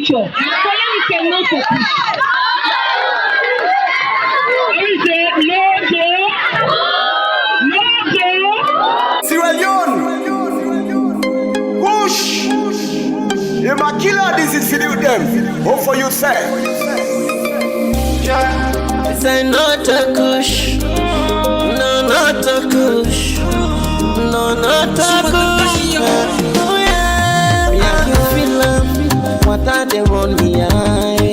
future. So let me say no to push. Let me say no to Sierra Leone, push. You ma killer disease for them. What for you say? Say not a kush, no not a kush, no not a kush. Oh yeah, me I can feel them. What are they on me eye?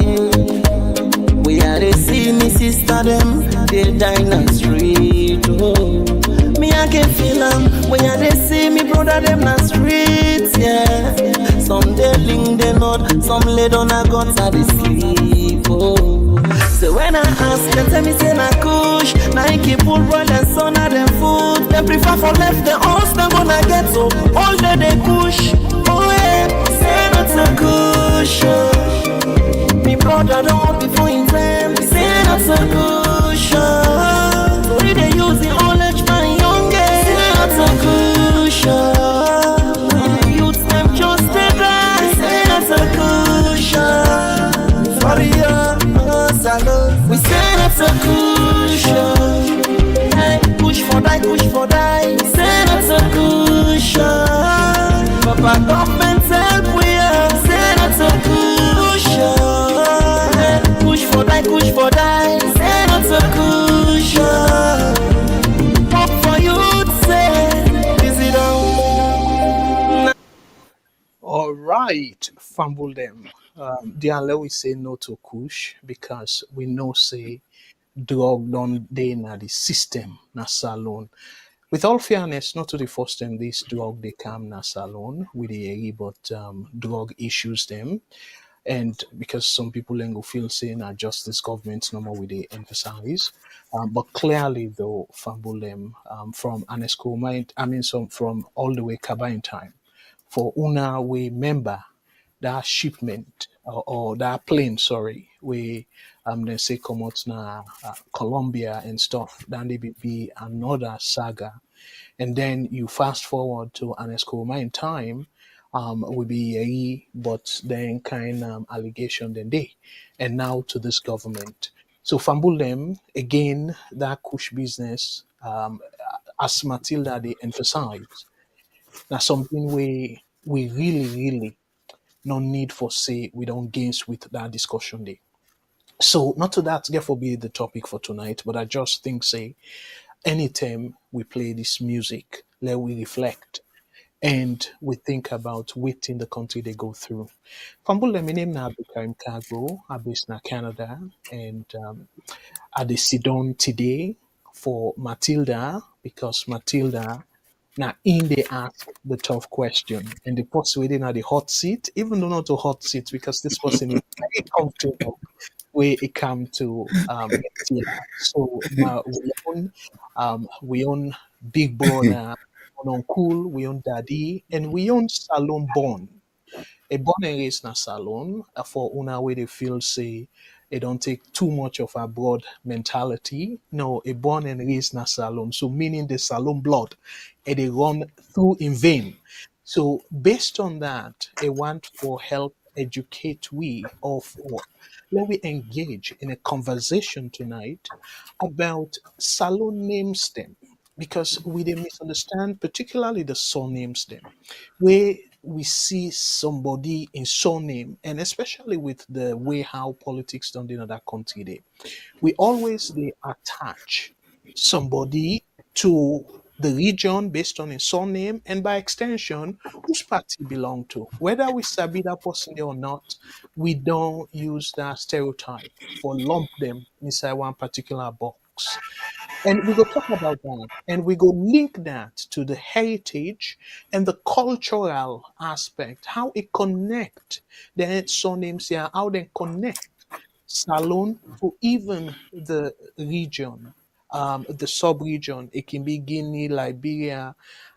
We are the see me sister them, they die in the street. Oh, me I can feel them. When they see me brother them in the streets, yeah. Some they link they not, some lay down a guns at the sleep. Oh. So when I ask them, tell me say na kush, Nike pull roll and son of them food. They prefer for left the house, them gonna get so all day they kush. Oh yeah, say not so kush. Oh. Me brother don't want before in time. Say not so kush. Oh. So we they use the old age man young girl. Say not so kush. Oh. The youths them just they die. Say not so kush. Oh. Sorry salon. We say not so cushion. Hey, push for die. Say not so cushion. Papa government help we are. Say not so cushion. Hey, push for die. Say not so cushion. Hope for you to say, is it all? All right, fumble them. Dianle, we say no to kush because we know say drug don't dey na the system na salon. With all fairness, not to the first time this drug they come na salon with the area, but drug issues them. And because some people then go feel say na just this government no more with the emphasize. But clearly though, fumble them from Anesco mind, I mean some from all the way Kabine time. For una we member that shipment or that plane, sorry, we they say come out na Colombia and stuff, then they be another saga. And then you fast forward to Anesco in time, will be a but then kind allegation then they and now to this government. So fumble them again that kush business as Matilda they emphasize. That's something we really no need for say we don't gains with that discussion day. So not to that, therefore be the topic for tonight, but I just think say anytime we play this music, let we reflect and we think about what in the country they go through. Fambule, my name na Abdulkarim Cargo, I'm based in Canada, and I dey sit down today for Matilda because Matilda now in they ask the tough question and the person within at the hot seat, even though not a hot seat because this person is very comfortable where it come to Matilda. So we own big brother, we own uncle, we own daddy, and we own salon born. A born and raised na salon for una where they feel say it don't take too much of a broad mentality. No, a born and raised na salon. So meaning the salon blood, and they run through in vain. So based on that, I want for help educate we or for let we engage in a conversation tonight about salon name stem because we they misunderstand particularly the surname stem where we see somebody in surname and especially with the way how politics done in other country they we always they attach somebody to the region based on his surname and by extension whose party he belong to. Whether we sabi that person or not, we don't use that stereotype for lump them inside one particular box. And we go talk about that and we go link that to the heritage and the cultural aspect, how it connect the surnames here, how they connect Salon to even the region, the sub-region. It can be Guinea, Liberia,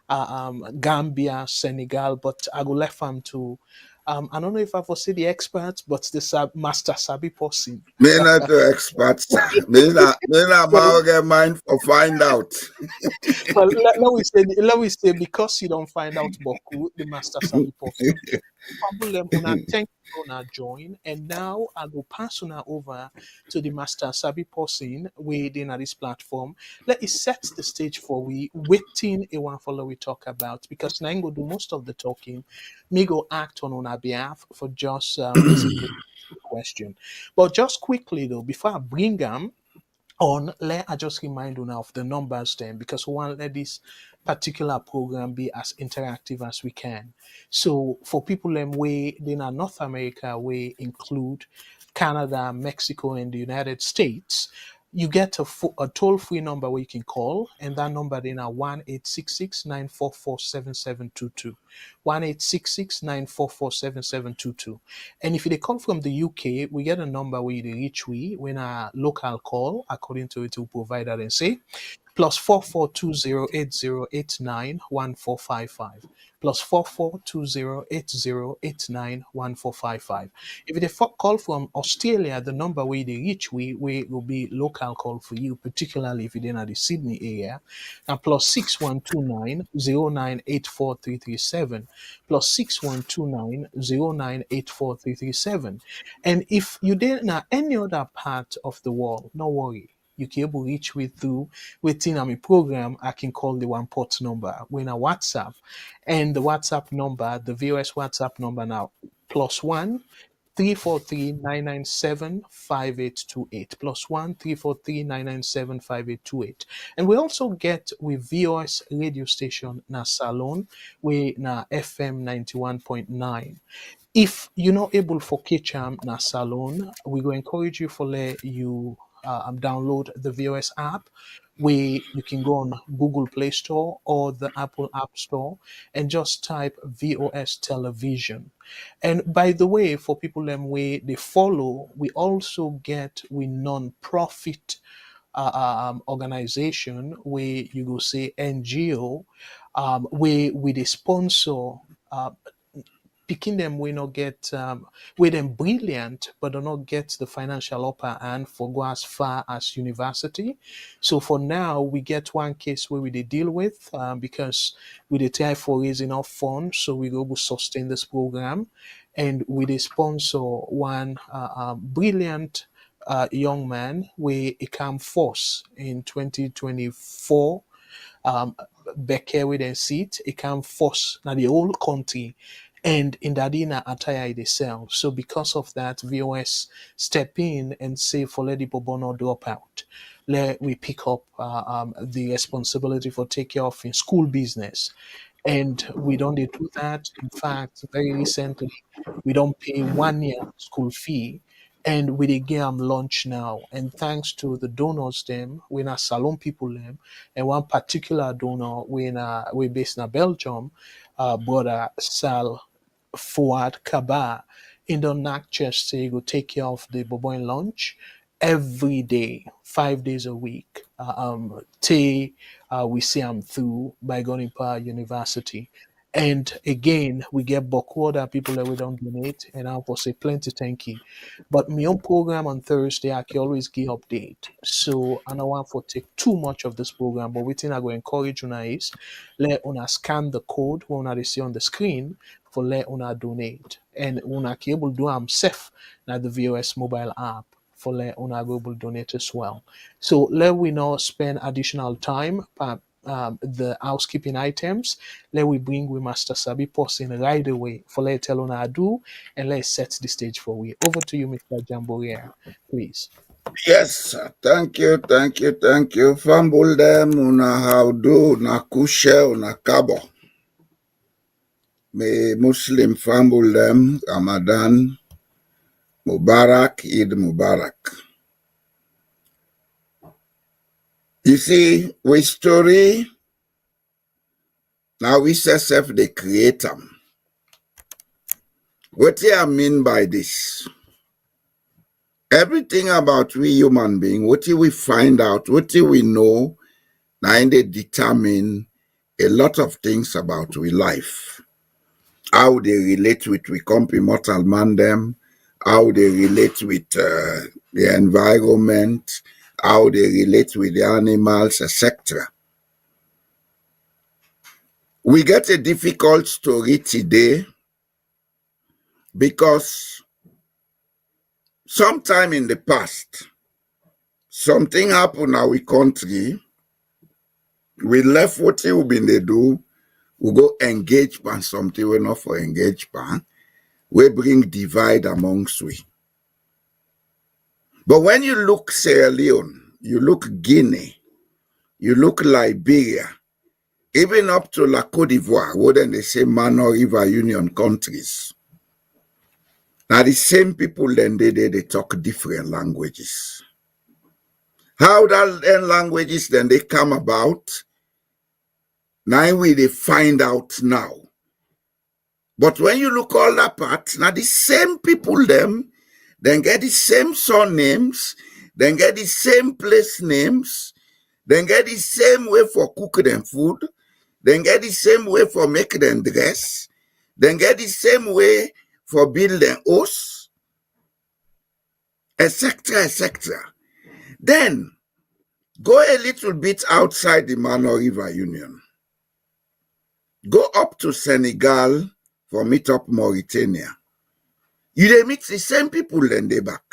Gambia, Senegal, but I go left them to, I don't know if I foresee the experts, but the master Sabi person. Me not the experts. Me not get mind for find out. Well, let me say, because you don't find out Boku, the master Sabi person. Fambulem, una thank you una join. And now I will pass una over to the master Sabi person within this platform. Let it set the stage for we waiting a one follow we talk about because now go do most of the talking. Me go act on our behalf for just basically question. But just quickly though, before I bring them on, let I just remind you now of the numbers then because we want let this particular program be as interactive as we can. So for people way in North America, we include Canada, Mexico, and the United States. You get a toll free number where you can call, and that number then are 1-866-944-7722. 1-866-944-7722. And if they call from the UK, we get a number where you reach we when a local call, according to it, will provide that and say +442080891455 +442080891455. If they call from Australia, the number where they reach we will be local call for you, particularly if you're in the Sydney area, and +612909843337 +612909843337. And if you did not any other part of the world, no worry. You can able reach me through within a program. I can call the one port number when a WhatsApp, and the WhatsApp number, the VOS WhatsApp number now +1 343 997 5828 +1 343 997 5828. And we also get with VOS radio station na Salone, we na FM 91.9. If you're not able for Kitcham na Salone, we will encourage you for let you download the VOS app where you can go on Google Play Store or the Apple App Store and just type VOS television. And by the way, for people them way they follow, we also get we non-profit organization where you go say NGO, where we they sponsor picking them we not get with them brilliant but do not get the financial upper hand for go as far as university. So for now we get one case where we they deal with because we they try for raising enough funds so we go to sustain this program, and we they sponsor one brilliant young man where he come force in 2024 Beke with a seat, it can force now the whole country and in the arena attire themselves. So because of that, VOS step in and say for let the Bobono drop out. Let we pick up the responsibility for take care of in school business. And we don't do that. In fact, very recently, we don't pay 1 year school fee and we dey get am launch now. And thanks to the donors them, we na salon people them, and one particular donor we based in Belgium, brother Sal Fuad Kaba in the knack chest say go take care of the Boboin lunch every day, 5 days a week. We see them through by going per university. And again, we get Bokwada people that we don't donate, and I will say plenty thank you. But my own program on Thursday, I can always give update. So I don't want to take too much of this program, but we think I go encourage you is let una scan the code when una see on the screen for let una donate. And una can able do am safe na the VOS mobile app for let una go able donate as well. So let we not spend additional time the housekeeping items. Let we bring we Master Sabi person right away for let tell una do and let's set the stage for we. Over to you, Mr. Jamboria, please. Yes, thank you, thank you, thank you. Fambul them, una how do, una kushe, una kabo. May Muslim fambul them, Ramadan, Mubarak, Eid Mubarak. You see, with story, now we say self the creator. What do I mean by this? Everything about we human being, what do we find out, what do we know, now they determine a lot of things about we life. How they relate with we come immortal man them, how they relate with the environment, how they relate with the animals, etc. We get a difficult story today Because sometime in the past, something happened in our country, we left what we been they do, we go engage on something we not for engage on, we bring divide amongst we. But when you look Sierra Leone, you look Guinea, you look Liberia, even up to La Côte d'Ivoire, what then they say Mano River Union countries. Now the same people then they talk different languages. How that then languages then they come about, now we they find out now. But when you look all that part, now the same people them, then get the same surnames, then get the same place names, then get the same way for cook them food, then get the same way for make them dress, then get the same way for build them house, etc., etc. Then go a little bit outside the Mano River Union. Go up to Senegal for meet up Mauritania. You they meet the same people then they back.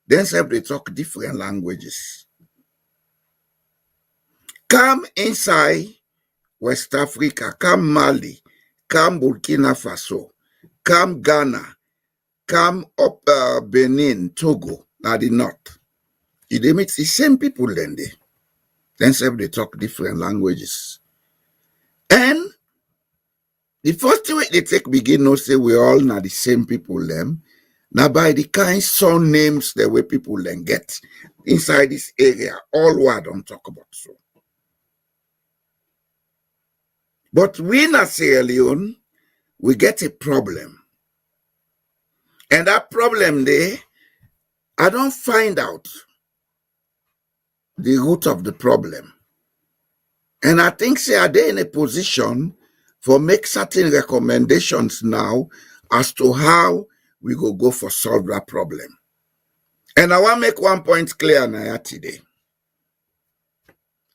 Then they talk different languages. Come inside West Africa, come Mali, come Burkina Faso, come Ghana, come up Benin, Togo, at the north. You they meet the same people then they. Then they talk different languages. And the first way they take begin no say we all na the same people them. Now by the kind surnames the way people then get inside this area, all what I don't talk about so. But we in Sierra Leone, we get a problem. And that problem there, I don't find out the root of the problem. And I think say are they in a position for make certain recommendations now as to how we go for solve that problem. And I want to make one point clear now today.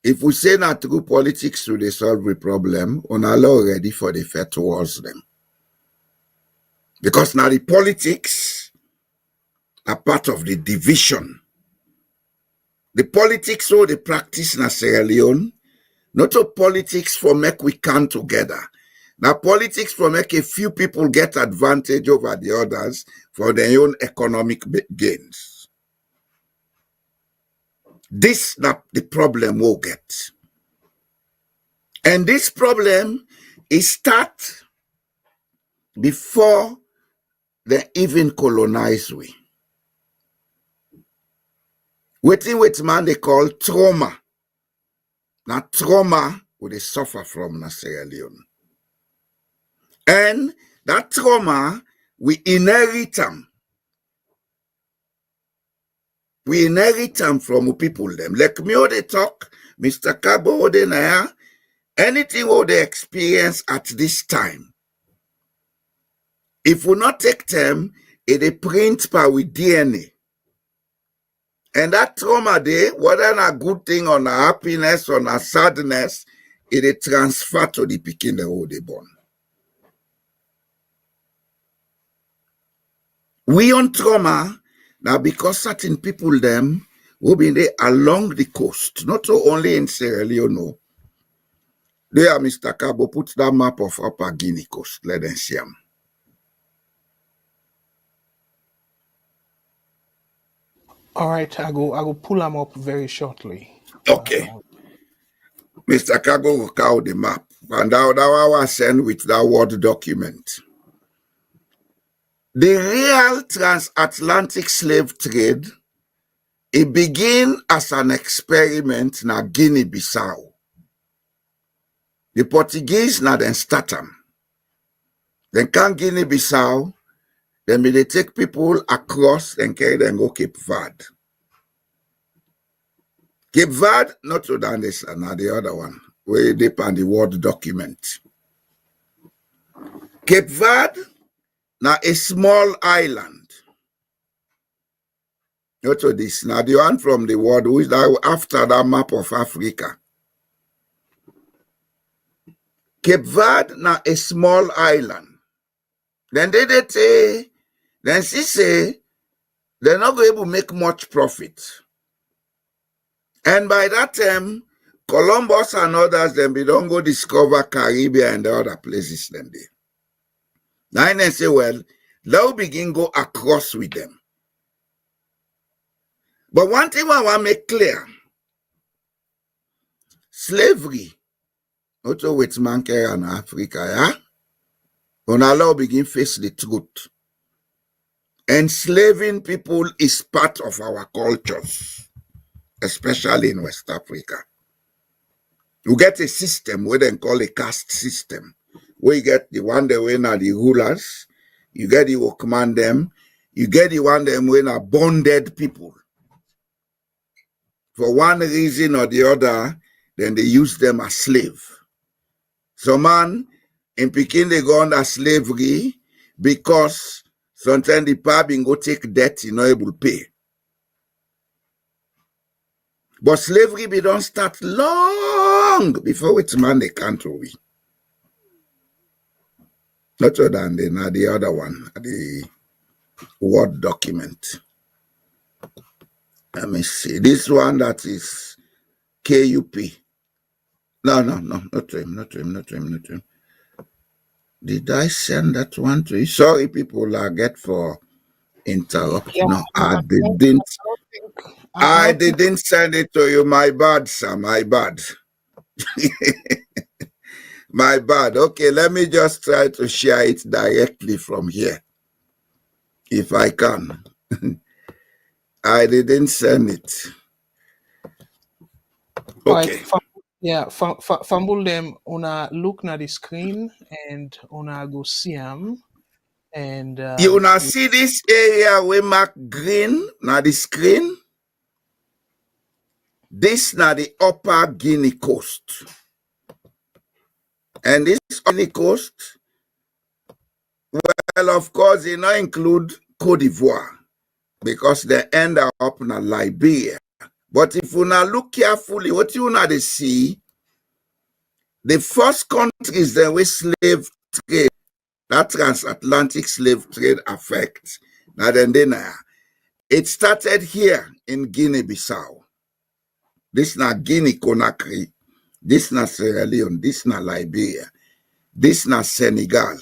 If we say not through politics to they solve the problem, on allow ready for the fair towards them. Because now the politics are part of the division. The politics or the practice in Sierra Leone, not a politics for make we come together. Now politics for make a few people get advantage over the others for their own economic gains. This not the problem we'll get. And this problem is start before they even colonize we. Waiting with man they call trauma. Now trauma would they suffer from na Sierra Leone. And that trauma, we inherit them. We inherit them from people them. Like me how they talk, Mr. Cabo they na anything what they experience at this time. If we not take them, it they print by with DNA. And that trauma there, whether a good thing or a happiness or a sadness, it they transfer to the pikin the they born. We on trauma now because certain people them will be there along the coast, not only in Sierra Leone. No. There, Mr. Cabo, put that map of Upper Guinea coast. Let them see them. All right, I go pull them up very shortly. Okay. Mr. Cabo will count the map. And that was sent with that Word document. The real transatlantic slave trade, it began as an experiment na Guinea-Bissau. The Portuguese na then start them. Then come Guinea-Bissau, then they take people across and carry them go Cape Verde. Cape Verde, not to understand, now the other one, where they on the Word document. Cape Verde, now a small island. Not to this. Now the one from the world who is after that map of Africa. Cape Verde now a small island. Then they say Then she say they're not going to make much profit. And by that time, Columbus and others, then we don't go discover Caribbean and the other places then they. Now they say, well, they'll begin go across with them. But one thing I want to make clear, slavery, also with mankind in Africa, yeah? On allow begin face the truth. Enslaving people is part of our cultures, especially in West Africa. You get a system where they call a caste system, where you get the one that when are the rulers, you get the who command them, you get the one that when are bonded people. For one reason or the other, then they use them as slave. So man, in Peking they go under slavery because sometimes the pub go take debt, you know, able to pay. But slavery be don't start long before it's man they can't we. Not other than the other one, the Word document. Let me see. This one that is KUP. No, not to him. Did I send that one to you? Sorry, people, I get for interrupt. Yeah, No, I don't didn't. think. I don't think. didn't send it to you. My bad, sir. My bad. My bad. Okay, let me just try to share it directly from here. If I can. I didn't send it. Okay. Fumble them una look na the screen and una go see them and You now see this area we mark green na the screen? This na the upper Guinea coast. And this Guinea coast, well, of course, it not include Cote d'Ivoire because they end up in Liberia. But if you now look carefully, what you now they see, the first countries that we slave trade, that transatlantic slave trade affect. Now then, it started here in Guinea-Bissau. This na Guinea-Conakry. This na Sierra Leone. This na Liberia. This na Senegal.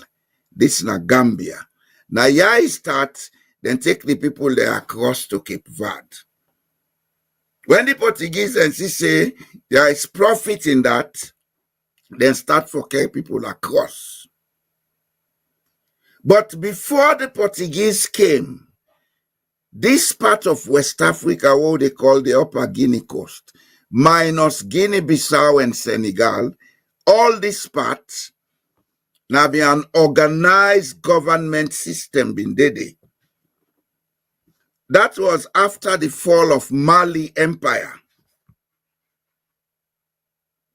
This na Gambia. Now here I start, then take the people there across to Cape Verde. When the Portuguese and say there is profit in that, then start for carry people across. But before the Portuguese came, this part of West Africa, what they call the Upper Guinea Coast, minus Guinea-Bissau and Senegal, all these parts, now be an organized government system in Dede. That was after the fall of Mali Empire.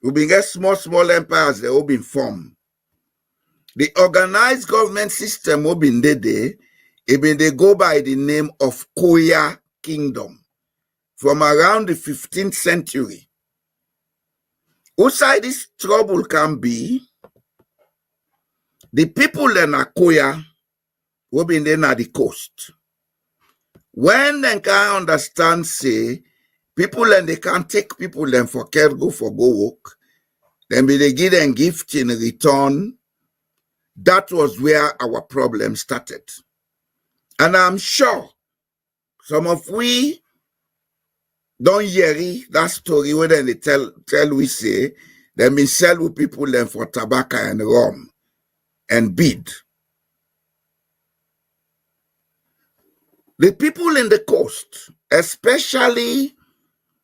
We began small empires, they all been formed. The organized government system will be in Dede, they go by the name of Koya Kingdom from around the 15th century. Outside this trouble can be, the people in Koya will be in the coast. When they can understand, say, people and they can take people and for care go for go work, then they give them gift in return. That was where our problem started. And I'm sure some of we don't hear that story where they tell we say, they may sell with people then for tobacco and rum and bead. The people in the coast, especially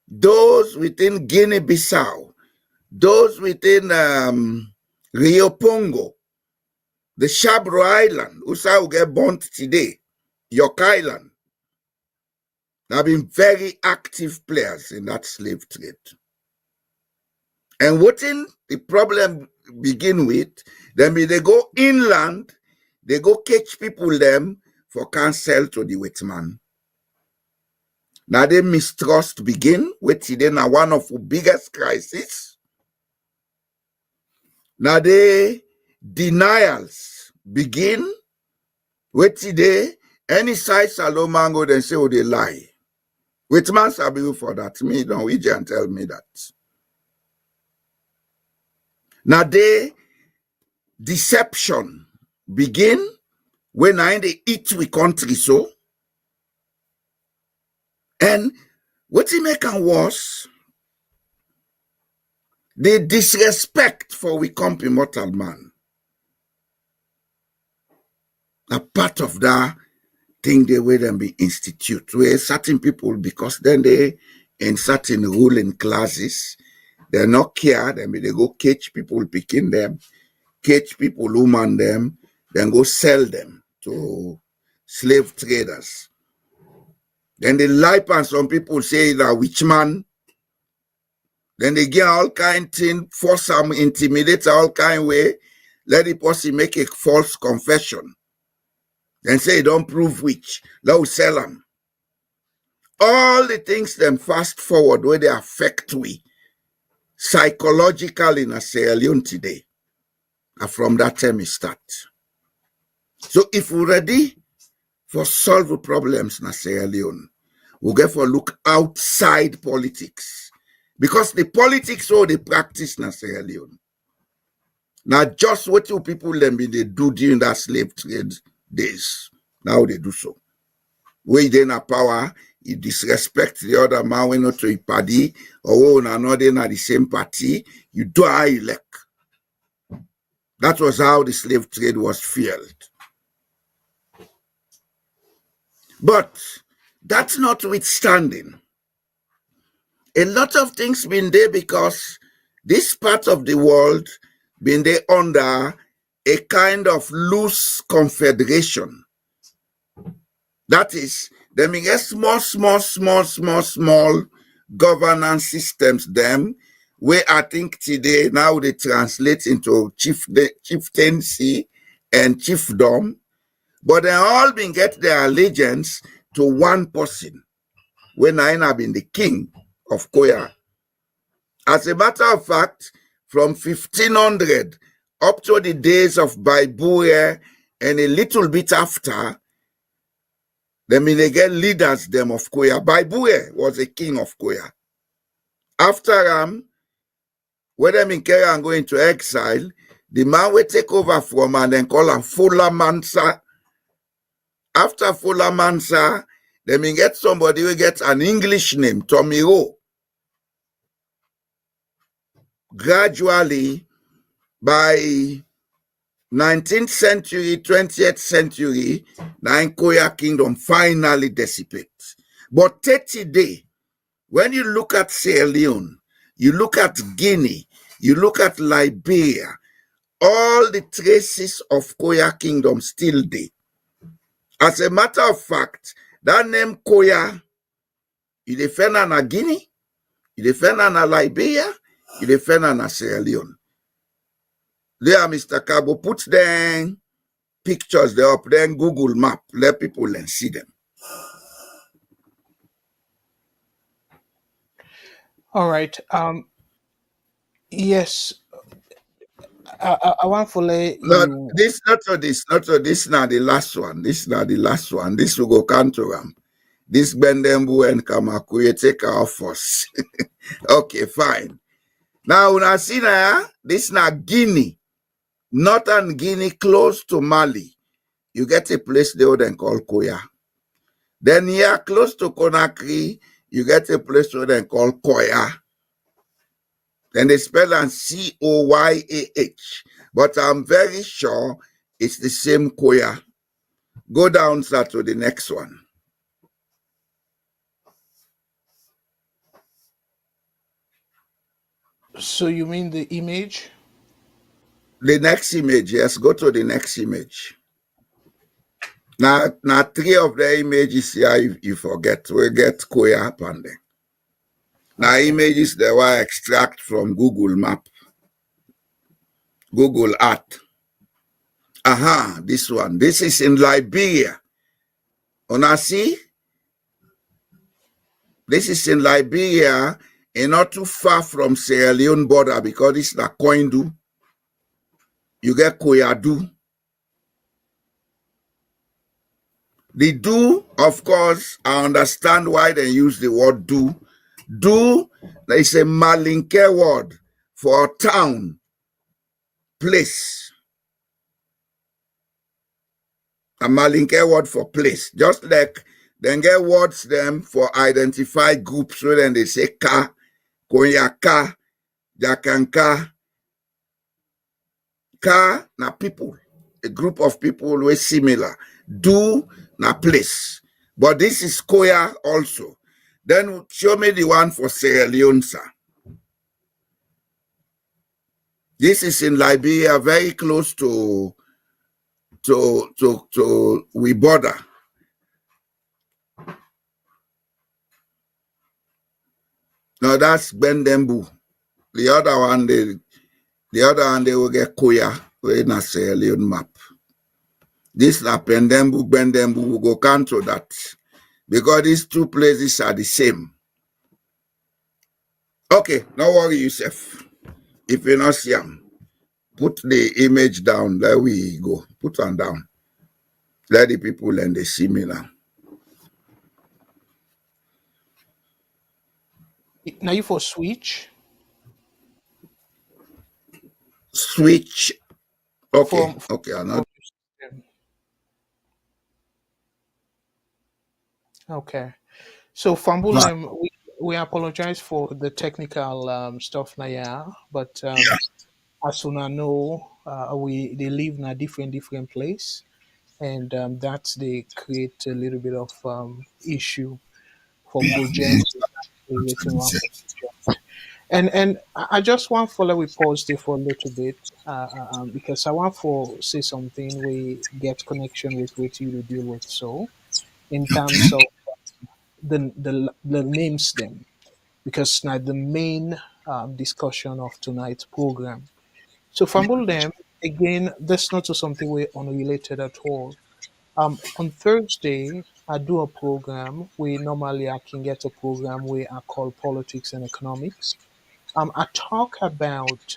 those within Guinea-Bissau, those within Rio Pongo, the Shabro Island, who get burnt today, York Island, they have been very active players in that slave trade. And what in the problem begin with, then they go inland, they go catch people them for cancel to the white man. Now the mistrust begin, which is now one of the biggest crises. Now the denials begin, which today Any side salon mango, then say, oh, they lie. Which man sabi you for that? Me, don't we just tell me that. Now, they deception begin when I they eat we country so. And what he make am worse, the disrespect for we come immortal man. A part of that thing they will then be institute where certain people, because then they in certain ruling classes, they're not care, then they go catch people picking them, catch people woman them, then go sell them to slave traders. Then they lie and some people say that witch man. Then they get all kind thing, force them, intimidate all kind way, let the person make a false confession. Then say don't prove witch, let us sell them. All the things then fast forward where they affect we psychologically in a Sierra Leone today. And from that time it start. So if we're ready for solve the problems in Sierra Leone, we'll get for look outside politics. Because the politics all they practice in Sierra Leone. Now just what you people them they do during that slave trade days. Now they do so. Where they na power, you disrespect the other man when not to a party, or when another na the same party, you do how you like. That was how the slave trade was fueled. But that's notwithstanding. A lot of things been there because this part of the world been there under a kind of loose confederation. That is, they may get small governance systems, them, where I think today now they translate into chieftaincy and chiefdom, but they all been get their allegiance to one person, when I have been the king of Koya. As a matter of fact, from 1500 up to the days of Baibue and a little bit after, they get leaders them of Koya. Baibue was a king of Koya. After when them in Kenya go into exile, the man will take over from and then call him Fula Mansa. After Fula Mansa, they may get somebody who gets an English name, Tomiro. Gradually, by 19th century, 20th century, the Koya kingdom finally dissipates. But 30 days, when you look at Sierra Leone, you look at Guinea, you look at Liberia, all the traces of Koya kingdom still there. As a matter of fact, that name Koya, you defend na Guinea, you defend na Liberia, you defend na Sierra Leone. There, Mr. Cabo, put them pictures there up, then Google map, let people then see them. All right. Yes. I want to let No, you. this not this now the last one. This now the last one. This will go Kantoram. This Bendembu and Kamakuye take our force. Okay, fine. Now when I see now, this now Guinea, northern Guinea, close to Mali. You get a place there then called Koya. Then here, close to Conakry, you get a place there then called Koya. Then they spell it Coyah. But I'm very sure it's the same Koya. Go down sir, to the next one. So you mean the image? The next image, yes, go to the next image. Now three of the images here, you forget. We get Koya up on there. Now images they were extract from Google Map, Google Earth. Aha, this one. This is in Liberia. Una see? This is in Liberia, and not too far from Sierra Leone border because this is the Koindu. You get Koyadu. The do, of course, I understand why they use the word do. Do is a Malinke word for town, place. A Malinke word for place. Just like then get words them for identify groups, so then they say ka, konyaka, jakanka, ka na people, a group of people who are similar. Do na place. But this is Koya also. Then show me the one for Sierra Leone, sir. This is in Liberia, very close to we border. Now that's Bendembu. The other one they will get Koya in a Sierra Leone map. This na Bendembu will go cancel that. Because these two places are the same. Okay, no worry yourself. If you not see them, put the image down. There we go. Put them down. Let the people and they see me now. Now you for switch Switch. Okay, from okay. I'm from not. okay. So Fambulem, we apologize for the technical stuff now, yeah, but as soon as know, we they live in a different place, and that's they create a little bit of issue for Bojen waiting one for Bojen. And I just want follow we pause there for a little bit because I want for say something we get connection with what you to deal with so in terms of the names them because now the main discussion of tonight's program. So fumble them again. That's not to something we unrelated at all. On Thursday, I do a program. We normally I can get a program where I call politics and economics. I talk about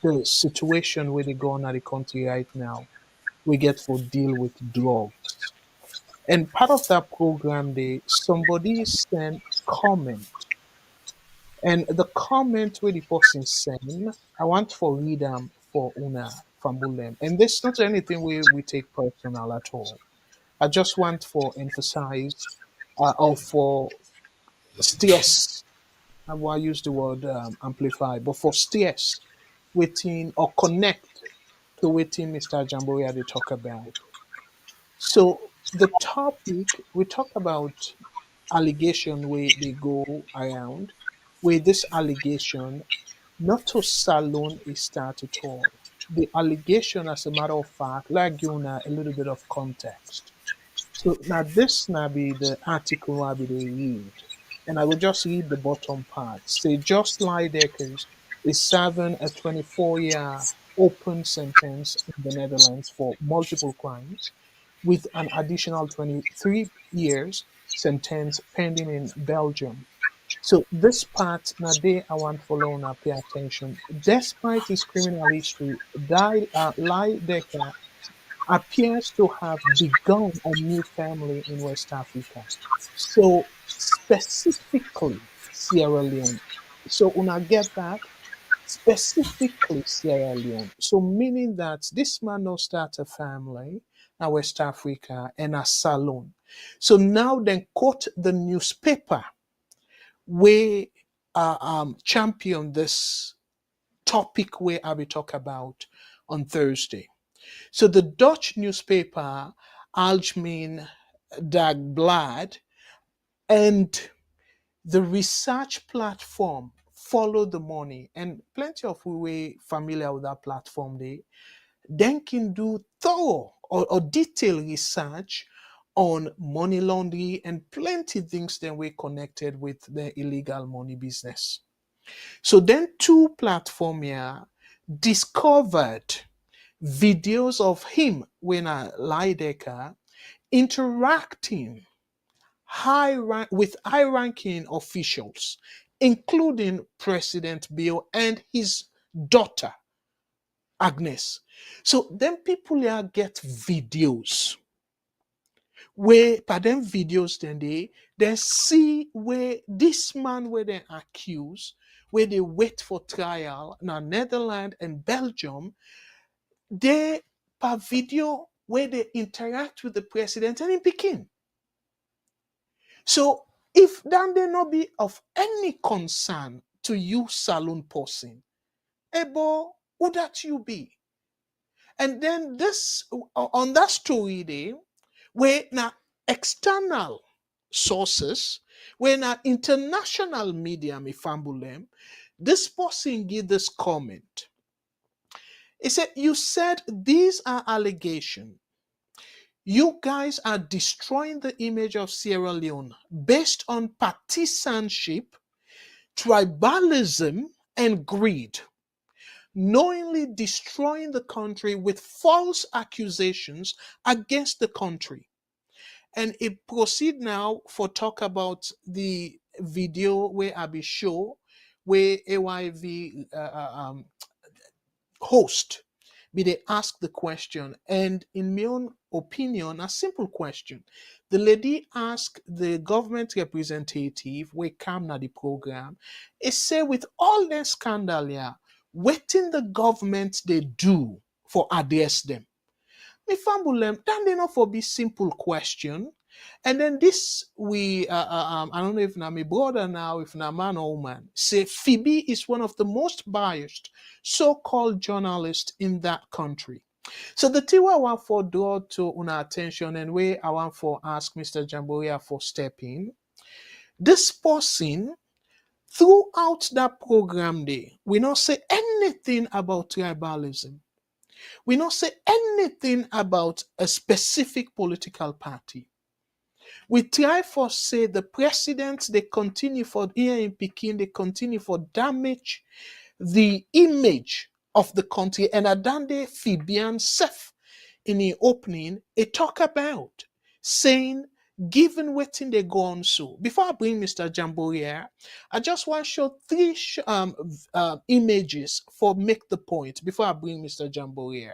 the situation where they go on at the country right now. We get for deal with drugs. And part of that program, they somebody sent comment, and the comment where the person sent, I want for read them for Una Fambulem. And this not anything we take personal at all. I just want for emphasize or for stress. I will use the word amplify, but for stress, waiting or connect to waiting Mr. Jamboria they talk about. So the topic we talk about allegation where they go around, where this allegation not to salon is start at all. The allegation, as a matter of fact, like you know, a little bit of context. So now this now be the article I be they read, and I will just read the bottom part. Say just lie Deckers is serving a 24-year open sentence in the Netherlands for multiple crimes, with an additional 23 years sentence pending in Belgium. So this part now they I want follow now pay attention. Despite his criminal history, Lie Decker appears to have begun a new family in West Africa. So specifically Sierra Leone. So when I get that, specifically Sierra Leone. So meaning that this man now start a family in West Africa and a salon. So now then quote the newspaper where champion this topic where I will talk about on Thursday. So the Dutch newspaper Algemeen Dagblad and the research platform Follow the Money, and plenty of we were familiar with that platform. They then can do thorough or detailed research on money laundering and plenty things that were connected with the illegal money business. So then two platform here discovered videos of him when a Lidecker interacting with high-ranking officials, including President Bill and his daughter Agnes. So then people here get videos where per them videos then see where this man where they accuse, where they wait for trial now Netherlands and Belgium, they per video where they interact with the president and in Peking. So if then they not be of any concern to you saloon person, ebo who that you be? And then this on that story there, where now external sources, where now international media me fumble them, this person give this comment. He said, "You said these are allegations. You guys are destroying the image of Sierra Leone based on partisanship, tribalism, and greed, knowingly destroying the country with false accusations against the country." And it proceed now for talk about the video where I be show where AYV host be they ask the question, and in my own opinion a simple question. The lady asked the government representative where come na the program, it say with all the scandal here, wetin the government they do for address them. Me fumble them, then they not for be simple question. And then this I don't know if na my brother now, if na man or woman, say Phoebe is one of the most biased so-called journalists in that country. So the thing I want for draw to una attention and where I want for ask Mr. Jamboria for stepping. This person throughout that program day, we not say anything about tribalism. We not say anything about a specific political party. We try for say the president they continue for here in Peking, they continue for damage the image of the country. And Adande Fibian Seth in the opening, it talk about saying given waiting they go on. So before I bring Mr. Jamboria, I just want to show three images for make the point before I bring Mr. Jamboria.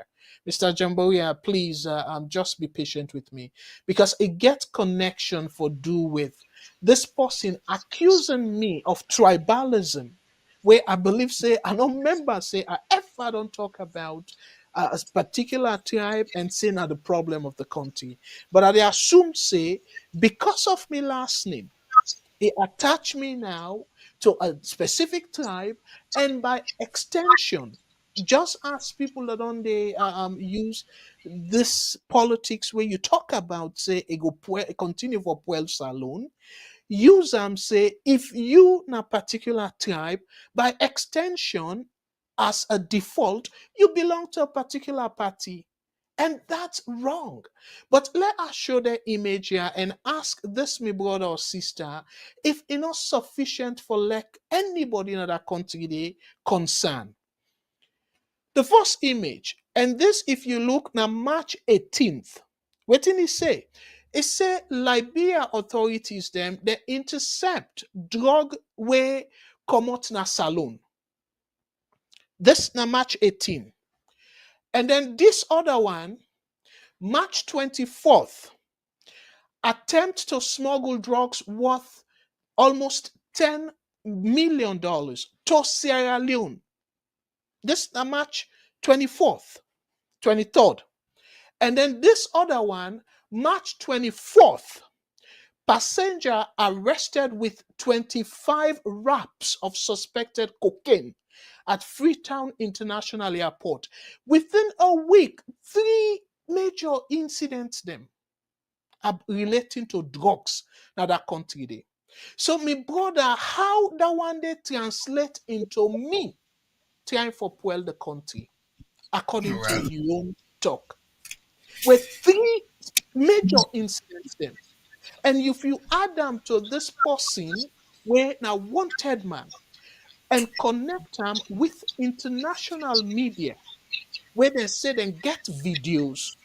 Mr. Jamboria, please just be patient with me because it gets connection for do with this person accusing me of tribalism, where I believe say I don't remember say I ever don't talk about a particular tribe and say not the problem of the country, but I assume say because of my last name, it attach me now to a specific tribe, and by extension, just as people that on they use this politics where you talk about say continue for Puel Salon, use say if you in a particular tribe, by extension, as a default, you belong to a particular party. And that's wrong. But let us show the image here and ask this, my brother or sister, if it's not sufficient for like anybody in that country they concern. The first image, and this if you look now March 18th, what did he say? It say Liberia authorities them they intercept drug where come out na saloon. This na March 18. And then this other one, March 24th, attempt to smuggle drugs worth almost $10 million to Sierra Leone. This is March 24th, 23rd. And then this other one, March 24th, passenger arrested with 25 wraps of suspected cocaine at Freetown International Airport. Within a week, 3 major incidents them are relating to drugs in that country there. So, my brother, how that one day translate into me trying for Puel the country, according to your own talk. With 3 major incidents them. And if you add them to this person, where now wanted man, and connect them with international media, where they say they get videos,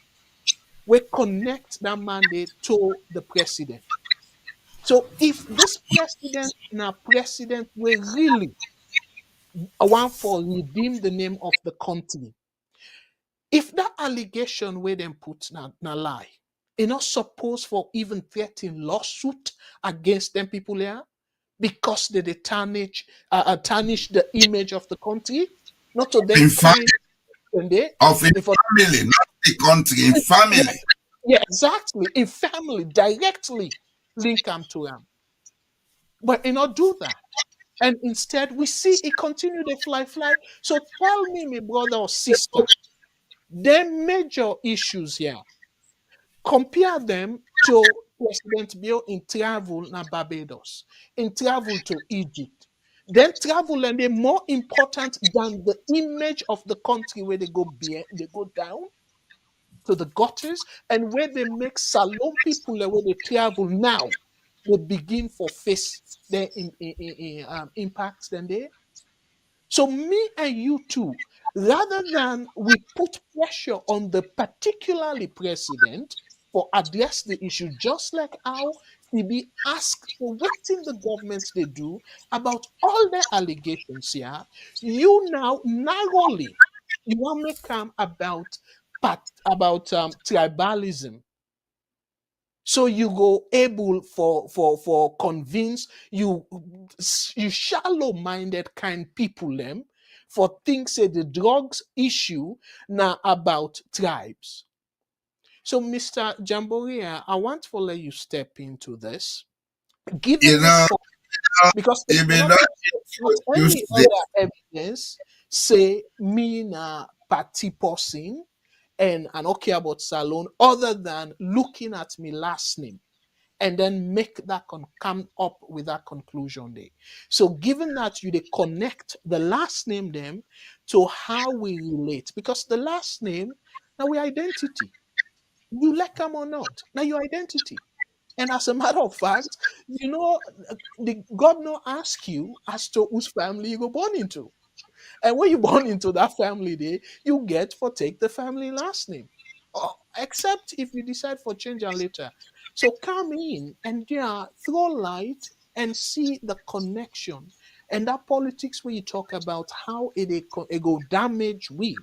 we connect that mandate to the president. So if this president will really want for redeem the name of the country, if that allegation where them put na lie, You're not supposed for even threatening lawsuit against them people here because they tarnish the image of the country, not to then In find family, and they of a if a, family, not the country, in family. yeah, exactly, in family directly link them to them. But you not do that. And instead, we see it continue to fly. So tell me, my brother or sister, the major issues here, compare them to President Bill in travel na Barbados, in travel to Egypt. Then travel and they more important than the image of the country where they go down to the gutters and where they make salon people where they travel now, they begin for face their impacts than they. So me and you too, rather than we put pressure on the particularly president for address the issue, just like how CB asked for what in the governments they do about all the allegations here, you now narrowly you want me come about tribalism. So you go able for convince you shallow minded kind people them for things say the drugs issue now about tribes. So Mr. Jamboria, I want to let you step into this. You Given the know, because you may not, not not use any the other evidence say me na party person and okay about Salone other than looking at me last name and then make that come up with that conclusion there. So given that you they connect the last name them to how we relate, because the last name now we identity. You like them or not, now your identity. And as a matter of fact, the God not ask you as to whose family you go born into. And when you born into that family there, you get for take the family last name. Except if you decide for change and later. So come in and throw light and see the connection. And that politics where you talk about how it go damage we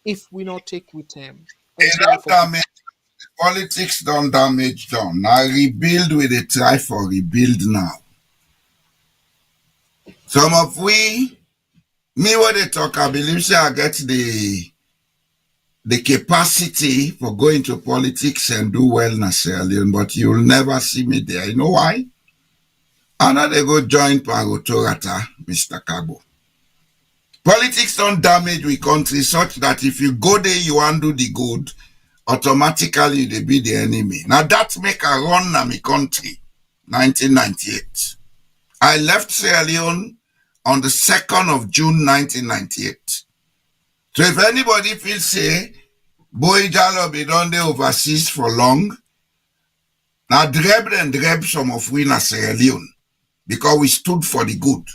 if we not take with them. And don't therefore damage politics, don't damage them. Now rebuild with a try for rebuild now. Some of we, me what they talk, I believe say I get the capacity for going to politics and do well in Sierra Leone, but you'll never see me there. You know why? And now they go join Pangotorata, Mr. Kabo. Politics don't damage we country such that if you go there, you undo the good, automatically they be the enemy. Now that make a run na me country, 1998. I left Sierra Leone on the 2nd of June, 1998. So if anybody feels say, Boy Jalo be done there overseas for long, now dreb some of we na Sierra Leone because we stood for the good.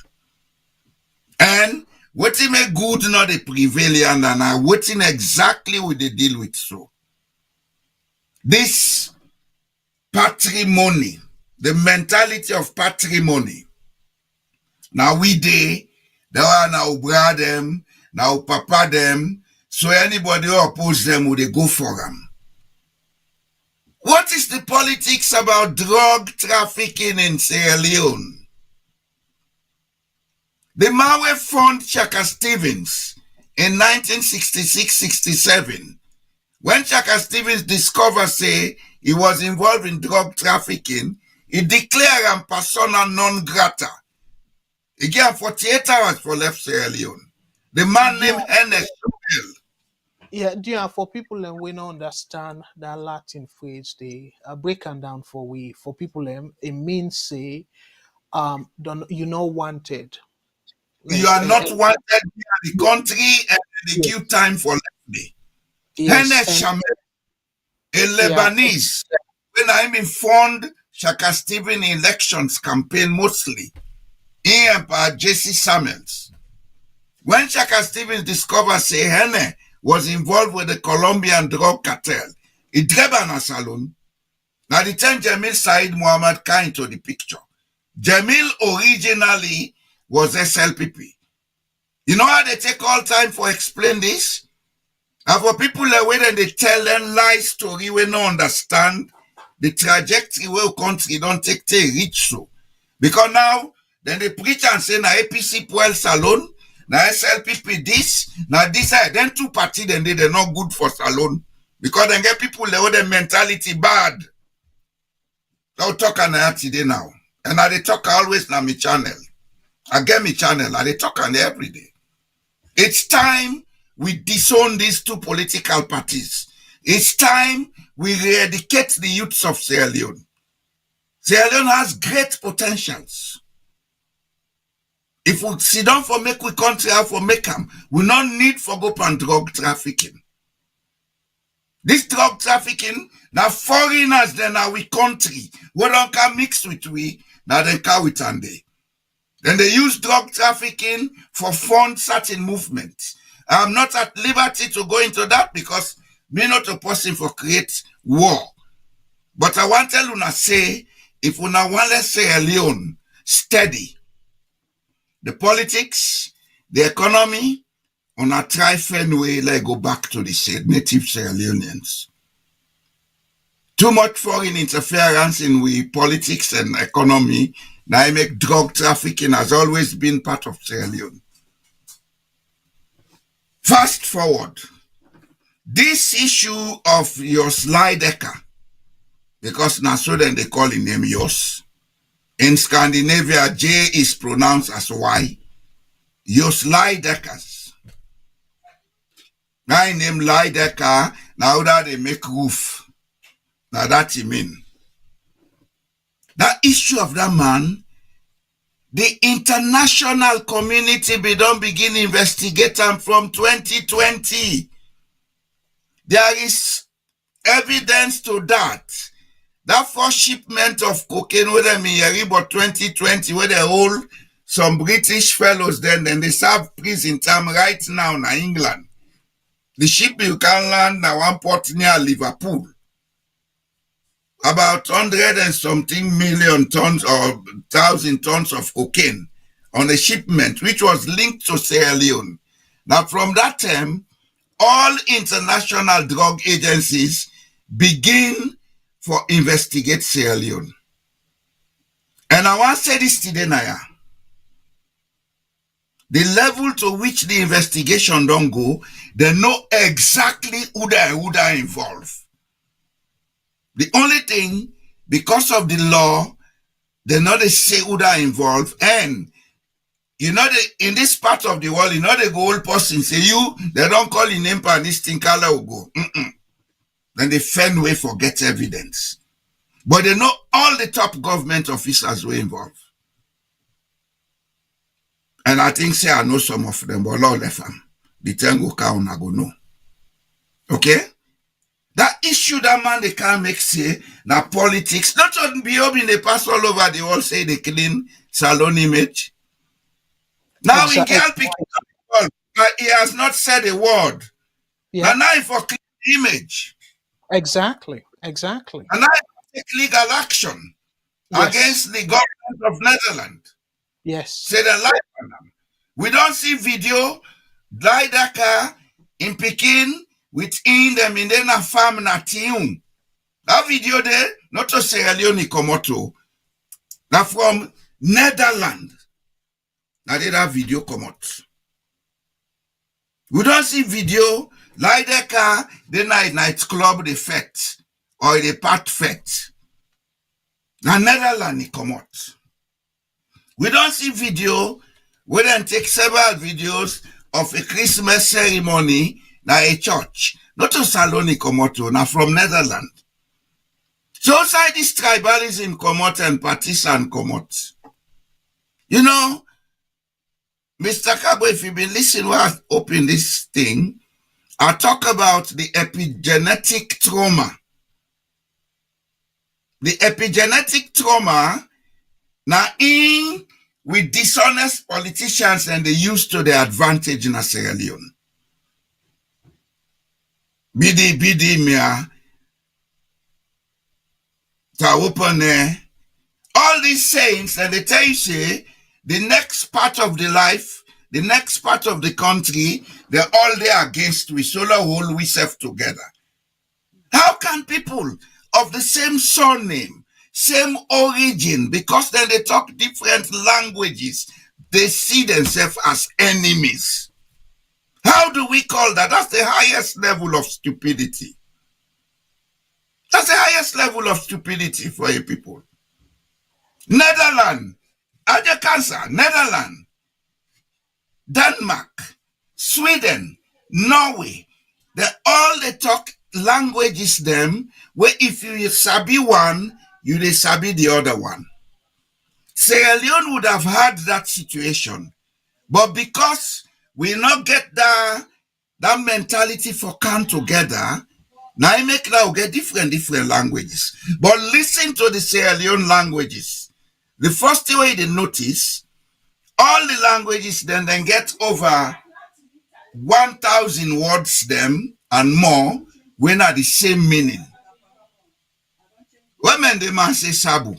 And wetin make good not a prevalent and I waiting exactly with the deal with so. This patrimony, the mentality of patrimony. Now we they are now brother them, now papa them, so anybody who oppose them would they go for them. What is the politics about drug trafficking in Sierra Leone? The man who fund Chaka Stevens in 1966-67, when Chaka Stevens discovered, say, he was involved in drug trafficking, he declared him persona non grata. He gave 48 hours for left Sierra Leone. The man named Ernest. for people and we don't understand that Latin phrase, they break them down for people it means say don't wanted. You Like are not wanted in the country and they yes, give time for left day. yes, Ernest and Chamel, a yeah, Lebanese, when I'm informed Chaka Stevens elections campaign mostly, him and Jesse Samuels. When Chaka Stevens discovered say Hene was involved with the Colombian drug cartel, he drove a salon. Now the time Jamil Said Muhammad came into the picture. Jamil originally was SLPP. You know how they take all time for explain this? And for people that wait and they tell them lie story we no understand the trajectory where country don't take to reach so. Because now, then they preach and say, na APC өл Salone, na SLPP this, na this side. Then two parties, then they're not good for Salone. Because they get people, they their mentality bad. I'll talk on that today now. And I talk always on my channel. I get my channel, I talk on every day. It's time we disown these two political parties. It's time we eradicate the youths of Sierra Leone. Sierra Leone has great potentials. If we sit down for make we country out for make them, we not need for go on drug trafficking. This drug trafficking, now foreigners then are we country. We don't can mix with we, now they can with and they. Then they use drug trafficking for fund certain movements. I'm not at liberty to go into that because me not a person for create war. But I want to tell you say, if we now want to say Leone steady, the politics, the economy, on a try-friend way, like go back to the native Sierra Leoneans. Too much foreign interference in we politics and economy. Now I make drug trafficking has always been part of Sierra Leone. Fast forward. This issue of Jos Lydekker, because now so then they call him name Jos. In Scandinavia, J is pronounced as Y. Jos Lydekkers. Now name Lydekker, now that they make roof. Now that he mean. That issue of that man, the international community be don't begin investigate him from 2020. There is evidence to that. That first shipment of cocaine with them in Yaribo 2020, where they hold some British fellows then they serve prison time right now in England. The ship you can land now one port near Liverpool. About 100 and something million tons or 1,000 tons of cocaine on a shipment which was linked to Sierra Leone. Now from that time, all international drug agencies begin for investigate Sierra Leone. And I want to say this today, Naya. The level to which the investigation don't go, they know exactly who they involved. The only thing, because of the law, they know they say who they involved. And, you know, in this part of the world, you know, the old person say they don't call your name and this thing, color will go. Then they find way for get evidence. But they know all the top government officers were involved. And I think say I know some of them, but Lord left them. The Tango count I go know. Okay? That issue that man they can't make say now politics, not on be in the past all over the world say they clean Salone image. Now in girl picture, he has not said a word. Yeah. And now for clean image. Exactly. And now take legal action against the government of Netherlands. Yes. Say the life on them. We don't see video Lydekker in Peking within them in a farm na Tiun. That video there, not to Sierra Leone Komoto, that from Netherlands. Now did that video come out. We don't see video Lydekker the nightclub the fete or the part fete. Now Netherlands come out. We don't see video. We then take several videos of a Christmas ceremony na a church. Not to Salone Komoto, now from Netherlands. So outside this tribalism Komoto and partisan Komoto. You know, Mr. Kabo, if you've been listening while I open this thing, I talk about the epigenetic trauma. The epigenetic trauma now in with dishonest politicians and they use to their advantage in Sierra Leone. Bidi mia ta open all these sayings and they tell you say the next part of the life, the next part of the country, they're all there against we solo whole we serve together. How can people of the same surname, same origin, because then they talk different languages, they see themselves as enemies. How do we call that? That's the highest level of stupidity. That's the highest level of stupidity for a people. Netherlands, Aja Cancer, Netherlands, Denmark, Sweden, Norway, they talk languages them where if you sabi one, you dey sabi the other one. Sierra Leone would have had that situation, but because we not get that mentality for come together, now I make now get different languages. But listen to the Sierra Leone languages. The first way they notice, all the languages then get over 1,000 words them and more when are the same meaning. When men the man say sabu,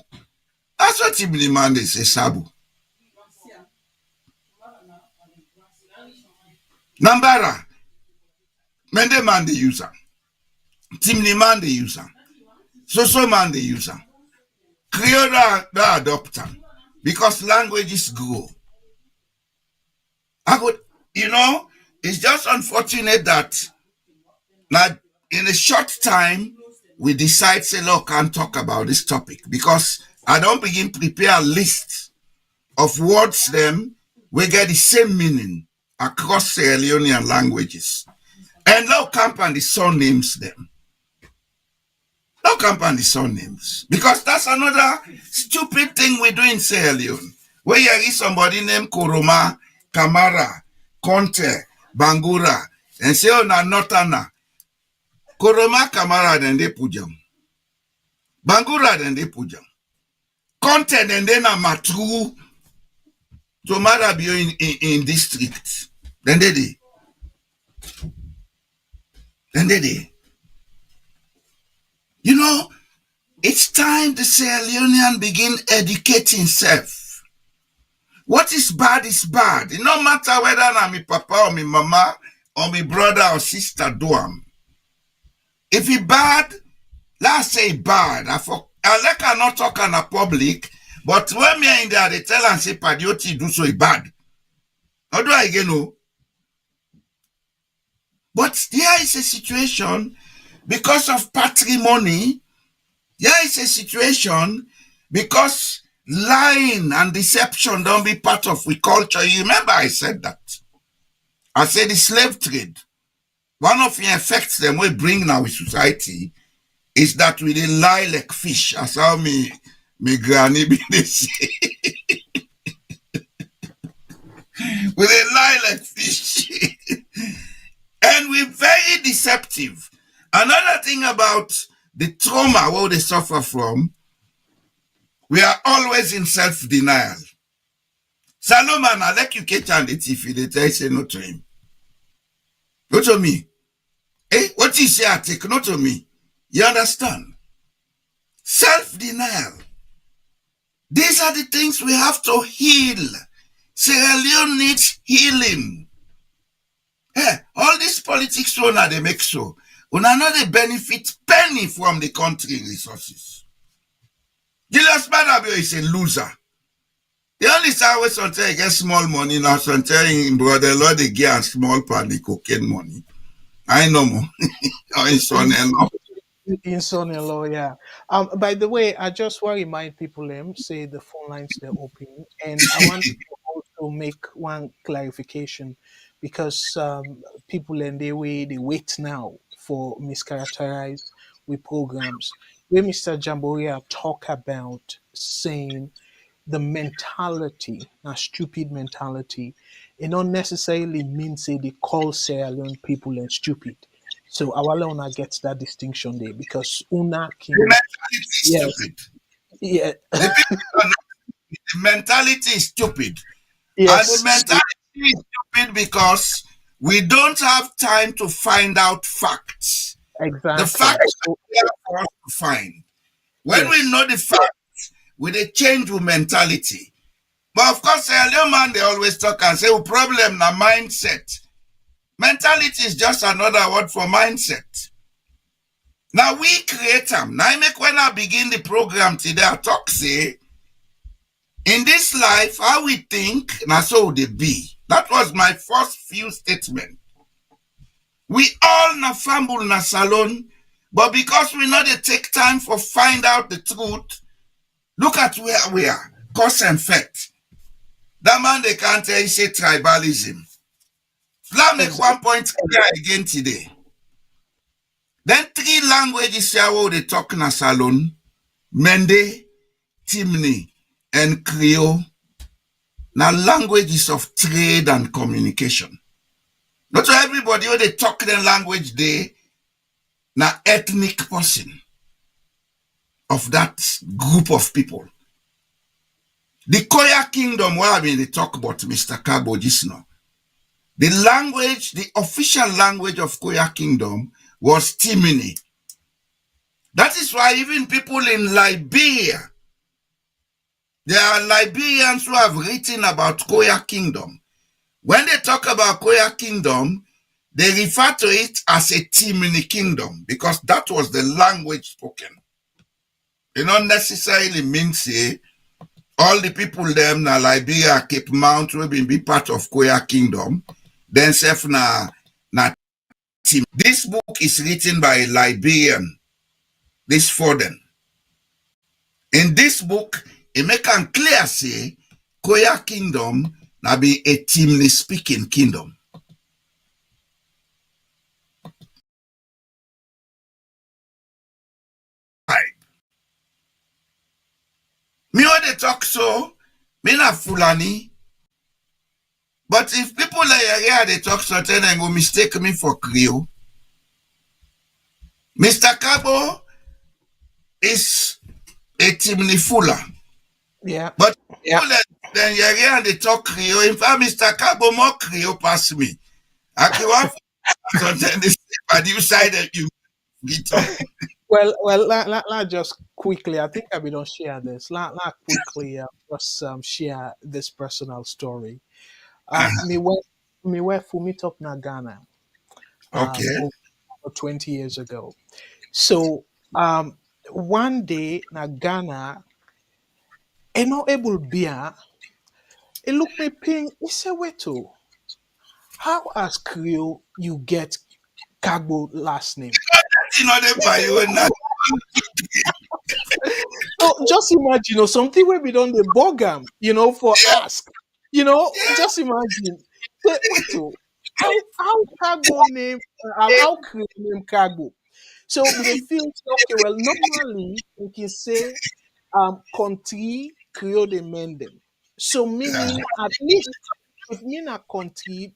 that's what the man they say sabu. Nambara, men the man they use them. Timni man they use them. So man they use them. Creole they adopt them because languages grow. I could, it's just unfortunate that now in a short time we decide say look, can't talk about this topic because I don't begin prepare a list of words them we get the same meaning across Sierra Leonean languages. And now camp and the surnames them. Now camp and the surnames. Because that's another stupid thing we do in Sierra Leone. Where you hear somebody named Koroma, Kamara, Conte, Bangura, and say, oh, na notana. Koroma, Kamara, then they pujam. Bangura, then they pujam. Conte, then they na matru. Tomara be in district. Then they did. Then they did. It's time the Sierra Leonean begin educating himself. What is bad is bad. It no matter whether I'm my papa or my mama or my brother or sister do am. If it bad, let's say bad. I cannot talk in a public, but when me in there, they tell and say Padioti do so bad. How do I get no? But there is a situation because of patrimony. There is a situation because lying and deception don't be part of we culture. You remember I said that. I said the slave trade, one of the effects them we bring now in society is that we dey lie like fish. As how me granny be dey say. We dey lie like fish. And we're very deceptive. Another thing about the trauma what they suffer from, we are always in self-denial. Salomon, I like you catch on the TV, they tell you say no to him. No to me. What you say I take, no to me. You understand? Self-denial. These are the things we have to heal. Sierra Leone needs healing. All these politics now they make so. Una know they benefit penny from the country resources. Julius Badabio is a loser. The only time we sometimes get small money now, sometimes in brother law they get small part the cocaine money. I know more. Or in son-in-law. In son-in-law, yeah. By the way, I just want to remind people say the phone lines they're open, and I want to also make one clarification because people in their way they wait now for mischaracterized with programs. Where Mr. Jamboria talk about saying the mentality, a stupid mentality, it not necessarily means say they call Sierra Leone people and stupid. So our Una gets that distinction there because Una can The mentality is yes, stupid. yeah, The people are not, the mentality is stupid. And the yes, mentality is stupid because we don't have time to find out facts. The exactly. facts are So, there for us to find. When we yes, know the facts, we dey change with mentality. But of course, Sierra man, they always talk and say, problem na mindset. Mentality is just another word for mindset. Now we create them. Now I make when I begin the program today, I talk say, in this life, how we think, now so they be. That was my first few statements. We all na fumble na salon, but because we know they take time for find out the truth, look at where we are. Cause and effect. That man they can't tell you say tribalism. Let make one point clear again today. Then 3 languages here they talk na salon: Mende, Timni, and Creole. Now languages of trade and communication. Not everybody when they talk their language they na ethnic person of that group of people. The Koya Kingdom, where I mean they talk about Mr. Kabo just now. The language, the official language of Koya Kingdom was Timini. That is why even people in Liberia, there are Liberians who have written about Koya Kingdom. When they talk about Koya Kingdom, they refer to it as a Timini kingdom because that was the language spoken. It not necessarily mean say all the people them na Liberia, Cape Mount will be part of Koya Kingdom. Then self na team. This book is written by a Liberian, this Forden. In this book, it make am clear say Koya Kingdom na be a Timni speaking kingdom. Me when they talk so, me na Fulani. But if people like here they talk so, then they go mistake me for Creole. Mr. Cabo is a Timni Fula. Yeah. But people then you hear they talk Creole. In fact, Mr. Cabo more Creole pass me. I can want sometimes they say, but you side that you get up. Well, let just quickly. I think I will don't share this. Let quickly just share this personal story. Me were for meet up na Ghana Okay. over 20 years ago. So one day na Ghana, no able beer. It look me ping. He said, "Wait to how as Creole you get Kagbo last name?" You know they buy you now. So just imagine, something where we done the bogam, for ask, just imagine. Say, wait, how cargo name, how create name cargo? So we dey feel say, okay, well, normally we can say, country Creole they mend them. So meaning at least if me na country,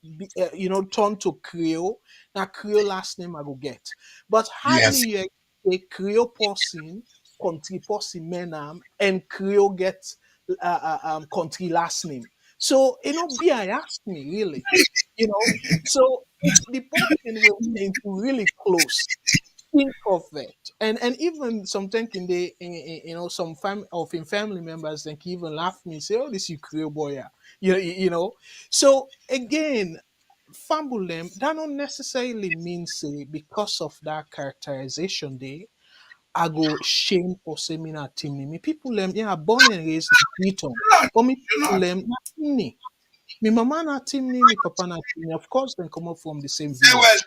turn to Creole, na Creole last name I go get. But hardly Yes. you expect a Creole person, country person menam, and Creole get country last name. So be I ask me really, So the person will be really close. Think of it, and even sometimes in the some family members they can even laugh me say, "Oh, this you Creole boy, yeah." So again, fumble them that don't necessarily mean say because of that characterization they I go shame or seminar team me people them yeah born and raised in Britain, but me You're people not. them not me. Me mama na team me papa na team me. Of course, they come up from the same Say village.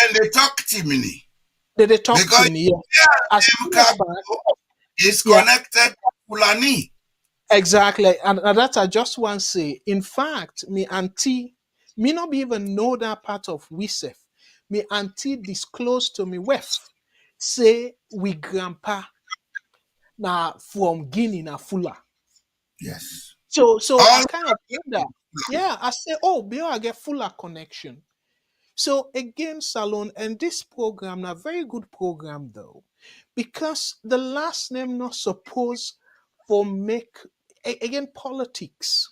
and they talk Timini. They talk to Because me, yeah. As a name matter of fact, Cabo is yeah, connected to Fulani. exactly. And that I just want to say. In fact, me auntie, me not be even know that part of Wisef. Me auntie disclosed to me wef. Say we grandpa na from Guinea na Fula. Yes. So I All kind of wonder. Yeah, I say, oh, Bill, I get Fula connection. So again, Salon, and this program, a very good program though, because the last name not supposed for make again politics.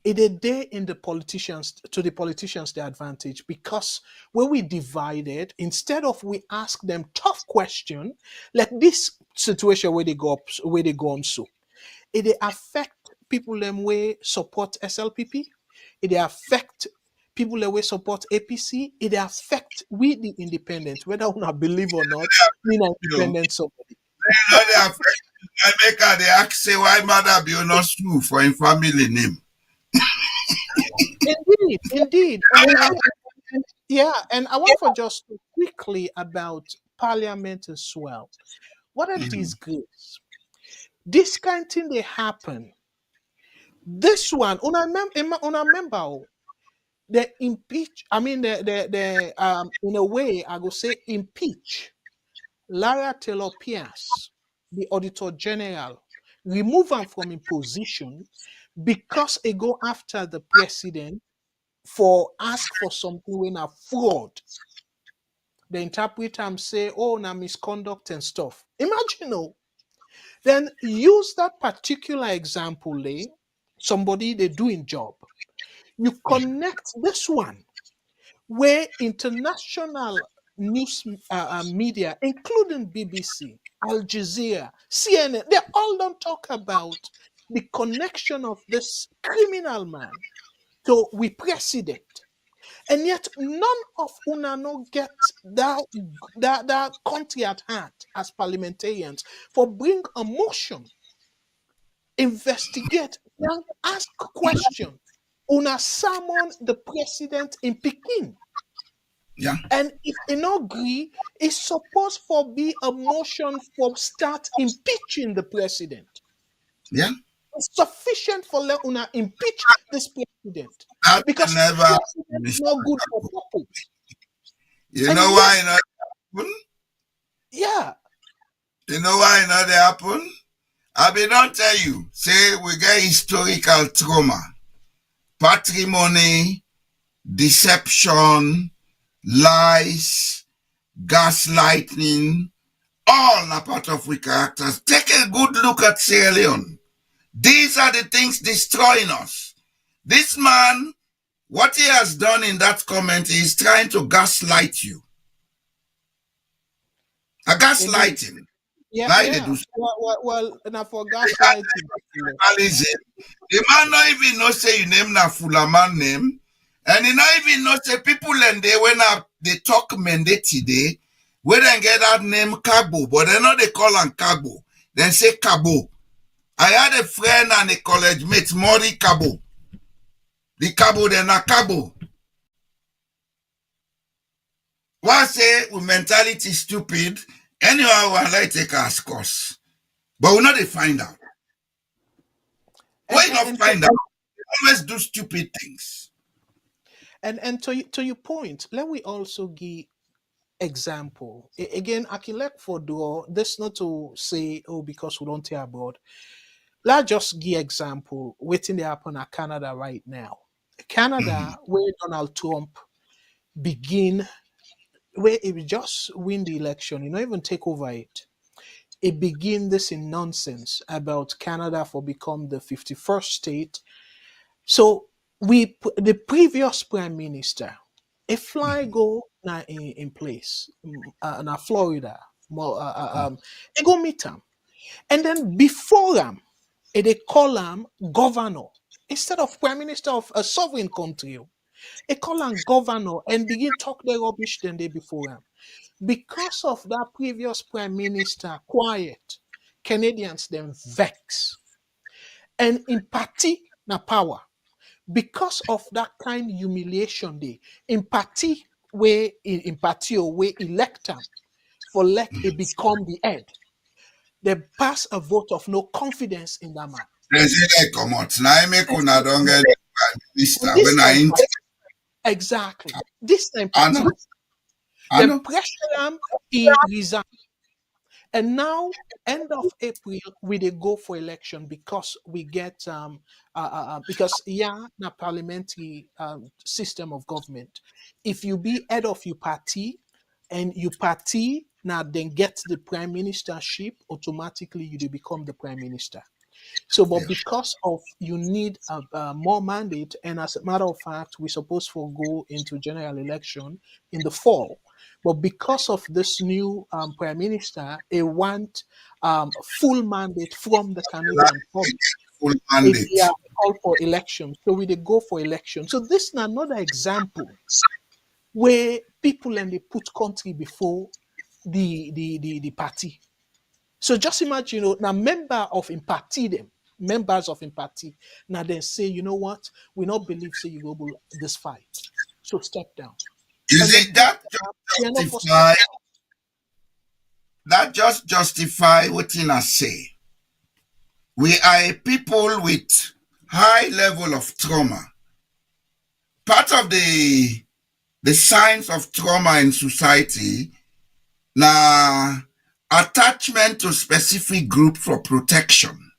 It a day in the politicians to the politicians the advantage because when we divided, instead of we ask them tough question like this situation where they go up, where they go on so it dey affect people them way support SLPP. It dey affect people that will support APC, it affect we the independent, whether we not believe or not, we not You know, independent somebody. they affect I make her they ask say why mother be not school for him family name. Indeed, indeed. Yeah, and I want for just to quickly about parliament as well. What a Mhm. disgrace. This kind thing they happen. This one, una member, they impeach, I mean the in a way I go say impeach Lara Taylor Pierce, the Auditor General, remove him from his position because he go after the president for ask for something when a fraud. The interpreter say, oh, na misconduct and stuff. Imagine, oh, then use that particular example, somebody they doing job. You connect this one where international news media, including BBC, Al Jazeera, CNN, they all don't talk about the connection of this criminal man to we president. And yet none of una no get that country at heart as parliamentarians for bring a motion, investigate, and ask question. Una summon the president in Peking. Yeah, And if they not agree, it's supposed for be a motion for start impeaching the president. yeah. It's sufficient for let una impeach this president That because never president is not good for purpose. you And know yet, why it not happen? yeah, You know why it not dey happen? I be don't tell you, say we get historical trauma, patrimony, deception, lies, gaslighting, all are part of we characters. Take a good look at Sierra Leone. These are the things destroying us. This man, what he has done in that comment is trying to gaslight you. A indeed. gaslighting. Yeah, Now they yeah. do Well, now for gaslighting. tribalism. The man not even know say you name na Fulaman name. And he not even know say people and they when they talk mandate today, we then get that name Cabo, but they know they call him Cabo. Then say Cabo. I had a friend and a college mate, Mori Cabo. The Cabo, then a Cabo. Why say we mentality stupid? Anyhow, I like take our course. But we not they find out. Why And not and find out? They always do stupid things. and to your point, let me also give example. Again, I can let for draw this not to say, oh, because we don't hear abroad. Let's just give example. Waiting to happen at Canada right now. Canada, where Donald Trump begin, where he just win the election, you know, even take over it. It begin this in nonsense about Canada for become the 51st state. So the previous prime minister, a fly go na in place, na Florida, they go meet him, and then before him, they call him governor instead of prime minister of a sovereign country. They call him governor and begin talk the rubbish than they before him. Because of that previous prime minister quiet, Canadians then vex. And in party na power. Because of that kind humiliation day, in party where in party or where elect him for let it become the head. They pass a vote of no confidence in that man. They say they come out. Now I make una don't get this And this when I time, ain't. exactly. This time I party, know. I they know. pressure him, he resign. And now, end of April, we dey go for election because we get because yeah, na parliamentary system of government. If you be head of your party and your party now then get the prime ministership, automatically you dey become the prime minister. So, but Yeah. because of you need a more mandate, and as a matter of fact, we're supposed to go into general election in the fall. But because of this new prime minister, they want full mandate from the Like Canadian public. full It, yeah, mandate. call for election. So we dey go for election. So this na another example where people and they put country before the party. So just imagine, now member of in party them, members of in party, now then say, you know what, we not believe say you go this fight. So step down. Is And then it that they are not for justify step down. that just justify what I say? We are a people with high level of trauma. Part of the signs of trauma in society na attachment to specific group for protection.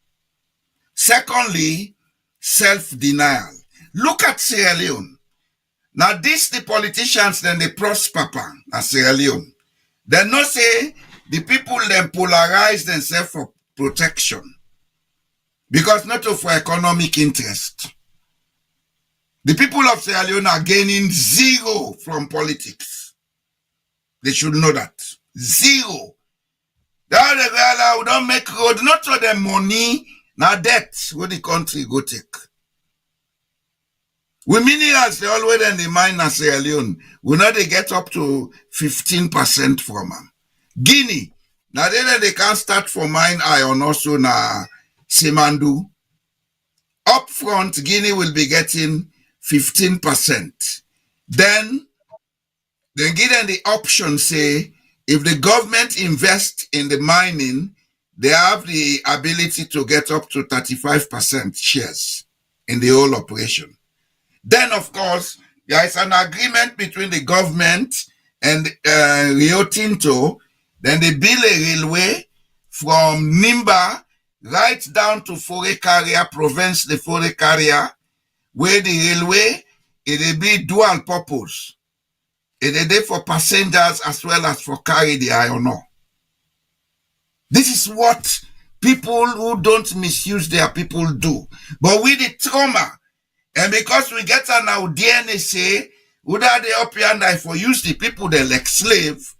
Secondly, self-denial. Look at Sierra Leone. Now this the politicians then they prosper at Sierra Leone. They not say the people then polarize themselves for protection. Because not for economic interest. The people of Sierra Leone are gaining zero from politics. They should know that. Zero. That we don't make road, not for them money, now debt, where the country go take. We minerals, they always in the mine in Sierra Leone. We know they get up to 15% from them. Guinea, now they can't start for mine iron also na Simandu. Up front, Guinea will be getting 15%. Then they give them the option, say, if the government invests in the mining, they have the ability to get up to 35% shares in the whole operation. Then, of course, there is an agreement between the government and Rio Tinto. Then they build a railway from Nimba right down to Forécaria, province de Forécaria, where the railway, it will be dual purpose. It is there for passengers as well as for carry the iron ore. This is what people who don't misuse their people do. But with the trauma, and because we get an our DNA say, would they up here and I for use the people they like slave,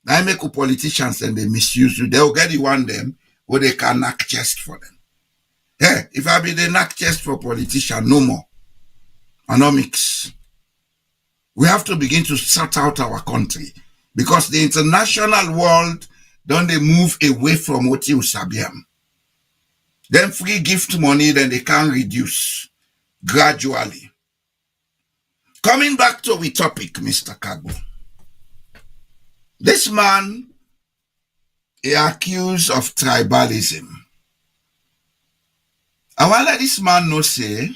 I make politicians and they misuse you. They'll get the one them where they can knock chest for them. Hey, if I be the knock chest for politician, no more. Economics. We have to begin to sort out our country because the international world don't they move away from what you sabiam. Then free gift money, then they can reduce gradually. Coming back to the topic, Mr. Kago. This man is accused of tribalism. I want to let this man know say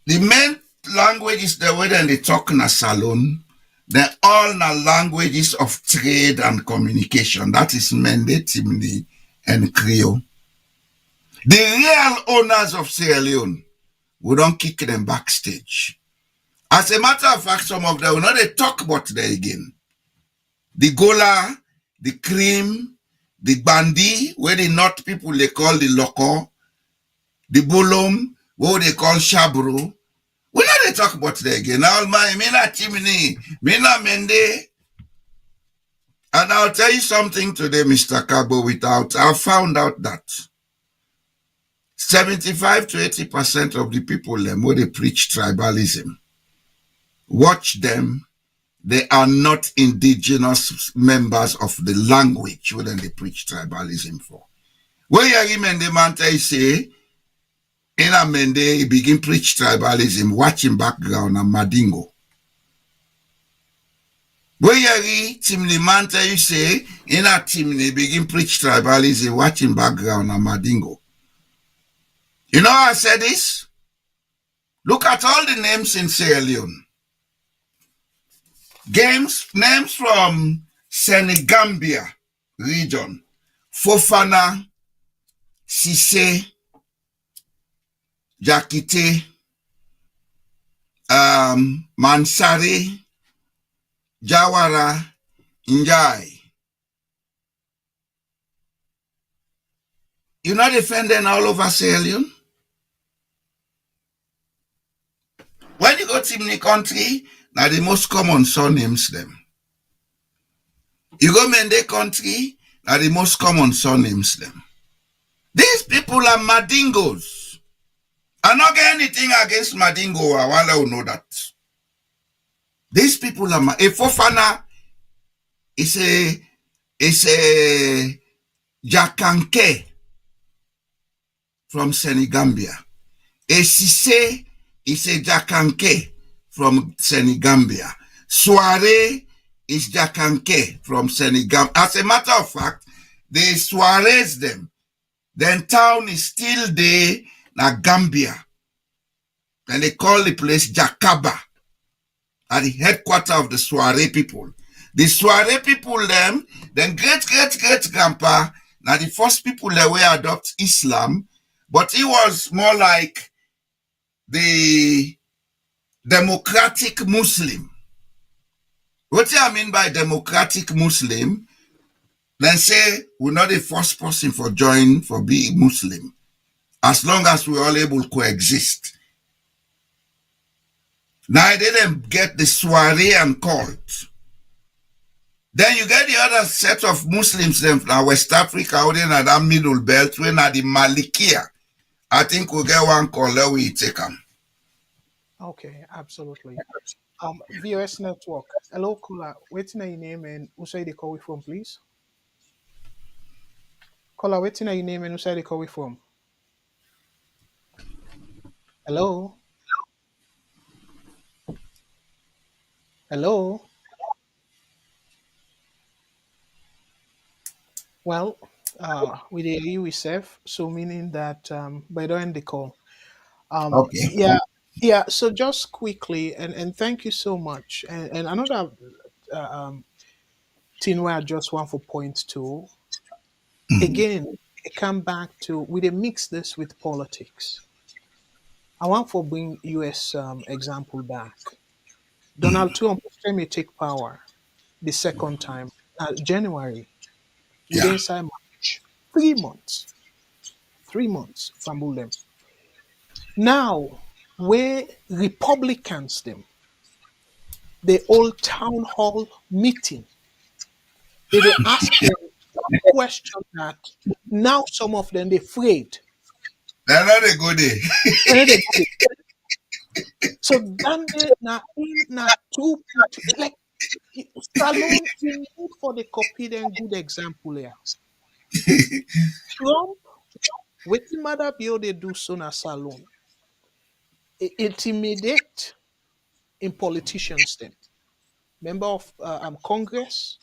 the main languages the way they talk in a salon, they're all na languages of trade and communication. That is Mende, Timni, and Creole. The real owners of Sierra Leone, we don't kick them backstage. As a matter of fact, some of them will not they talk about them again. The Gola, the Cream, the Bandi, where the North people they call the Loco, the Bolom, what they call Shabro. We not they talk about them again. Now, my Mina Chimney, Mina Mende. And I'll tell you something today, Mr. Kabo, I found out that 75 to 80% of the people them where they preach tribalism. Watch them. They are not indigenous members of the language where they preach tribalism for. Where you hear the man say, in a Mende, he begin preach tribalism, watching background and Madingo. Where you hear Timni man tell you say, in a Timni, begin preach tribalism, watching background and Madingo. You know how I said this? Look at all the names in Sierra Leone. Names from Senegambia region. Fofana, Sise, Jakite, Mansari, Jawara, Njai. You're not defending all over Sierra Leone? When you go to any country, now the most common surnames them. You go Mende country, now the most common surnames them. These people are madingos. I'm not getting anything against madingo. I want to know that. These people are a Fofana is a Jakanke from Senegambia. A Sise is a Jakanke from Senegambia. Soiree is Jakanke from Senegambia. As a matter of fact, they soirees them. Then town is still there, na Gambia. And they call the place Jakaba, at the headquarters of the soiree people. The soiree people, then great grandpa, now the first people that were adopt Islam, but he was more like the democratic Muslim. What do I mean by democratic Muslim? Then say we're not the first person for join for being Muslim, as long as we're all able to coexist. Now I didn't get the soiree and cult. Then you get the other set of Muslims them from West Africa, out in that middle belt, when at the Malikia. I think we'll get one call, let we take them. Okay, absolutely. VOS Network. Hello, caller. Waiting your name and who say they call we from, please? Caller, waiting your name and who say they call we from? Hello? Hello? Well, we dey hear we safe, so meaning that by the end the call. Okay. Yeah. So just quickly, and thank you so much. And another thing where I just want for point two again. It come back to we dey mix this with politics. I want for bring U.S. Example back. Donald Trump may take power the second time, January. We Yeah. then inside March, 3 months. 3 months, fumble them. Now, where Republicans them, the old town hall meeting, they ask them question that now some of them they afraid. They're not a good day. Where they go? So then they na two like Salone we need for the copy then good example here. Trump, wetin matter bill they do so na Salone. Intimidate in politicians them. Member of Congress,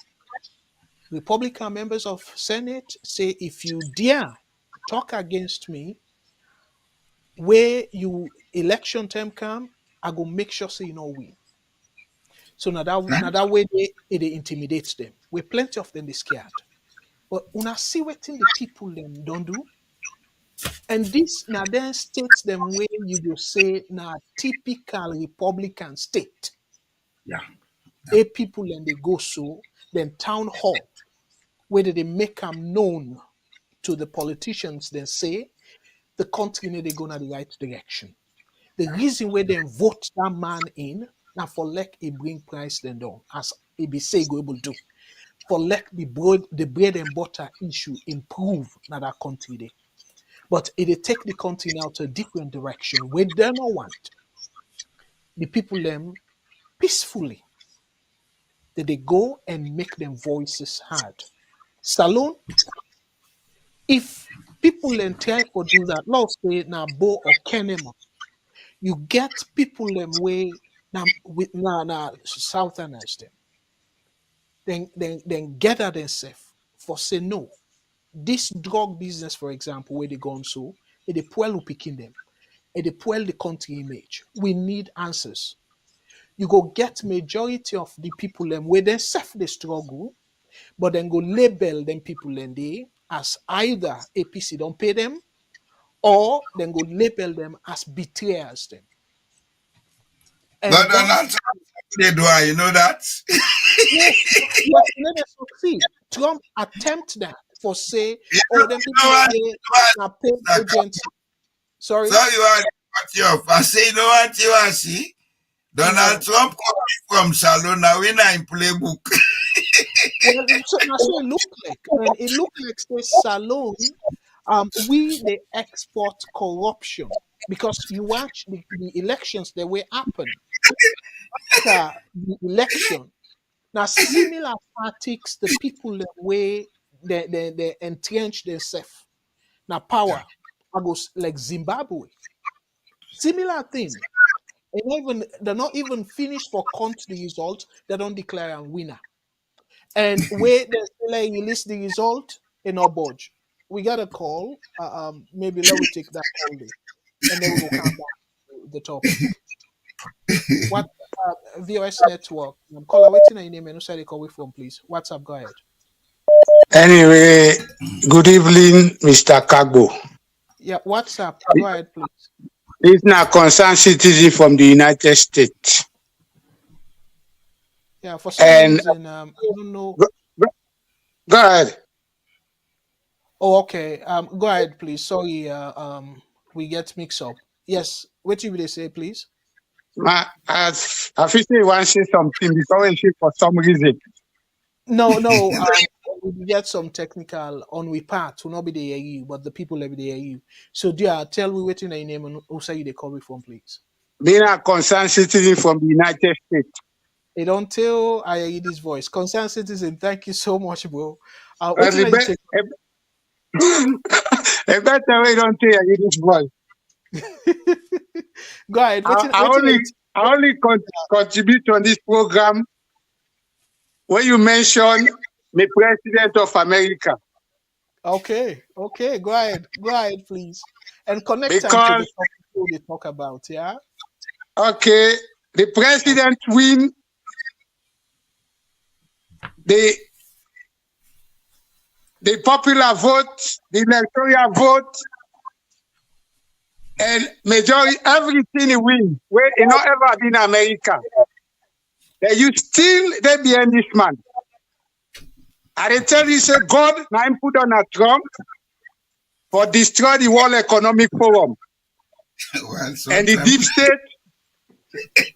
Republican members of Senate say if you dare talk against me, where you election term come, I go make sure say you know win. So now that way they intimidate them. We plenty of them they scared. But when I see what the people them don't do, and this now then states them where you go say now typical Republican state. Yeah. A people and they go so then town hall where they make them known to the politicians then say the country need they go in the right direction. The reason where they vote that man in now for like a bring price then down as it say go able to for like the bread and butter issue improve na that country there. But it take the country now to a different direction where they don't want the people them peacefully that they go and make them voices heard. Salone, if people then try to do that, let's say now Bo or Kenema, you get people them way now with now southerners them. Then gather themselves for say no. This drug business, for example, where they gone so, it they poor picking them, it they poor the country image. We need answers. You go get majority of the people them where they self the struggle, but then go label them people and they as either APC don't pay them, or then go label them as betrayers them. But And Donald that's Trump, they do, you know that? yes, but let us succeed. Trump attempt that for say, oh, them You people know what? they are paid agents. Sorry. So you are you off. I say, you know what you are see? Donald No. Trump coming from Salone, now we not in playbook. Well, so that's what it look like. And it look like say Salone We they export corruption because you watch the elections the way happen after the election. Now similar tactics, the people the way they entrench themselves. Now power, I go like Zimbabwe. Similar thing. They're not even finished for count the result. They don't declare a winner. And where they like release the result in our budge. We got a call. Maybe let we take that call there, and then we will come back to the topic. What VOS network? Caller waiting your name and who said they call we from, please. What's up? Go ahead. Anyway, good evening, Mr. Kagbo. Yeah, what's up? Go ahead, please. This is a concerned citizen from the United States. Yeah, for some reason, I don't know. Go ahead. Oh, okay. Go ahead, please. Sorry, we get mixed up. Yes, what you will say, please? I feel you want to say something because for some reason. No. We get some technical on we part will not be the AU, but the people will be the AU. So, dear, tell me what's your name and who say you they call me from, please. Being a concerned citizen from the United States. They don't tell I hear this voice. Concerned citizen, thank you so much, bro. A better way don't tell you this voice. Go ahead. I only contribute on this program when you mention the President of America. Okay. Go ahead, please, and connect because, time to the topic they talk about. Yeah. Okay, the president win the popular vote, the electoral vote, and majority everything he win. Where he not ever been in America. That you still they behind this man. I they tell you say God now him put on a Trump for destroy the World Economic Forum and the deep state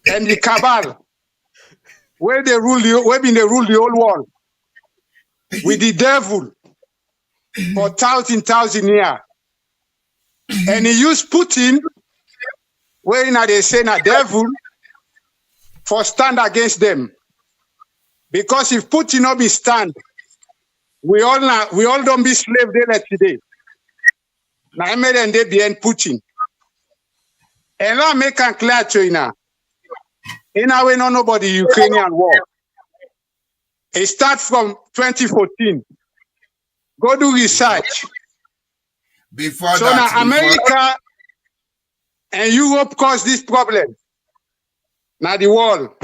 and the cabal where they rule the whole world with the devil for thousand years. And he used Putin, where now they say na devil, for stand against them. Because if Putin not be stand, we all don't be slave there today. Now I made and they behind Putin. And now make it clear to you now. In a way, nobody Ukrainian war. It starts from 2014. Go do research. Before so that, now America and Europe caused this problem. Now the world.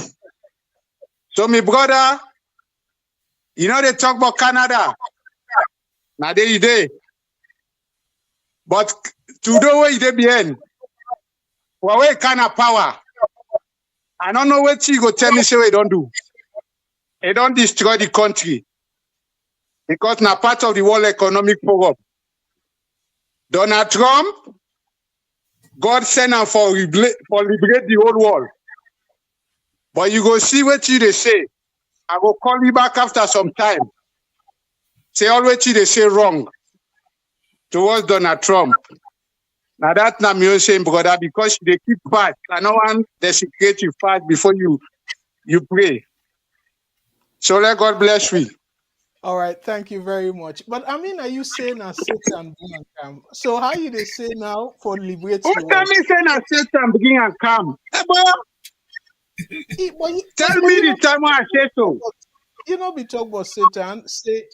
So my brother, you know they talk about Canada. Now they. But to do what they behind. What kind of power? I don't know what you go tell me say we don't do. They don't destroy the country. Because now part of the World Economic Forum. Donald Trump, God sent him for liberate the whole world. But you go see what they say. I will call you back after some time. Say all what they say wrong towards Donald Trump. Now that's not me saying, brother, because they keep fast. I don't want the secret you fast before you pray. So let God bless you. All right, thank you very much. But I mean, are you saying a Satan begin and come? So how you they say now for liberate the Who tell me saying a Satan begin and come? Tell me the time when I say so. You know, be talk about Satan. Say.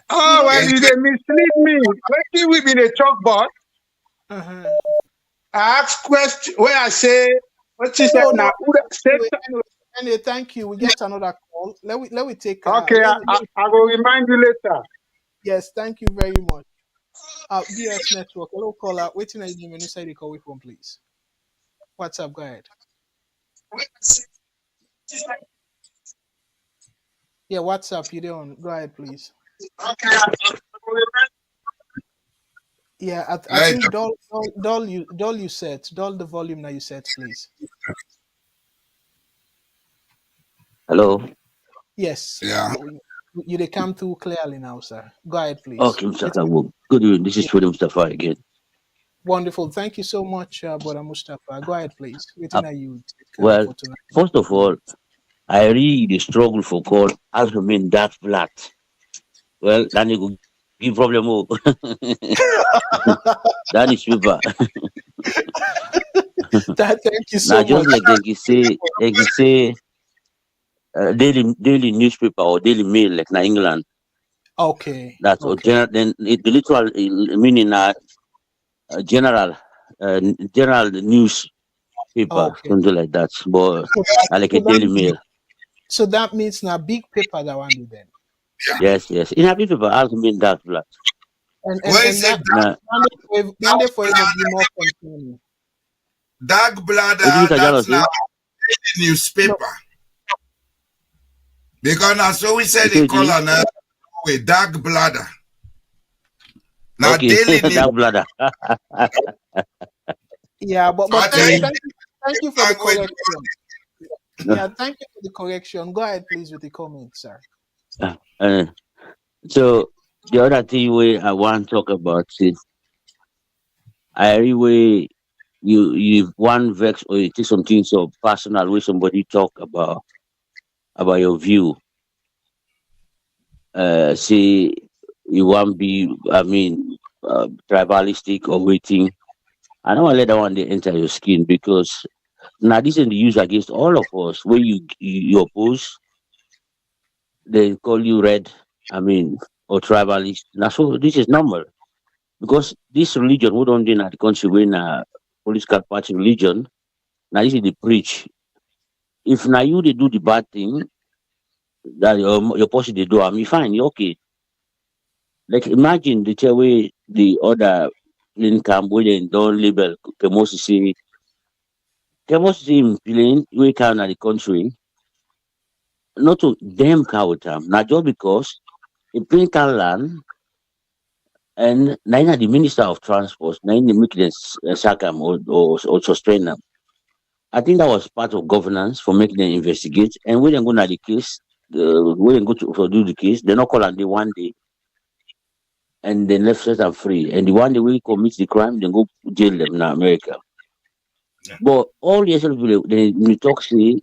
Oh, well, you they mislead me. When we be the talk about, I ask question where I say, what is that now? Anyway, thank you. We get another call. Let we take. Okay, I will remind you later. Yes, thank you very much. VS Network. Hello, caller. Waiting at you when you say the call with phone, please. What's up? Go ahead. Yeah, what's up? You doing? Go ahead, please. Okay. Yeah, I think Doll you set. Doll the volume now you set, please. Hello. Yes. Yeah. You they come through clearly now, sir. Go ahead, please. Okay, Mr. Kagbo. Good evening. This is Freddie Mustafa again. Wonderful. Thank you so much, Brother Mustafa. Go ahead, please. Uh, Waiting are you well, for tonight? first of all, I really struggle for call as to mean that flat. Well, then you go give problem. Oh. That is paper. Thank you Now, so just much. like they can say daily newspaper or daily mail, like in England. Okay. That's Okay. then the literal meaning general general newspaper, Okay. something like that. But So that, like a so that daily mail. so that means now big paper that one do then. Yes, yes. In a paper, I mean that flat. And that Now, Monday for even be more concerning. Dark what do you bladder, think, that's say? now the No, newspaper. Because now, so we You said say the it is? color now, with dark bladder. Now, Okay, daily news. that bladder. yeah, but I tell you, thank you for I the go with correction. Yeah, thank you for the correction. Go ahead, please, with the comment, sir. Uh, so the other thing I want to talk about is I really you one vex or you take something so personal where somebody talk about your view. Say you want be tribalistic or waiting. I don't want to let that one dey enter your skin because now this is the use against all of us. Where you oppose, they call you red. Or tribalist. Now so this is normal because this religion who don't in the country when political party religion. Now this is the preach. If now you they do the bad thing that your person they do, I mean fine, you okay. Like imagine the way the other in camp where they don't label Kemosi in plain we can at the country, not to them count them. Not just because in plain can land and neither the minister of transport, neither the make them sack them or sustain them. I think that was part of governance for making them investigate. And when they go to the case, when they go to do the case, they not call on the one day and then left set them free. And the one day we commit the crime, they go jail them in America. Yeah. But all the other people they talk say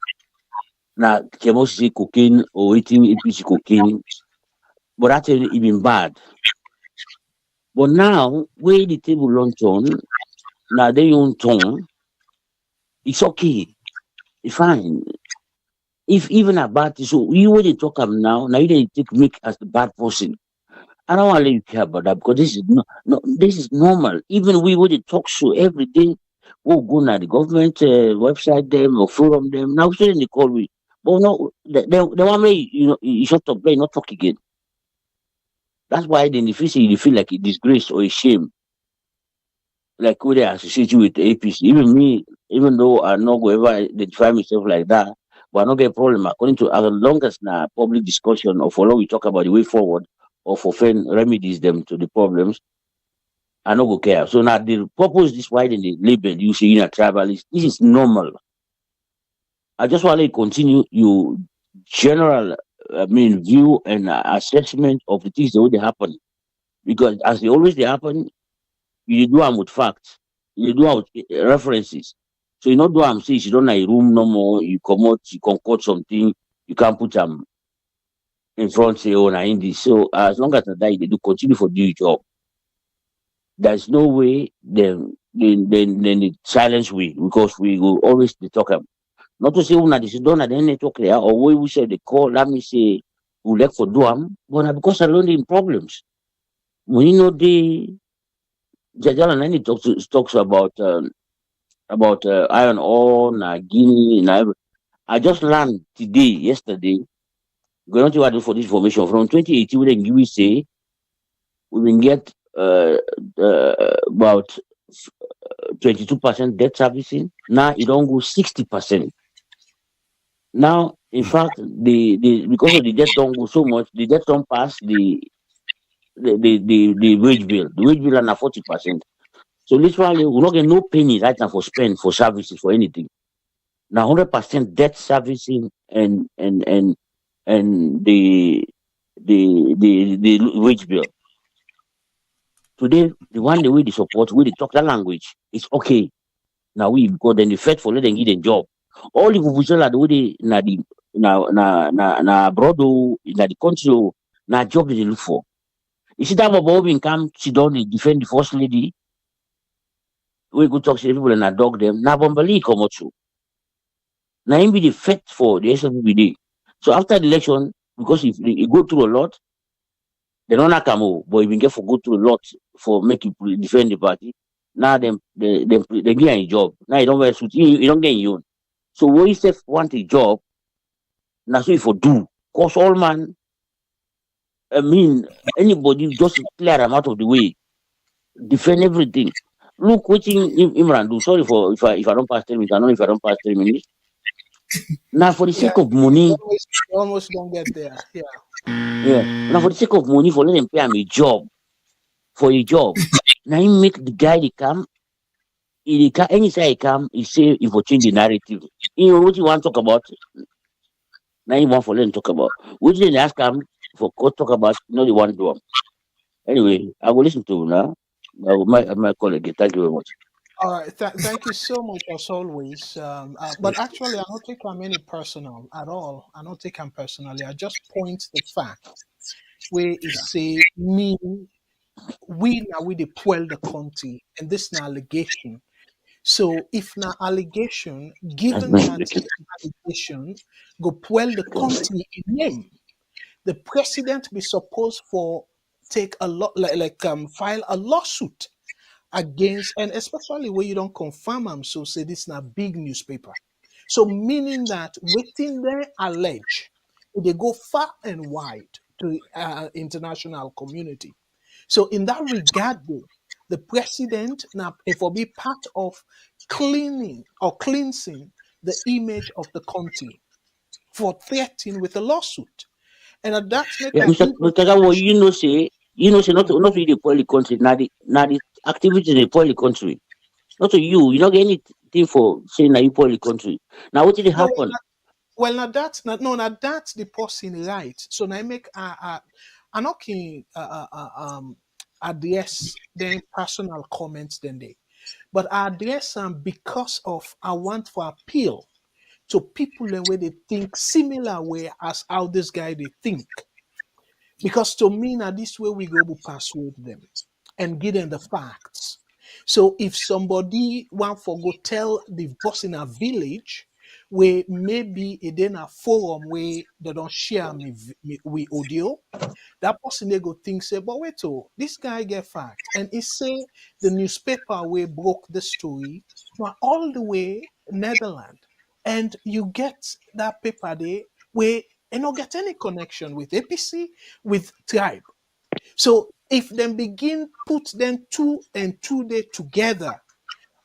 now Kemosi cocaine or eating APC cocaine, but that's even bad. But now where the table launch on, now they own tone, it's okay. It's fine. If even a bad thing, so you when they talk am now you they take make as the bad person. I don't want to let you care about that because this is no this is normal. Even we when they talk show every day, we'll go now the government website them or forum them. Now so they call we. But no they want me, you shut up, play, not talk again. That's why then if you feel like a disgrace or a shame, like who they associate you with the APC. Even me, even though I not go ever identify myself like that, but I not get a problem. According to as long as na public discussion or for long we talk about the way forward or for find remedies them to the problems, I not go care. So now the purpose this why they label you say you're a tribalist. This is normal. I just want to continue your general view and assessment of the things that would happen. Because as they always they happen, you do them with facts. You do them with references. So you not do them say you don't have a room no more, you come out, you concoct something, you can't put them in front say oh na in this. So as long as they do continue for do your job. There's no way then they silence we because we will always be talking. Not to say una this done at the network there or we say they call, let me say we like for do them, but na because I learned in problems. When you know Jajala Nani talks about iron ore, na Guinea, I just learned yesterday, going to add for this information from 2018 when we say we will get about 22% debt servicing. Now it don't go 60%. Now, in fact, the because of the debt don't go so much, the debt don't pass the wage bill. The wage bill are now 40%. So literally, we're not getting no penny right now for spend for services for anything. Now 100% debt servicing and the wage bill. Today, the way they support, way they talk that language, it's okay. Now we because then the fed for let them get a job. All the people are the way they na abroad na the country na job they look for. You see that Bob come sit down they defend the first lady. We go talk to people and I dog them. Na Bombali come out too. Now him be the fed for the SFBD. So after the election, because if you go through a lot, they don't come out, but you been get for go through a lot for make you defend the party. Now they give you a job. Now you don't wear suit, you don't get your own. So when you say want a job, now so if you do, cause all man, I mean anybody just clear them out of the way, defend everything. Look what Imran do. Sorry for if I don't pass 3 minutes. I know if I don't pass 3 minutes. Now for the Yeah, sake of money, you almost don't get there. Yeah. yeah. Now for the sake of money, for let them pay him a job for a job. Now he make the guy they come. He can any say he come, he say he for change the narrative. You know what you want to talk about? Now you want for them to talk about. Which they ask him for court talk about, you know the one do 'em. Anyway, I will listen to you now. I might call again. Thank you very much. All right. Thank you so much as always. But actually, I don't take them any personal at all. I don't take them personally. I just point the fact where it say me, we now we the puel the county, and this na allegation. So if na allegation, That's given nice. that the allegation go puel the county in name, the president be supposed for take a lot file a lawsuit against, and especially where you don't confirm them, so say this na big newspaper. So meaning that within they allege, they go far and wide to international community. So in that regard, though, the president now if will be part of cleaning or cleansing the image of the country for threatening with a lawsuit. And at that make Yeah, I Mr. Gawo, you know say not Mhm. not really the poor the country, now the activities in the poor the country. Not to you don't get anything for saying that you poor the country. Now what did it No, happen? well, now that's not no, now that's the person right. So now I make I not can address them personal comments then they, but I address them because of I want to appeal to people in where they think similar way as how this guy they think. Because to me now this way we go to persuade them and give them the facts. So if somebody want for go tell the boss in a village where maybe it in a forum where they don't share me with audio, that person they go think say, but wait oh, this guy get fact. And he say the newspaper where broke the story were all the way Netherlands. And you get that paper there where you don't get any connection with APC, with tribe. So if them begin put them two and two day together,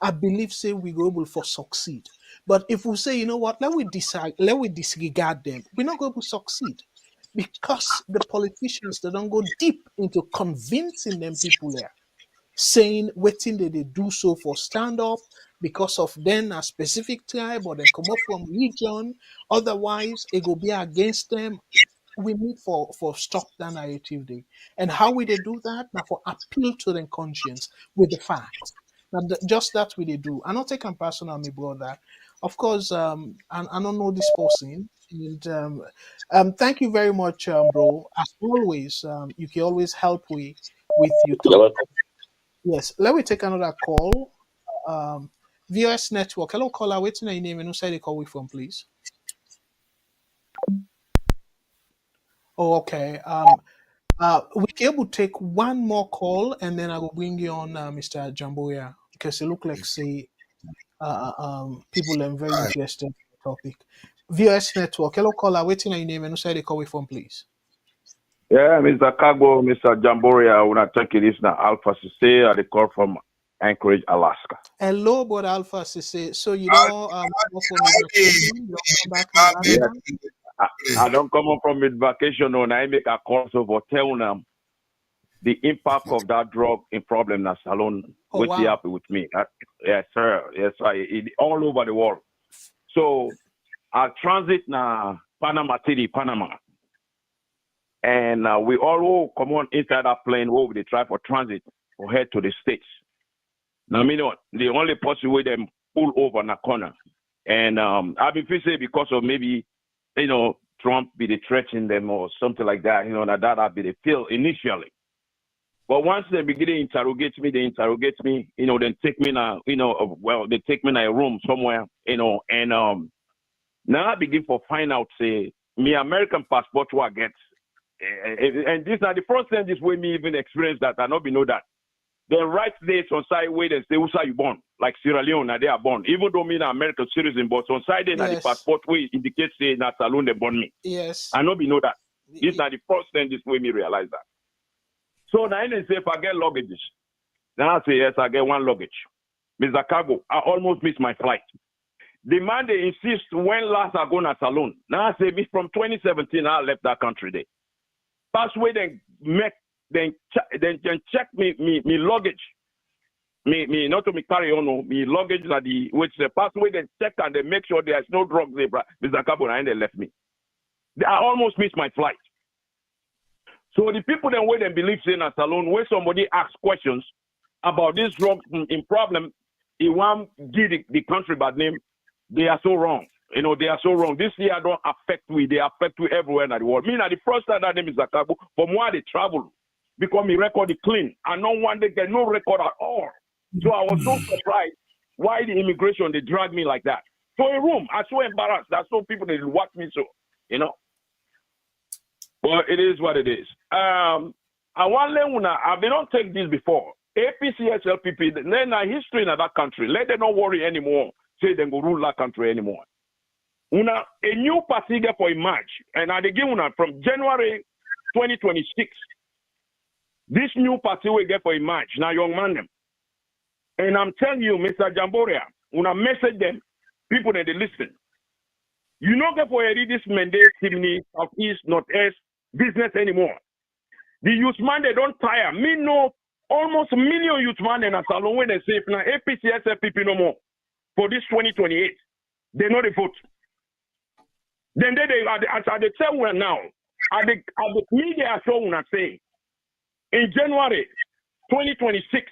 I believe say we go able for succeed. But if we say, you know what, let we disregard them, we're not going to succeed. Because the politicians they don't go deep into convincing them people there saying waiting they do so for stand up because of then a specific tribe or then come up from region. Otherwise, it will be against them. We need for stop that narrative day. And how will they do that? Now for appeal to their conscience with the facts. Now just that we they do. I not take them personal, my brother. Of course, I don't know this person. And thank you very much, bro. As always, you can always help with your You're talk. welcome. Yes, let me take another call. Um, VOS Network. Hello, caller. What's your name and who side they call we from, please? Oh, okay. We can able to take one more call and then I will bring you on, Mr. Jamboya, because it look like say people are very Right. interested in the topic. VOS Network. Hello, caller. What's your name and who side they call we from, please? Yeah, Mr. Kagbo, Mr. Jamboria, I want to thank you. This is Alpha Sise, I call from Anchorage, Alaska. Hello, brother Alpha Sise. So you don't go for mid vacation? You don't come back in the last Yes, month? I don't come up from mid vacation when I make a call so for telling them the impact of that drug in problem in salon, Oh which he wow. happy with me. Yes, sir. Yes, sir. All over the world. So I transit na Panama City, Panama. And we all come on inside that plane where they try for transit or head to the States. Now, you know, the only possible way them pull over in a corner. And I've been saying because of maybe, you know, Trump be the threatening them or something like that, you know, that I'd be the feel initially. But once they begin to interrogate me, you know, then take me now, you know, well, they take me in a room somewhere, you know, and now I begin to find out, say, me American passport what I get. And this now the first time this way me even experience that, I not be know that. The right dates on side where they say, who's you born? Like Sierra Leone, they are born. Even though me an American citizen, but on side they the passport way indicates say na Salone they born me. Yes. I not be know that. This now the first time this way me realize that. So now I say if I get luggages, then I say yes, I get one luggage. Mr. Cargo, I almost missed my flight. The man they insist when last I go to Salone. Now I say from 2017 I left that country there. Passway then make then check me luggage. Me not to me carry on no me luggage na the which the passway then check and they make sure there's no drugs there, Mr. Cargo, and they left me. I almost missed my flight. So the people then where they believe in a Salone, where somebody asks questions about this drug in problem, he want give the country bad name, they are so wrong. You know, they are so wrong. This year don't affect we, they affect we everywhere in the world. Me, the first time that name is Zakabu, from where they travel, because me record is clean. And no one they get no record at all. So I was so surprised why the immigration they drag me like that. So a room, I so embarrassed. That's so people they watch me so, you know. But it is what it is. I want Leuna, they don't take this before. APC, SLPP, then a history in that country. Let them not worry anymore. Say they go rule that country anymore. Una a new party get for a match, and I give una from January 2026. This new party will get for a match. Now, young man them. And I'm telling you, Mr. Jamboria, una message them, people that they listen. You don't get for a read this mandate, Timney, Southeast, Northeast business anymore. The youth man, they don't tire. Me know almost a million youth man in a salon when they say, now APC, SFPP no more for this 2028. They know the vote. Then they as I tell you now, at the media show when say in January 2026,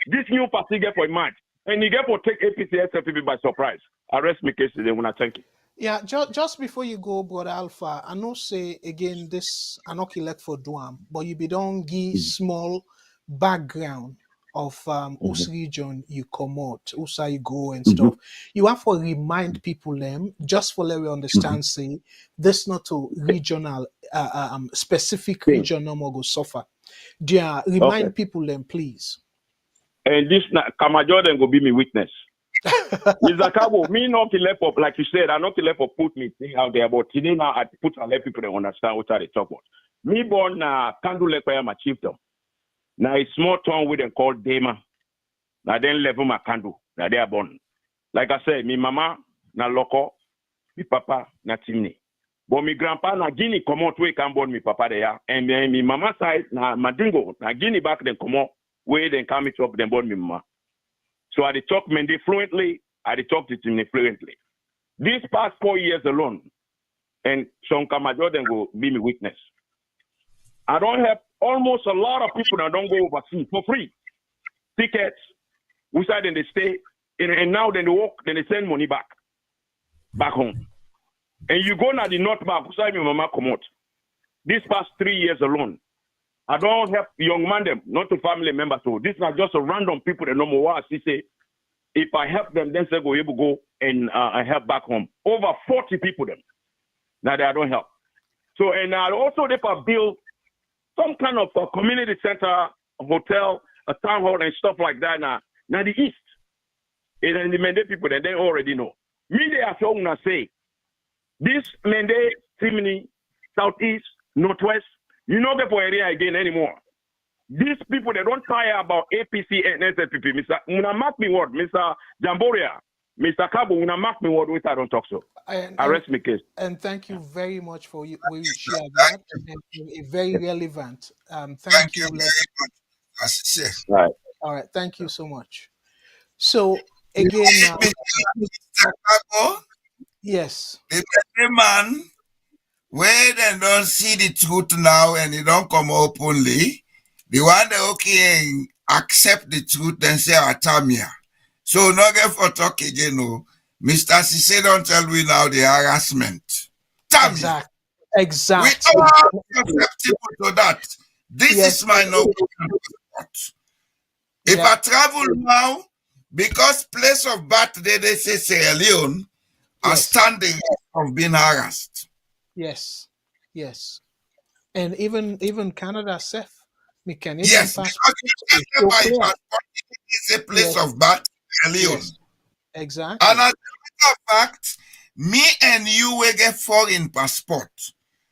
this new party get for a match, and you get for take APC SFPP by surprise. Arrest me case today when I thank you. Yeah, just before you go, Brother Alpha, I know say again this I not elect for Duam, but you be don't give small background of whose region you come out, whose you go and stuff. You have to remind people them just for let we understand. Say this not a regional specific region no more go suffer. Yeah, remind people them please. And this Kama Jordan go be me witness. Mr. Cabo, me not left up like you said. I not left up put me thing out there, but today now I put and let people understand what they talk about. Me born Kandu Lekwaya my chiefdom. Now a small town with them called Dema. Now then level my Kandu. Now they are born. Like I said, me mama na loco, me papa na Timni. But me grandpa na Guinea come out where can born me papa there. And then me mama side na Madingo na Guinea back then come out where then come it up then born me mama. So I talk Mende fluently, I talk to Timni fluently. These past 4 years alone, and some Kamajo then go be me witness. I don't have almost a lot of people that don't go overseas for free. Tickets, we side then they stay, and now then they walk, then they send money back home. And you go now the north back, we side me mama come out. These past 3 years alone, I don't have young man them, not to family members. So this is not just a random people that no more what I say. If I help them, then they go able to go and I help back home. Over 40 people them. Now they don't help. So and also they build some kind of a community center, a hotel, a town hall and stuff like that now the east. And the Mende people that they already know. Me they are so gonna say this Mende, Timini, Southeast, Northwest. You know get for area again anymore. These people, they don't tire about APC and SLPP. Mr. Una mark me word, Mr. Jamboria, Mr. Cabo, una mark me word with I don't talk so. Arrest me case. And thank you very much for you. We share that. And very relevant. Thank you very much. Right. All right. Thank you so much. So again, Mr. Cabo, yes. the man where they don't see the truth now and they don't come openly. The one that okay accept the truth, then say Atamia. So no get for talk again, no. Mr. Sise don't tell we now the harassment. Tamia. Exactly. We all susceptible to that. This Yes. is my no passport. If Yeah. I travel now, because place of birth they say Sierra Leone, I Yes. stand the risk of being harassed. Yes. Yes. And even Canada self, me Canadian Yes, passport. because is you so my clear. passport is a place Yes. of birth, Sierra Leone. Yes. And Exactly. as a matter of fact, me and you will get foreign passport.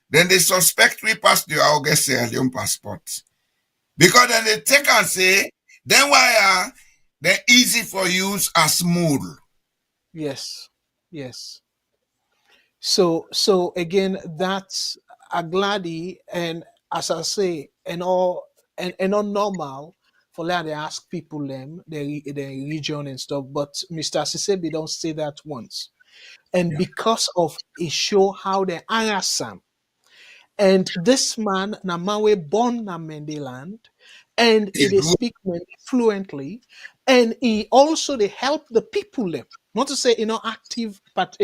Then they suspect we pass the August Sierra Leone passport. Because then they take and say, then why are they easy for use as smooth? Yes. Yes. So again, that's a glady, and as I say, and all normal for like they ask people them the region and stuff. But Mr. Sisebi don't say that once, and Yeah. because of it show how they harass them. And this man, Namawe, born na Mendeland, and It's they good. speak Mende fluently, and he also they help the people them. Not to say active, but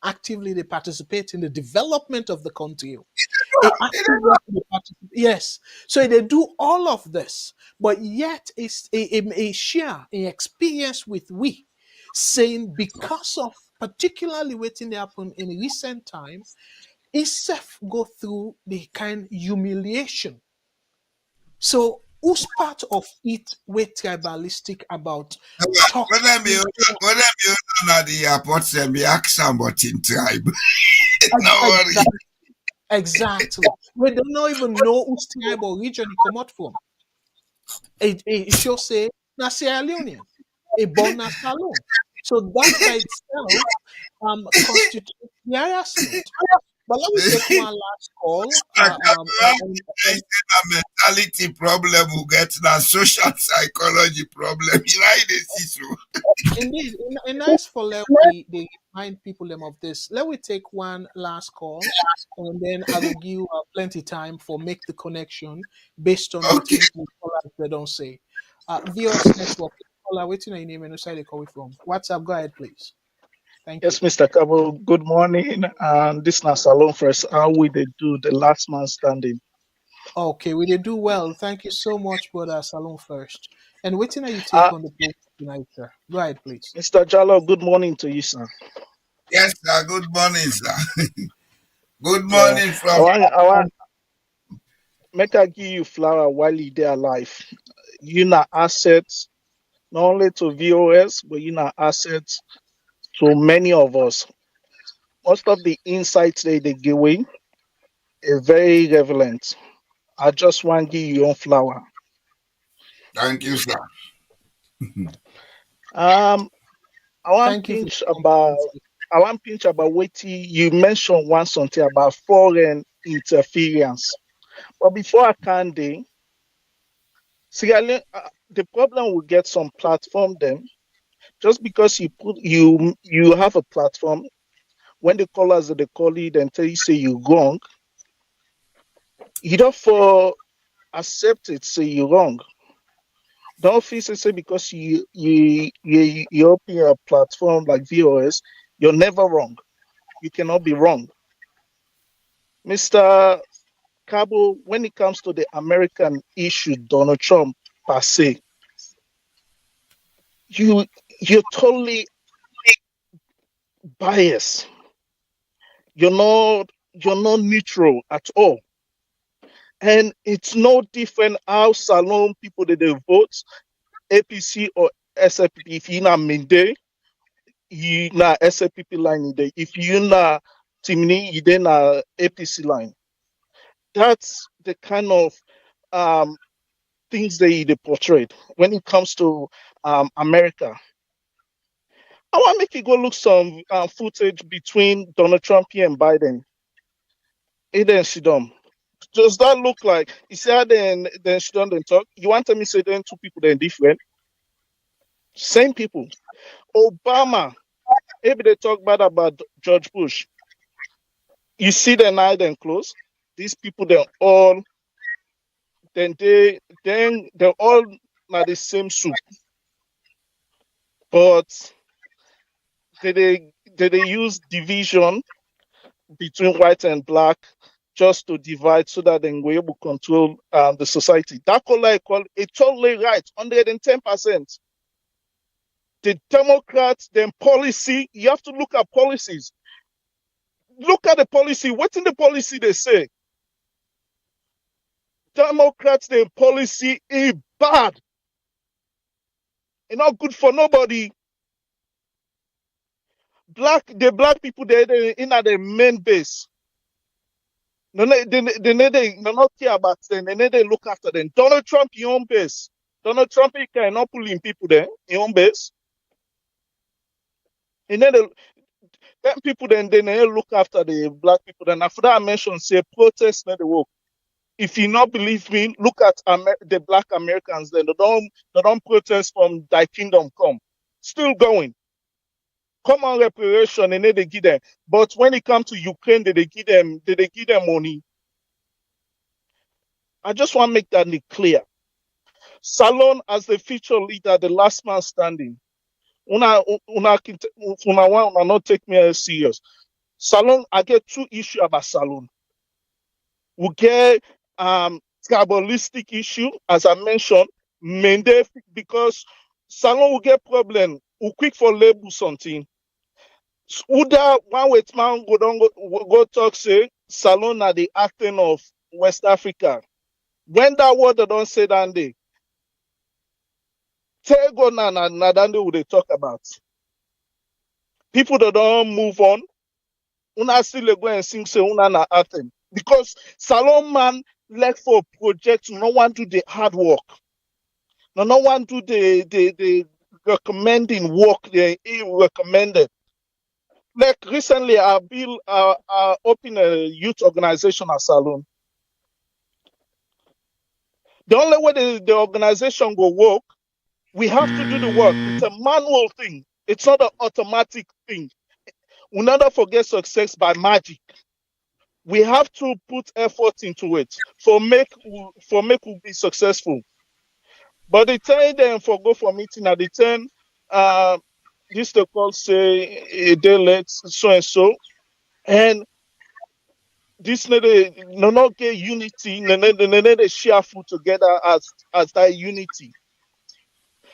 actively they participate in the development of the country. Yes, so they do all of this, but yet it's a share in experience with we, saying because of particularly waiting they happen in recent time itself go through the kind humiliation. So whose part of it we're tribalistic about When talking? them you at the airport, say me ask somebody in tribe. No worry. Exactly. Exactly. We don't know even know whose tribe or region he come out from. It shows say na Sierra Leonean, a born na Salone. So that by itself constitutes the harassment. But let me take one last call. And A mentality problem we get now social psychology problem. You know this issue. indeed, nice for let we remind people them of this. Let me take one last call, and then I will give you plenty time for make the connection based on Okay. waiting callers they don't say. VOS Network caller, waiting on your name and where side they call it from. WhatsApp, go ahead, please. Thank you. Yes, Mr. Cabo, good morning. And this na Salon first. How we they do the last man standing? Okay, we did do well. Thank you so much, brother Salon first. And waiting are you Uh, take on the program tonight, sir? Go ahead, please. Mr. Jallo, good morning to you, sir. Yes, sir. Good morning, sir. Good Yeah, morning I from want make I give you flower while you there alive. You not assets not only to VOS, but you not assets to many of us. Most of the insights they give away is very relevant. I just want to give you your flower. Thank you, sir. Um, I want Thank you for pinch the about compliment. I want pinch about what you mentioned once something about foreign interference. But before I can do, see, the problem will get some platform then. Just because you have a platform, when the callers that they call you and tell you say you're wrong, you don't for accept it, say you're wrong. Don't feel say because you open a platform like VOS, you're never wrong. You cannot be wrong. Mr. Cabo, when it comes to the American issue, Donald Trump per se, you you're totally biased. You're not neutral at all. And it's no different how Salon people that they vote, APC or SFP. If you're not Minde, you na SFP line in there. If you na Timini, you then APC line. That's the kind of um things they portrayed when it comes to America. I want to make you go look some footage between Donald Trump and Biden. Aiden Shidom. Does that look like you see how then Shidom then talk? You want to me say then two people then different? Same people. Obama, maybe they talk bad about George Bush. You see the eye then close. These people then all then they're all not the same soup, but they use division between white and black just to divide so that they will able to control the society. That color is totally right, 110%. The Democrats, then policy, you have to look at policies. Look at the policy. What's in the policy they say? Democrats, their policy is bad. It's not good for nobody. The black people, they're in at the main base. They not care about them. They need to look after them. Donald Trump, your own base. Donald Trump, he cannot pull in people there, your own base. And then people then they need to look after the black people. Then after that, I mentioned, say, protest not the work. If you not believe me, look at the black Americans. Then they don't protest from thy kingdom come. Still going. Come on, reparation, and they give them. But when it comes to Ukraine, they give them money. I just want to make that clear. Salone as the feature leader, the last man standing. Una not take me as serious. Salone, I get two issues about Salone. We get tribalistic issue, as I mentioned, Mende, because Salone will get problem. We quick for label something. Uda one wait man go talk say Salone are the acting of West Africa. When that word they don't say that day, Tego na dande would they talk about. People that don't move on, una still go and sing say una na acting. Because Salone man like for project, no one do the hard work. No one do the recommending work they recommended. Like recently, I opened a youth organization at Salone. The only way the organization will work, we have to do the work. It's a manual thing. It's not an automatic thing. We never forget success by magic. We have to put effort into it for make we be successful. But they tell them for go for meeting at the 10. This the call say a day late, so and so, and this not get unity. They share food together as that unity.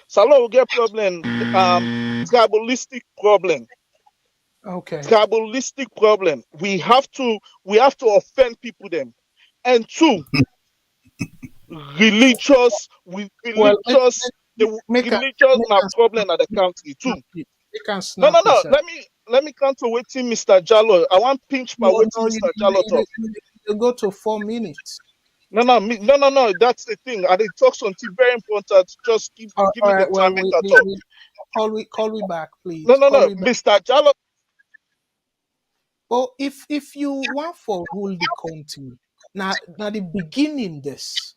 Salone will get problem, tribalistic problem. Okay. Tribalistic problem. We have to offend people them, and two, religious. The religious na problem at the country too. No. Let me come to waiting, Mr. Jallo. I want pinch my waiting, Mr. Jallo talk. You go to 4 minutes. No. That's the thing. I did talk something very important. Just give me the time to talk. Call me back, please. No, Mr. Jallo. Well, if you want for rule the country, now the beginning this,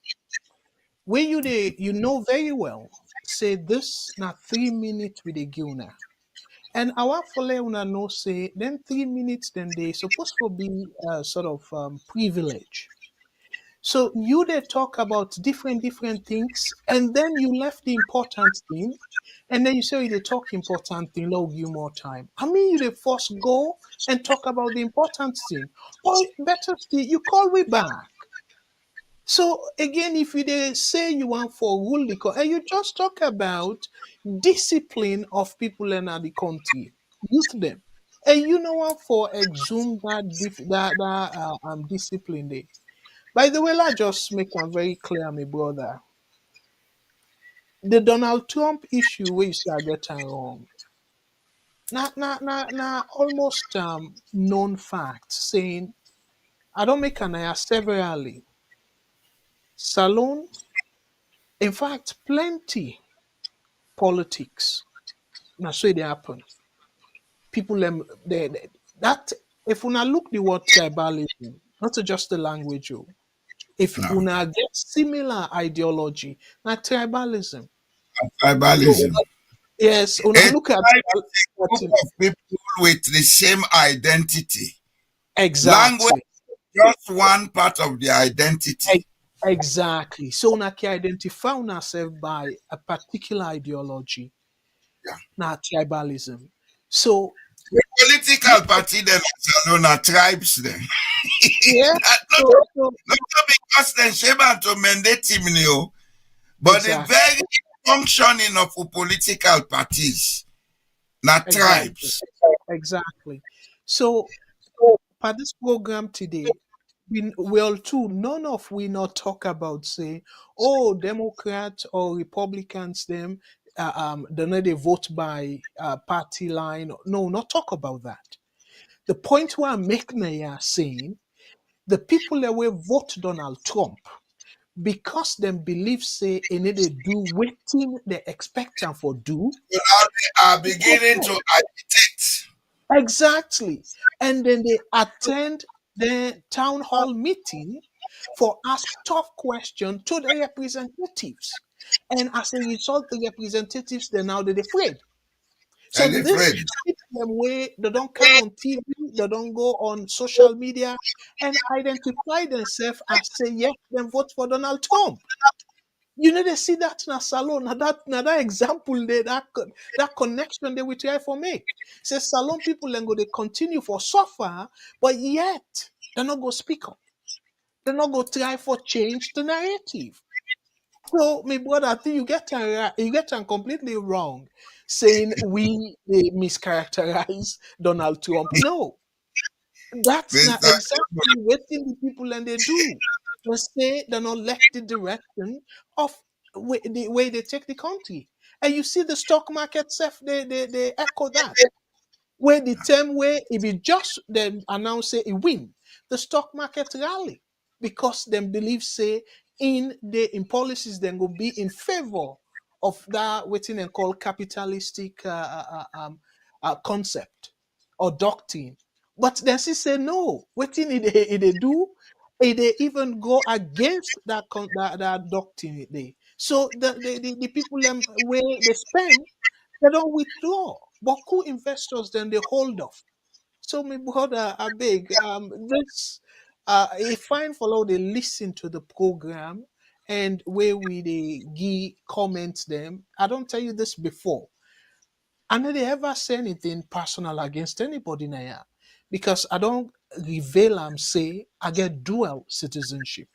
where you know very well, say this now 3 minutes with the Gilna. And I want for Leona know say then 3 minutes then they supposed to be sort of privilege. So you they talk about different things, and then you left the important thing, and then you say they talk important thing, they'll give you more time. I mean you they first go and talk about the important thing. Or better still, you call me back. So again, if you they say you want for rule the country, and you just talk about discipline of people in the country, youth them, and you know what for exhume that discipline there. By the way, let's just make one very clear, my brother. The Donald Trump issue where you say I get time wrong. Now almost known fact saying I don't make an eye severally. Salone, in fact, plenty politics. Now so they happen. People that if we now look the word tribalism, not just the language, if No. we now get similar ideology, now tribalism. Tribalism. Yes, when I look at Group of people with the same identity. exactly. Language is just one part of the identity. Exactly. So na can identify ourselves by a particular ideology, Yeah. not tribalism. So The political party them alone are tribes then. yeah, Not, so not because they shame to mandate him, but the exactly, very functioning of a political parties, not exactly, tribes. exactly. So for this program today, well too, none of we not talk about say, oh, Democrats or Republicans them they know they vote by party line. No, not talk about that. The point where I'm making here saying the people that will vote Donald Trump because them believe say in it they do waiting they expect them for do. So now they are beginning to agitate. Exactly. And then they attend the town hall meeting for ask tough question to the representatives. And as a result, the representatives they're now they're afraid. So And this afraid. keep them way they don't come on TV, they don't go on social media and identify themselves as say yes, then vote for Donald Trump. You know they see that in a salon. Now that example there, that connection they will try for make. Say salon people then go they continue for suffer, but yet they're not go speak up. They're not go try for change the narrative. So, my brother, I think you get it completely wrong, saying we they mischaracterize Donald Trump. No, that's not Mr. exactly what the people and they do. They say they're not left the direction of the way they take the country. And you see the stock market self, they echo that. Where the term where if it just them announce say it win, the stock market rally because them believe say in policies then will be in favor of that waiting and call capitalistic concept or doctrine. But then she say no, waiting they do, they even go against that doctrine So the people them where they spend they don't withdraw. But cool investors then they hold off. So my brother, I beg, this a fine follow they listen to the program and where we they give comments them. I don't tell you this before. I never ever say anything personal against anybody now. Because I don't reveal and say I get dual citizenship.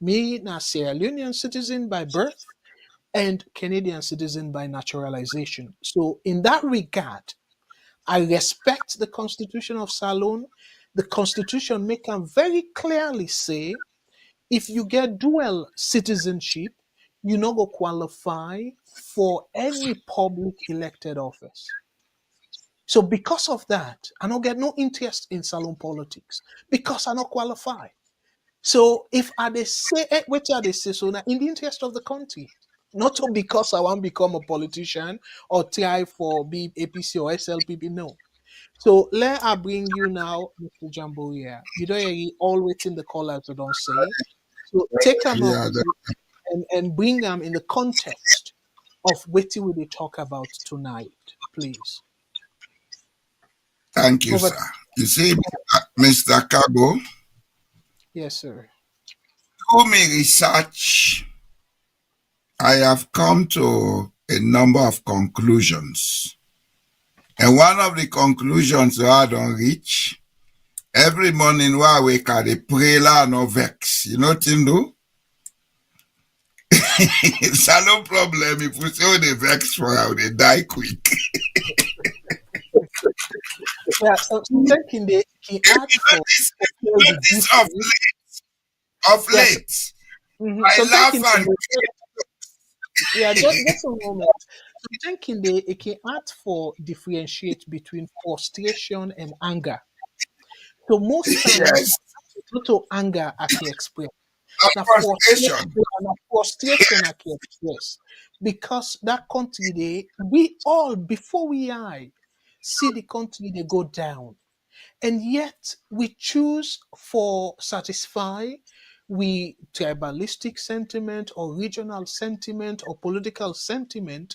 Me na Sierra Leonean citizen by birth and Canadian citizen by naturalization. So in that regard, I respect the Constitution of Salone. The Constitution make them very clearly say if you get dual citizenship, you not go qualify for any public elected office. So because of that, I don't get no interest in Salone politics because I not qualify. So if I they say what are they say so now in the interest of the country, not so because I want to become a politician or try for be APC or SLPP, no. So let I bring you now, Mr. Jamboria. You don't hear all waiting the call out, don't say. So take them up Yeah, and bring them in the context of what we will talk about tonight, please. thank you, Over. sir. You see, Mr. Kago, Yes, sir. through my research, I have come to a number of conclusions. And one of the conclusions that I don't reach, every morning when I wake up, I pray la no vex. You know what you do? It's a no problem if we say they vex for how they die quick. Yeah, so thinking they can add for the Notice difference. of Yes. late, So I laugh thinking and yeah, just a moment. So thinking they it can add for differentiate between frustration and anger. So most time, yes, not to anger I can express. of Now frustration. frustration I can express. Because that country they we all before we I see the country they go down. And yet we choose for satisfy we tribalistic sentiment or regional sentiment or political sentiment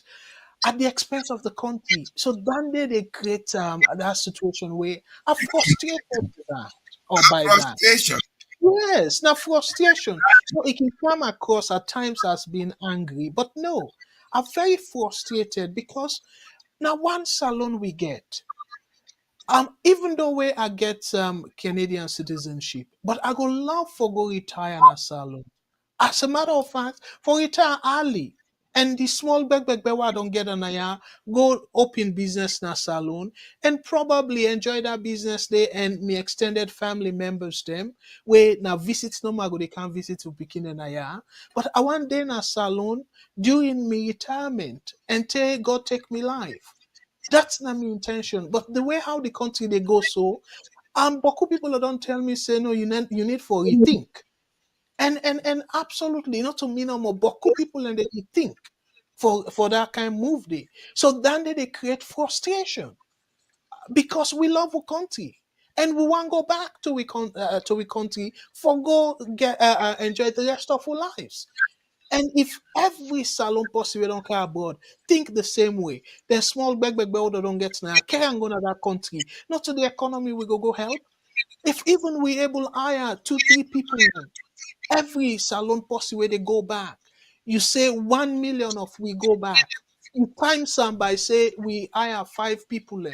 at the expense of the country. So then they create that situation where I'm frustrated with that or by that. Frustration. Yes, now frustration. So it can come across at times as being angry, but no, I'm very frustrated because now one salon we get. Even though way I get Canadian citizenship, but I go love for go retire in a salon. As a matter of fact, for retire early. And the small bag where I don't get an aya, go open business na salon and probably enjoy that business day and me extended family members them where now visits no mago they can visit to begin an aya. But I want day na salon during me retirement and God take me life. That's not my intention. But the way how the country they go so, Boku people don't tell me say no, you need for rethink. And absolutely not to me no more. Boku people and they think for that kind of move day. So then they create frustration because we love our country. And we want to go back to we country for go get enjoy the rest of our lives. And if every salon possible don't care abroad think the same way, then small bag order don't get now carry and go to that country. Not to the economy we go help. If even we able hire 2, 3 people then every salon possible they go back. You say 1 million of we go back. You times some by say we hire 5 people then.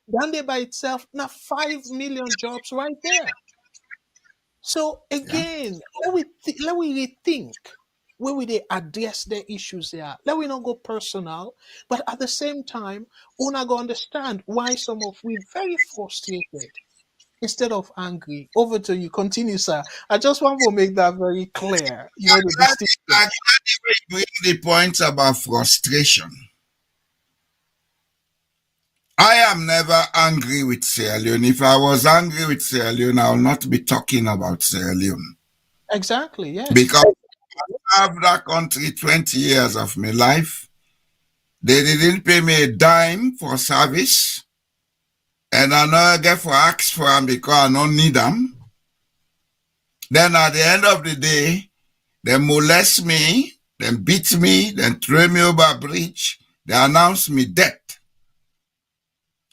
Then they by itself now 5 million jobs right there. So Yeah. again, let we rethink where we they address the issues there. Let we not go personal, but at the same time, we not go understand why some of we very frustrated instead of angry. Over to you. Continue, sir. I just want to make that very clear. The distinction. I bring the point about frustration. I am never angry with Sierra Leone. If I was angry with Sierra Leone, I will not be talking about Sierra Leone. Exactly. Yes. Because I have that country 20 years of my life. They didn't pay me a dime for service. And I know get for ask for them because I don't need them. Then at the end of the day, they molest me, then beat me, then throw me over a bridge. They announce me dead.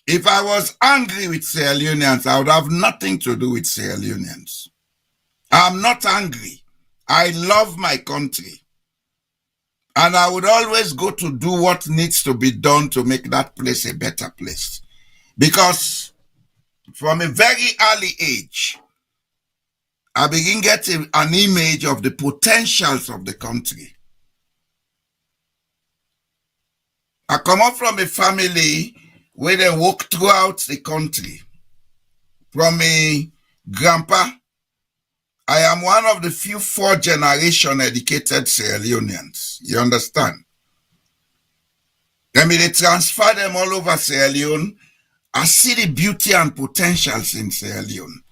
If I was angry with Sierra Leoneans, I would have nothing to do with Sierra Leoneans. I'm not angry. I love my country. And I would always go to do what needs to be done to make that place a better place. Because from a very early age, I begin getting an image of the potentials of the country. I come up from a family where they walk throughout the country. From a grandpa, I am one of the few 4th-generation educated Sierra Leoneans. You understand? Then they transfer them all over Sierra Leone. I see the beauty and potentials in Sierra Leone.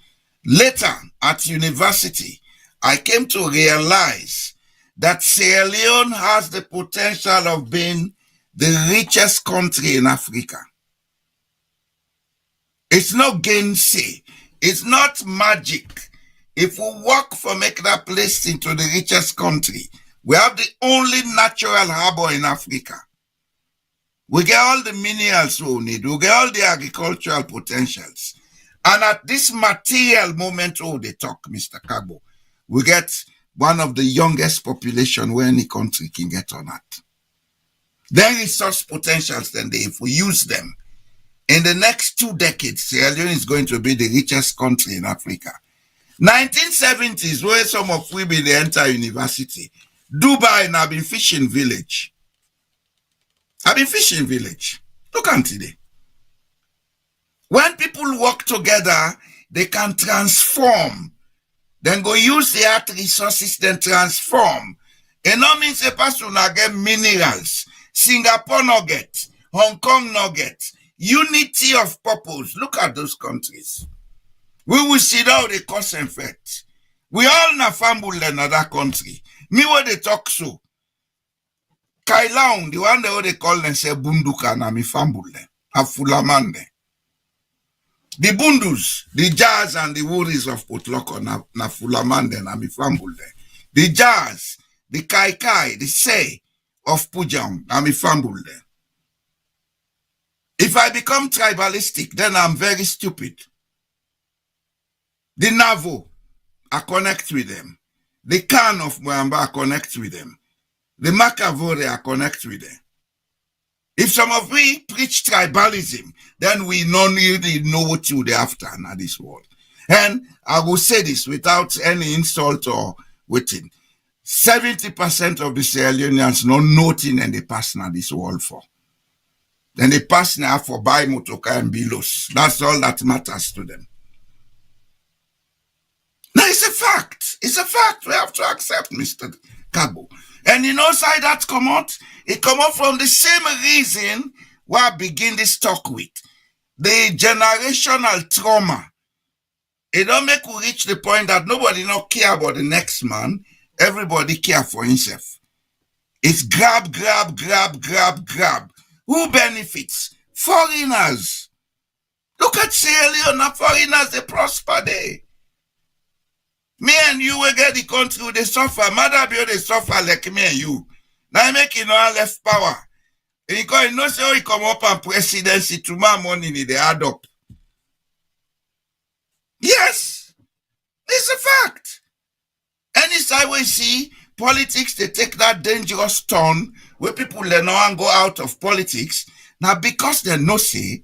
Later, at university, I came to realize that Sierra Leone has the potential of being the richest country in Africa. It's not gainsay. It's not magic. If we work for make that place into the richest country, we have the only natural harbor in Africa. We get all the minerals we need. We get all the agricultural potentials. And at this material moment, they talk, Mr. Kagbo, we get one of the youngest population where any country can get on that. Then resource potentials, then if we use them, in the next 2 decades, Sierra Leone is going to be the richest country in Africa. 1970s, where some of we be they enter university. Dubai and I've been fishing village. Look at today. When people work together, they can transform. Then go use the earth resources, then transform. It no means a person will get minerals. Singapore no get. Hong Kong no get. Unity of purpose. Look at those countries. We will see how they cause and effect. We all na fambul in another country. Me what they talk so. Kailaun, the one they call them say bunduka na mi fambul. Afulamande. The bundus, the jars and the worries of Potloko na fulamande na mi fambul. The jars, the kai, the say of Pujang na mi fambul. If I become tribalistic, then I'm very stupid. The Navo, I connect with them. The Khan of Mwamba, I connect with them. The Makavore, I connect with them. If some of we preach tribalism, then we don't really know what you are after in this world. And I will say this without any insult or waiting. 70% of the Sierra Leoneans know nothing and they pass now this world for. Then they pass now for buy motoka and bilos. That's all that matters to them. Now it's a fact. It's a fact. We have to accept, Mr. Cabo. And you know, side that come out? It come out from the same reason why I begin this talk with. The generational trauma. It don't make we reach the point that nobody not care about the next man. Everybody care for himself. It's grab, grab, grab, grab, grab. Who benefits? Foreigners. Look at Sierra Leone, foreigners, they prosper there. Me and you will get the country, they suffer. Mother, they suffer like me and you. Now make it all left power. And you know, say he come up and presidency tomorrow morning, they add up. Yes, it's a fact. Anytime we see politics, they take that dangerous turn where people they know and go out of politics. Now, because they know, say,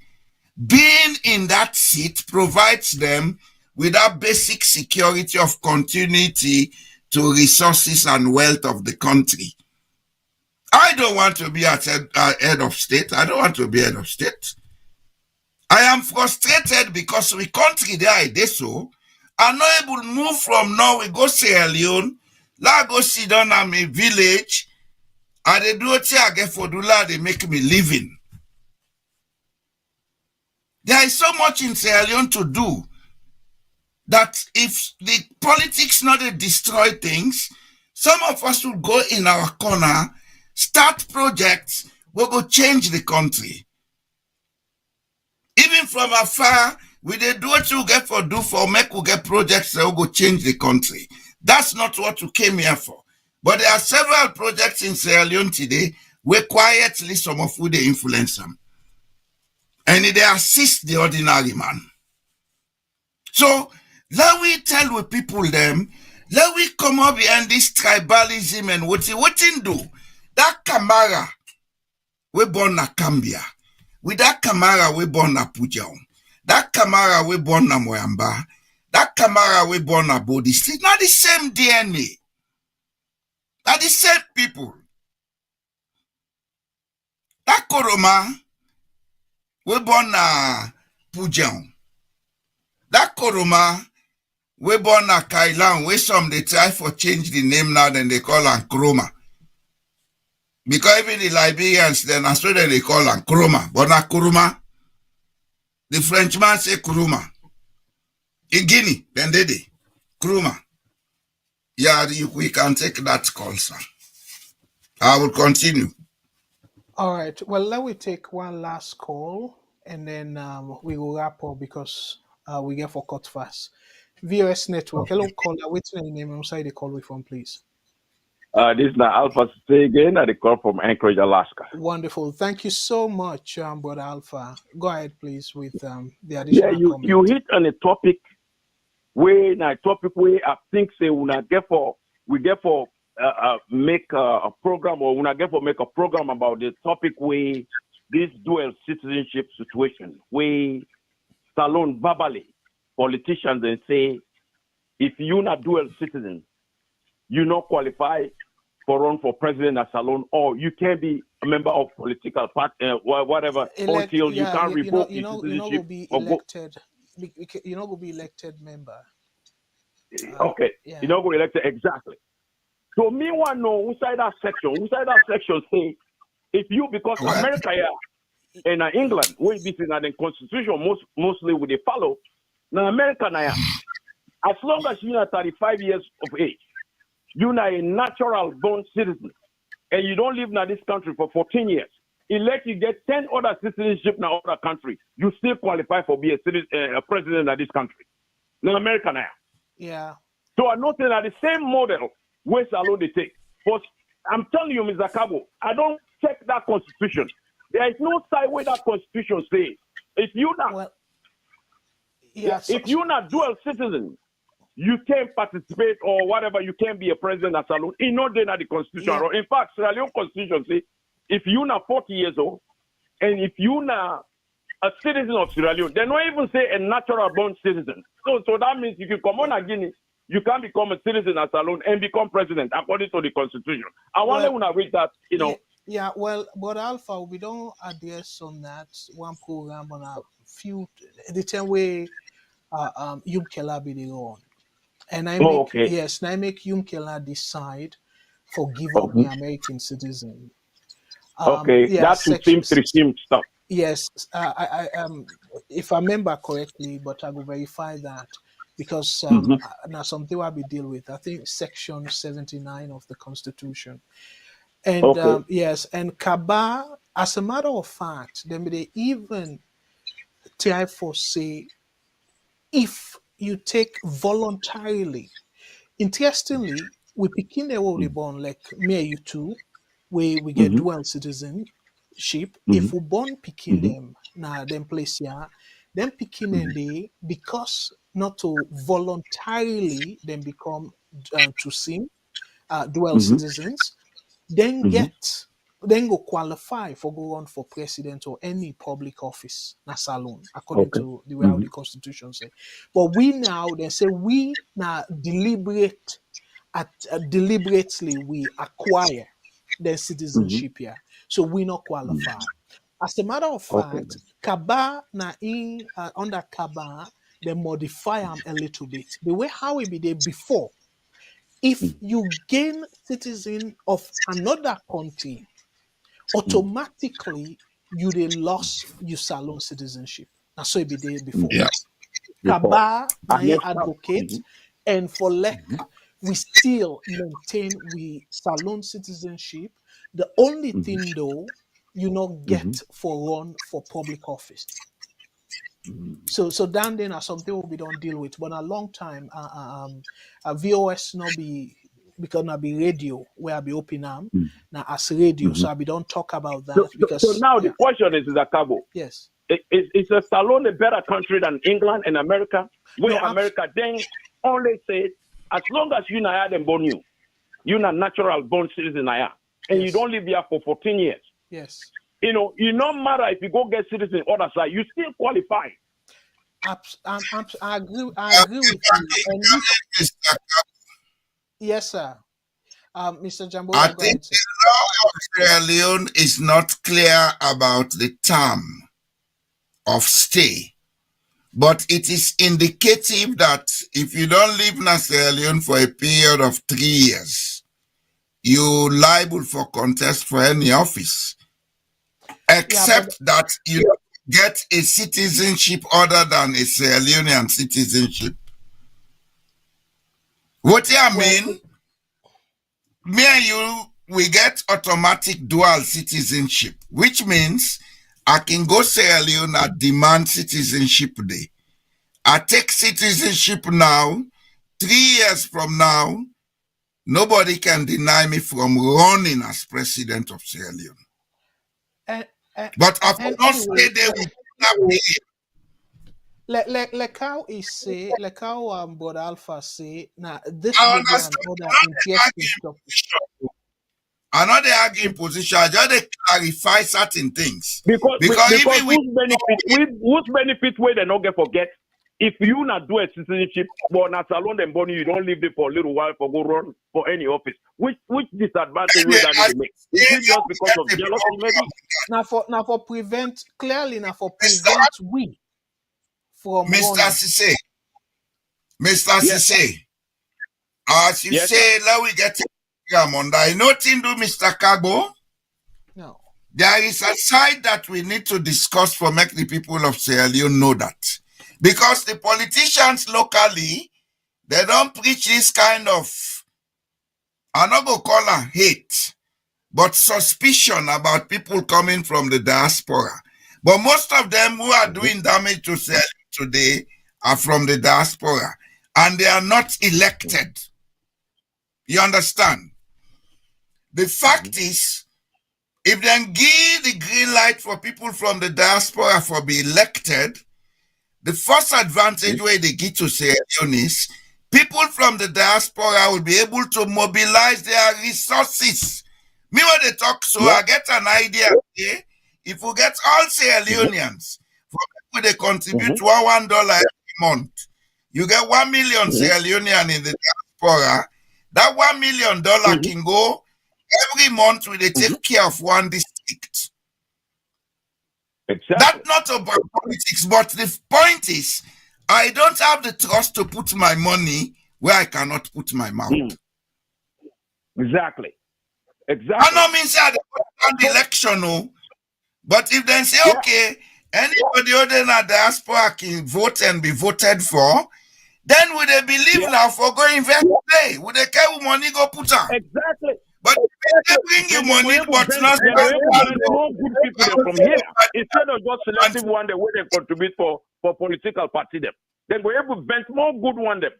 being in that seat provides them with that basic security of continuity to resources and wealth of the country. I don't want to be at head of state. I don't want to be head of state. I am frustrated because we country there I did so. I'm not able to move from now. We go Sierra Leone. La go sit down at my village. And they do what I get for Dula. They make me living. There is so much in Sierra Leone to do that if the politics not destroy things, some of us will go in our corner, start projects, we go change the country. Even from afar, we they do what you get for do for make we get projects that will go change the country. That's not what we came here for. But there are several projects in Sierra Leone today where quietly some of who they influence them. And they assist the ordinary man. So, let we tell the people them, let we come up behind this tribalism and what in do. That Camara, we born na Cambia. With that Camara, we born na Pujaon. That Camara, we born na Moyamba. That Camara, we born na Bodi. It's not the same DNA. Not the same people. That Koroma, we born na Pujaon. That Koroma, we born na Kailan, where some they try for change the name now, then they call am Kroma. Because even the Liberians, then that's what they call am Kroma. But na Kuruma. The Frenchman say Kuruma. In Guinea, then they Kuruma. Yeah, we can take that call, sir. I will continue. All right. Well, let me take one last call and then we will wrap up because we get for cut fast. VOS Network. Hello, caller. What's your name? I'm sorry, the call we from, please. This is Alpha Say again, and the call from Anchorage, Alaska. Wonderful. Thank you so much, Brother Alpha. Go ahead, please, with the additional comment. You hit on a topic where I think say we get for make a program or make a program about the topic where this dual citizenship situation where Salone verbally politicians and say if you're not dual citizen, you not qualify for run for president at Salone, or you can't be a member of political party, whatever, until you can't revoke citizenship. You're not going to be elected member. Okay, you're not going to be elected, exactly. So me want to know inside that section say, if you, because America and England, we be in the constitution, mostly we they follow, now America now, as long as you're 35 years of age, you're a natural born citizen, and you don't live in this country for 14 years. Unless you get 10 other citizenship in other country, you still qualify for be a president of this country. Now America now. Yeah. So I noticed that the same model where Salone they take. But I'm telling you, Mr. Cabo, I don't check that constitution. There is no side where that constitution says if you not, if you're not dual citizen, you can't participate or whatever, you can't be a president at Salone. In no day, the constitution. Yeah. In fact, Sierra Leone constitution say, if you're not 40 years old, and if you're not a citizen of Sierra Leone, they don't even say a natural born citizen. So that means if you come on a Guinea, you can become a citizen at Salone and become president according to the constitution. I want to read that, you know. Yeah, well, but Alpha, we don't address on that one program on a few the 10 way Yum Kela be the on. And I make yes, and I make Yum Kela decide for give up the American citizen. That seem stuff. Yes, I if I remember correctly, but I will verify that because now something I'll be deal with. I think Section 79 of the Constitution. And yes, and Kaba, as a matter of fact, then they even try for say if you take voluntarily. Interestingly, we begin the world born like me and you two, we get dual citizenship. If we born picking them now them place here, then picking them they because not to voluntarily then become to sim dual citizens, then then go qualify for go on for president or any public office na Salone according to the way how the constitution say. But we now they say we now deliberately we acquire the citizenship here, so we not qualify. As a matter of fact, Kaba na in under Kaba they modify them a little bit the way how it be there before. If you gain citizen of another country, automatically you they lost your Salone citizenship. That's so it be there before. Yes. Kaba na advocate, and for we still maintain we Salone citizenship. The only thing though, you not get for run for public office. So down then are something we don't deal with, but a long time VOS not be because not be radio where I be open now as radio, so I be don't talk about that because so now the question is Zakabo. Yes. Is a Salone a better country than England and America? Where America then only said as long as you not them born you not natural born citizen and you don't live here for 14 years. Yes. You know, it no matter if you go get citizen other side, you still qualify. I agree with you. And yes, sir. Mr. Jambo, I think the law of Sierra Leone is not clear about the term of stay, but it is indicative that if you don't live in Sierra Leone for a period of 3 years, you're liable for contest for any office, except that you get a citizenship other than a Sierra Leonean citizenship. What do I mean? Me and you, we get automatic dual citizenship, which means I can go Sierra Leone and demand citizenship day. I take citizenship now, 3 years from now, nobody can deny me from running as president of Sierra Leone. But I will not stay there with like how he say, like how Brother Alpha say, now this will be another interesting topic. I'm not the arguing position. I just clarify certain things. Because whose benefit where they not get forget? If you not do a citizenship, but not Salone and Bonnie, you don't live there for a little while for go run for any office. Which disadvantage will that make? Is it just because of jealousy, maybe? Now for prevent we from Mr. Sise. Mr. Sise. As you say, now we get Monday. Nothing do, Mr. Kago. No. There is a side that we need to discuss for make the people of Sierra Leone know that. Because the politicians locally, they don't preach this kind of, I'm not going to call her hate, but suspicion about people coming from the diaspora. But most of them who are doing damage to Sierra Leone today are from the diaspora. And they are not elected. You understand? The fact is, if they give the green light for people from the diaspora for be elected, the first advantage where they get to Sierra Leone is people from the diaspora will be able to mobilize their resources. Me when they talk, so I get an idea. Okay? If we get all Sierra Leoneans, for people they contribute $1 every month, you get 1 million Sierra Leonean in the diaspora. That $1 million can go every month. Will they take care of one district? Exactly. That's not about politics, but the point is, I don't have the trust to put my money where I cannot put my mouth. Exactly. I don't mean say I don't the election, no. But if they say, okay, anybody other than a diaspora can vote and be voted for, then would they believe now for go invest today? Would they care who money go put on? Exactly. But if they bring you money, but not more good people from here instead of just selecting one the way they contribute for political party them. Then we're able to vent more good one them.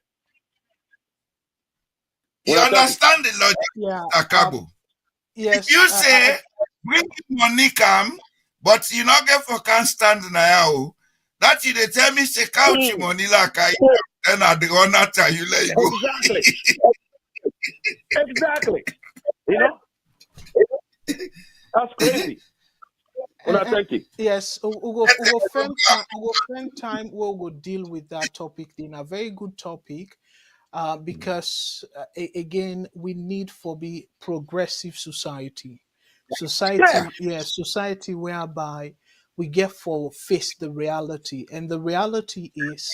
You understand the logic, Akabo? Yes. If you say bring money come, but you not get for can stand now, that you they tell me say couch money like I and I the honor tell you let you go. Exactly. Exactly. You know? That's crazy. Well, thank you. Yes, we'll spend time where we'll deal with that topic in a very good topic. Because again, we need for be progressive society, society whereby we get for face the reality, and the reality is,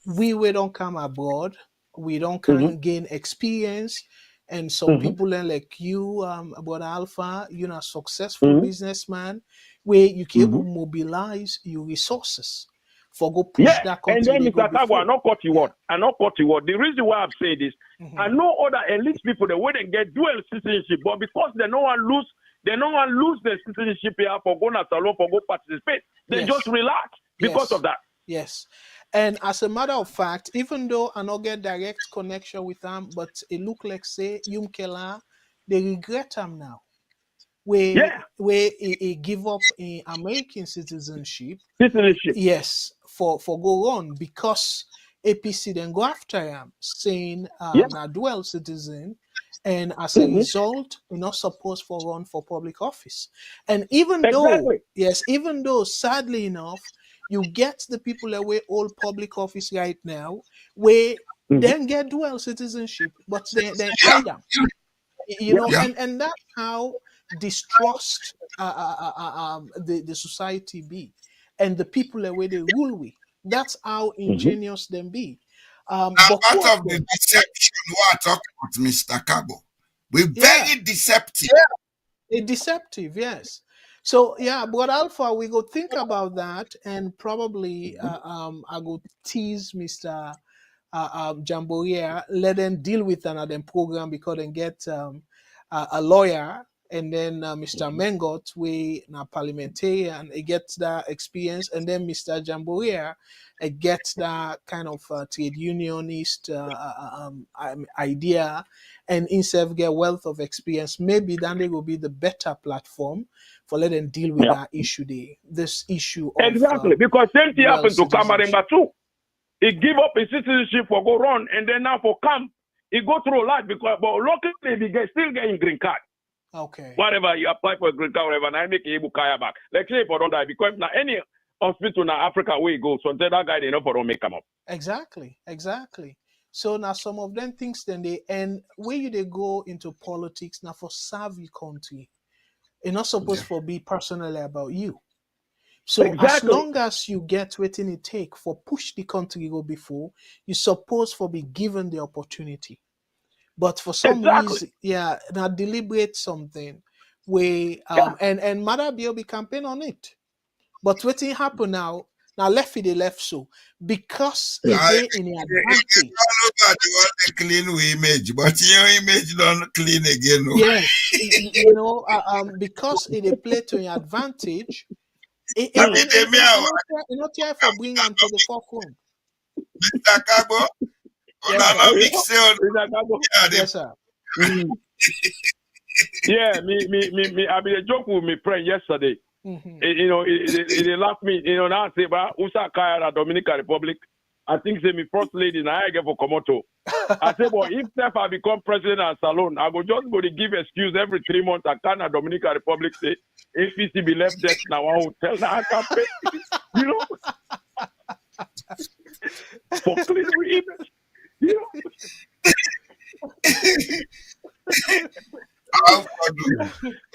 we don't come abroad, we don't can gain experience, and some people like you, about Alpha, you're a successful businessman, where you can able mobilize your resources for go push that country. And then Mr. Kago, I not cut you word. The reason why I've said this, I know other elite people the way they get dual citizenship, but because they no one lose their citizenship here for go to salon for go participate. They just relax because of that. Yes. And as a matter of fact, even though I not get direct connection with them, but it look like say Yumkela, they regret them now. Where he give up in American citizenship. Yes, for go on, because APC then go after him, saying a dual citizen, and as a result, you're not supposed to run for public office. And even though sadly enough, you get the people that way all public office right now, where then get dual citizenship, but they hide them. You know, and that's how distrust the society be, and the people the way they rule we. That's how ingenious them be. But part of the deception what I talk about, Mr. Cabo, we're very deceptive. Deceptive, yes. So but Alpha, we go think about that, and probably I go tease Mr. Jamboree, let them deal with another program, because they get a lawyer, and then Mr. Mengot, we na parliamentarian, he gets that experience, and then Mr. Jamboree, he gets that kind of trade unionist idea, and himself get wealth of experience. Maybe then they will be the better platform for let them deal with that issue, this issue of because same thing happened to Kamaremba too. He give up his citizenship for go run, and then now for camp, he go through a lot, because but locally he still getting green card. Okay. Whatever you apply for a green card, whatever, and I make able kaya back. Like say if I don't die, because now any hospital in Africa where he goes, so that guy they know for don't make him up. Exactly. So now some of them things then they end where you they go into politics now for serve your country. It's not supposed to be personally about you. So as long as you get what it take for push the country go before, you're supposed to be given the opportunity. But for some reason, now deliberate something where and Mother Bill be campaign on it. But what happen now left they left so because they in the advantage. All over the world they clean image, but your image don't clean again. No? Yes, because they play to your advantage. It's not here for bringing them to the forefront. Mr. Cabo, yes, sir. Me. I mean, a joke with my friend yesterday. They laughed me. Now say, "But Usa Kaya, Dominican Republic." I think say me first lady now I get for Komoto. I say, well, if I become president of Salone, I go just go to give excuse every 3 months. I can Dominican Republic say APC be left desk now. I will tell now I can pay. You know, for clean image. You know.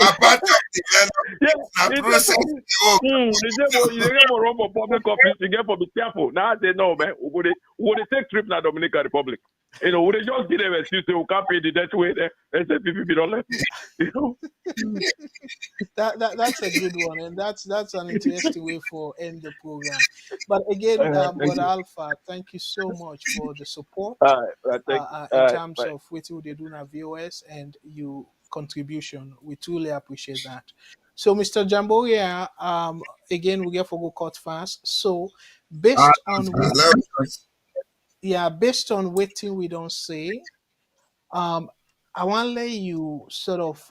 Apart of the process. You get more run for public office, you get for be careful. Now I say no, man. Would they take trip now Dominican Republic? You know, would they just give them a excuse we can't pay the debt way there and say people don't let me. You know? That's a good one, and that's an interesting way for end the program. But again, Brother Alpha, thank you so much for the support in terms of what they do at VOS and you contribution. We truly appreciate that. So, Mr. Jamboria, again, we get for go cut fast. So, based on what we don't say, I want to let you sort of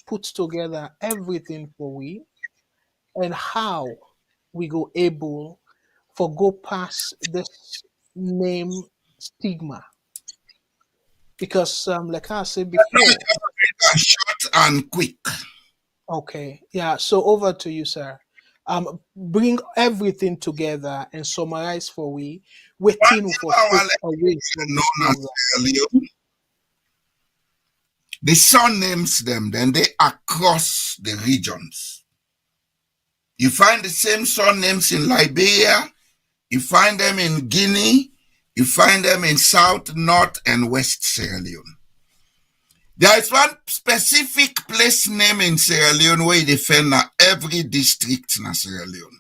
put together everything for we and how we go able for go past this name stigma. Because like I said before, short and quick. okay, yeah. So over to you, sir. Bring everything together and summarize for we waiting for away from this program. The son names them, then they across the regions. You find the same son names in Liberia, you find them in Guinea, you find them in South, North, and West Sierra Leone. There is one specific place name in Sierra Leone where you defend every district in Sierra Leone.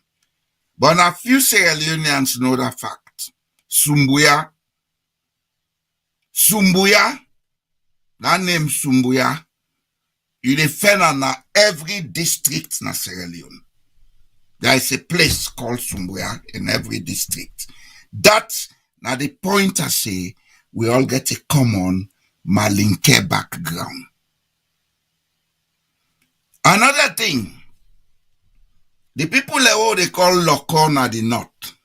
But a few Sierra Leoneans know that fact. Sumbuya. Sumbuya. That name Sumbuya. You defend every district in Sierra Leone. There is a place called Sumbuya in every district. That's now the point I say we all get a common Malinke background. Another thing, the people they call Lokona the North.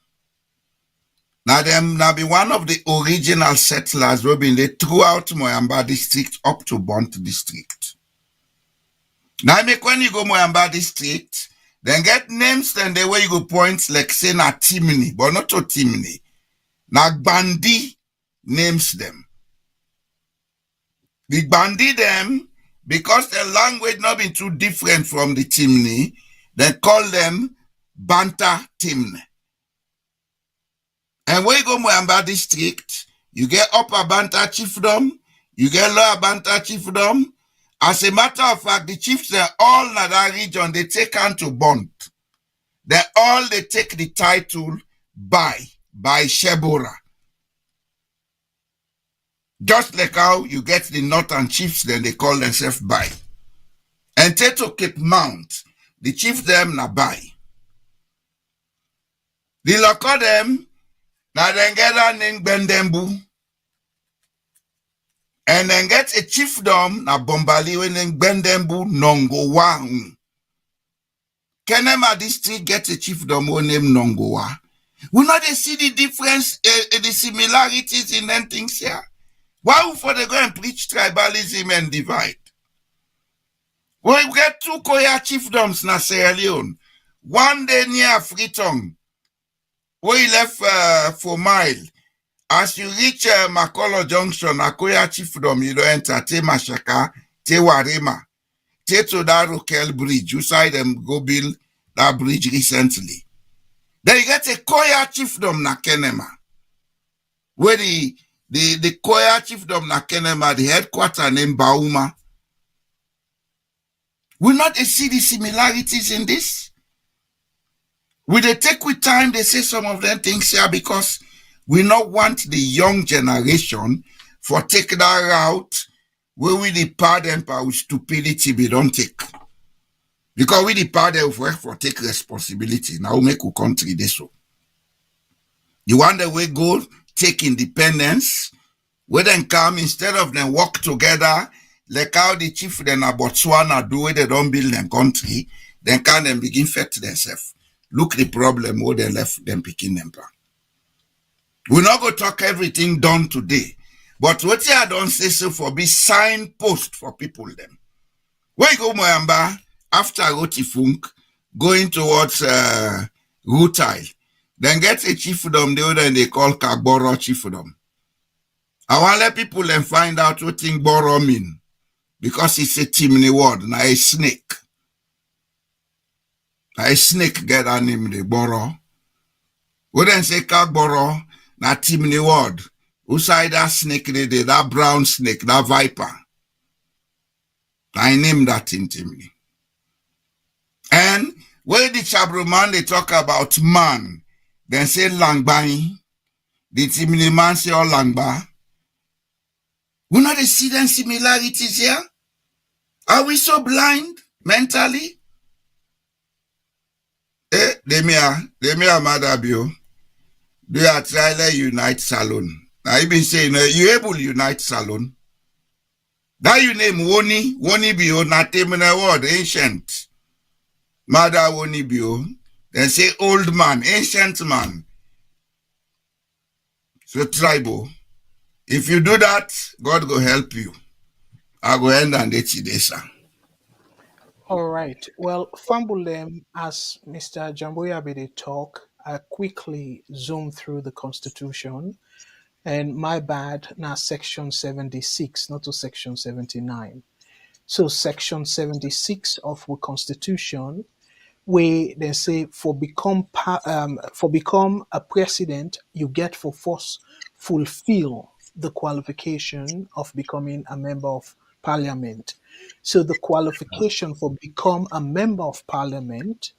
Now them now be one of the original settlers who been there throughout Moyamba district up to Bont district. Now make when you go Moyamba district, then get names then the way you go points like say na Timini, but not to Timini. Now Bandi names them. The Bandi them, because the language not been too different from the Timni, they call them Banta Timne. And when you go Moyamba district, you get Upper Banta chiefdom, you get Lower Banta chiefdom. As a matter of fact, the chiefs they all in that region, they take on to Bont. They take the title by Shebora. Just like how you get the northern chiefs, then they call themselves by. And Teto Cape Mount, the chief them na by. The local them, na then get a name Bendembu. And then get a chiefdom na Bombali when then Bendembu Nongowa. Kenema district get a chiefdom who name Nongowa. We not they see the difference, the similarities in them things here. Why for they go and preach tribalism and divide? Well, we get 2 Koya chiefdoms na Sierra Leone. One day near Freetown, where he left for mile. As you reach Makolo Junction, a Koya chiefdom, you don't enter Te Mashaka, Te Warema, Te to that Rokel Bridge. You saw them go build that bridge recently. Then you get a Koya chiefdom na Kenema, where the Koya chiefdom na Kenema, the headquarters named Bauma. Will not they see the similarities in this? Will they take with time, they say some of them things here because we not want the young generation for take that route where we depart them with stupidity we don't take. Because we depart them for take responsibility. Now we make our country this so. You want the way go, take independence, where then come instead of them work together, like how the chief then Botswana do where they don't build them country, then can them begin fight themselves. Look the problem where they left them picking them back. We're not going to talk everything done today. But what I don't say so for be signpost for people them. Where you go Moyamba after Rotifunk, going towards Rutai, then get a chiefdom the other and they call Kagboro chiefdom. I want to let people then find out what thing Boro mean. Because it's a Timney word, now a snake. Now a snake get a name the Boro. We then say Kagboro, na Timney word. Who side that snake they did, that brown snake, that viper. I name that in Timney. And when the Chabroman they talk about man, then say Langbai, the Timney man say all Langba. We not see them similarities here? Are we so blind mentally? Demia Madabio, they are trying unite salon. I been saying, you able unite salon? That you name Woni bio, not name a word, ancient. Mother Woni bio, then say old man, ancient man. So tribal. If you do that, God will help you. I go end and it's All right. Well, Fambulem, as Mr. Jamboya Bede talk, I quickly zoom through the Constitution. And my bad, now section 76, not to section 79. So section 76 of the Constitution, where they say for become a president, you get for force fulfill the qualification of becoming a member of parliament. So the qualification for become a member of parliament,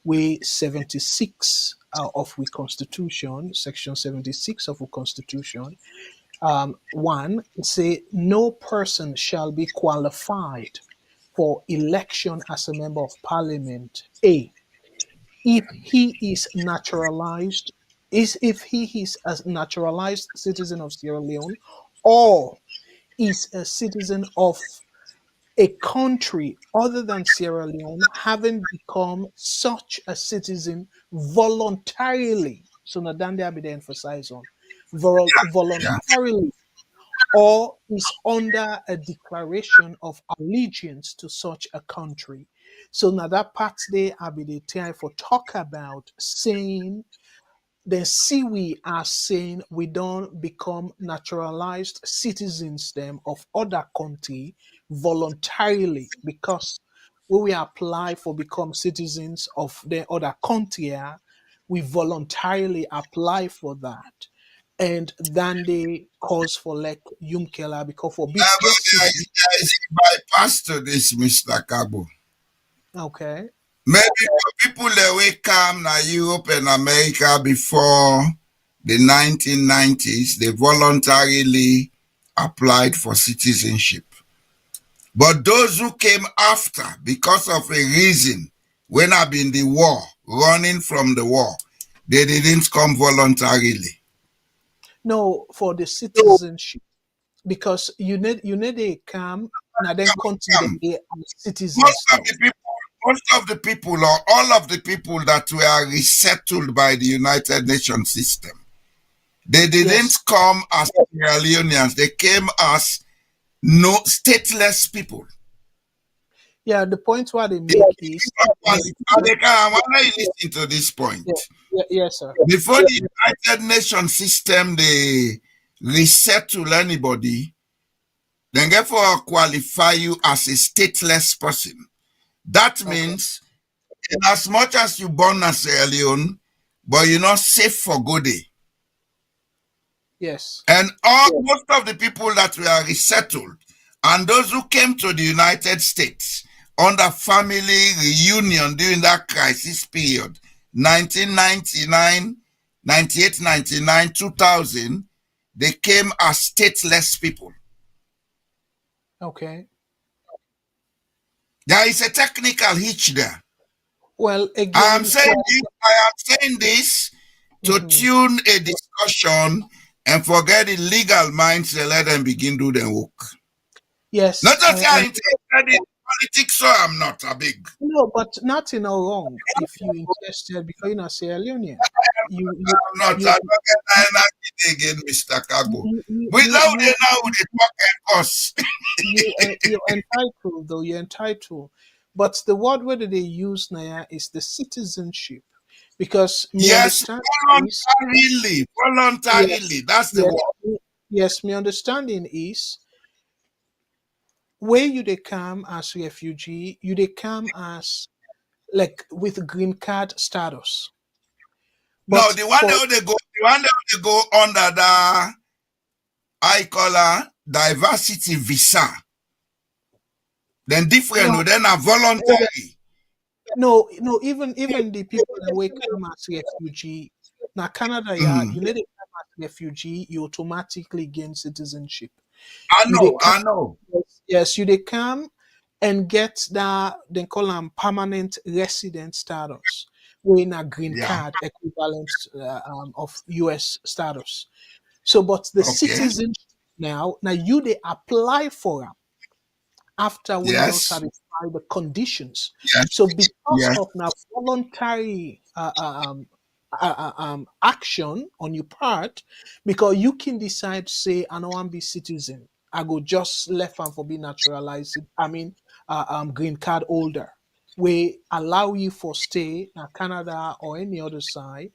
we 76 of the constitution, section 76 of the constitution, one say no person shall be qualified for election as a member of parliament. A, if he is naturalized, is if he is a naturalized citizen of Sierra Leone, or is a citizen of a country other than Sierra Leone, having become such a citizen voluntarily. So Nadande Abide emphasize on Yeah. voluntarily, or is under a declaration of allegiance to such a country. So now that part there I be the time for talk about saying then see we are saying we don't become naturalized citizens them of other country voluntarily because when we apply for become citizens of the other country, we voluntarily apply for that. And then they cause for like Yumkela because for big get citizen. There is a bypass to this, Mr. Kabo. Okay. Maybe for people that will come to Europe and America before the 1990s, they voluntarily applied for citizenship. But those who came after, because of a reason, when I've been the war, running from the war, they didn't come voluntarily. No, for the citizenship. Because you need a come now then consider Come. they are citizens though. Most of the people or all of the people that were resettled by the United Nations system, they didn't Yes. come as Sierra Leoneans. They came as no stateless people. Yeah, the point what they They make is I want you listen to this point. yes, sir. Before the United Nations system, they resettle anybody, then therefore qualify you as a stateless person. That means, in as much as you born as Sierra Leone, but you're not safe for good day. Yes. And most of the people that were resettled and those who came to the United States under family reunion during that crisis period, 1999, 98, 99, 2000, they came as stateless people. Okay. There is a technical hitch there. Well, I again, am saying this to tune a discussion and forget the legal minds and let them begin do their work. yes. Not that I'm interested in politics, so I'm not a big. No, but nothing wrong if you interested because you're not Sierra Leonean. I'm not again, Mr. Kago. Without you it now, the talk us. you're entitled though, you're entitled. But the word whether they use now is the citizenship. Because me Yes, understand is voluntarily. yes, Voluntarily. That's the yes, word. yes, my understanding is where you they come as refugee, you they come as like with green card status. No, But for the one that they go under the I call her diversity visa. Then different, no, then a voluntary. no, even the people that will come as refugee. Now Canada, yeah, Mm. you let it come as refugee, you automatically gain citizenship. I You they know, come, I know. yes, you they come and get that they call them permanent resident status, in a green Yeah. card equivalent of U.S. status. So, but the Okay. citizenship now you they apply for it after when you don't Yes. satisfy the conditions. Yes. So because Yes. of now voluntary action on your part, because you can decide, say, I don't want to be citizen. I go just left and for be naturalized. I mean, green card holder. We allow you for stay in Canada or any other side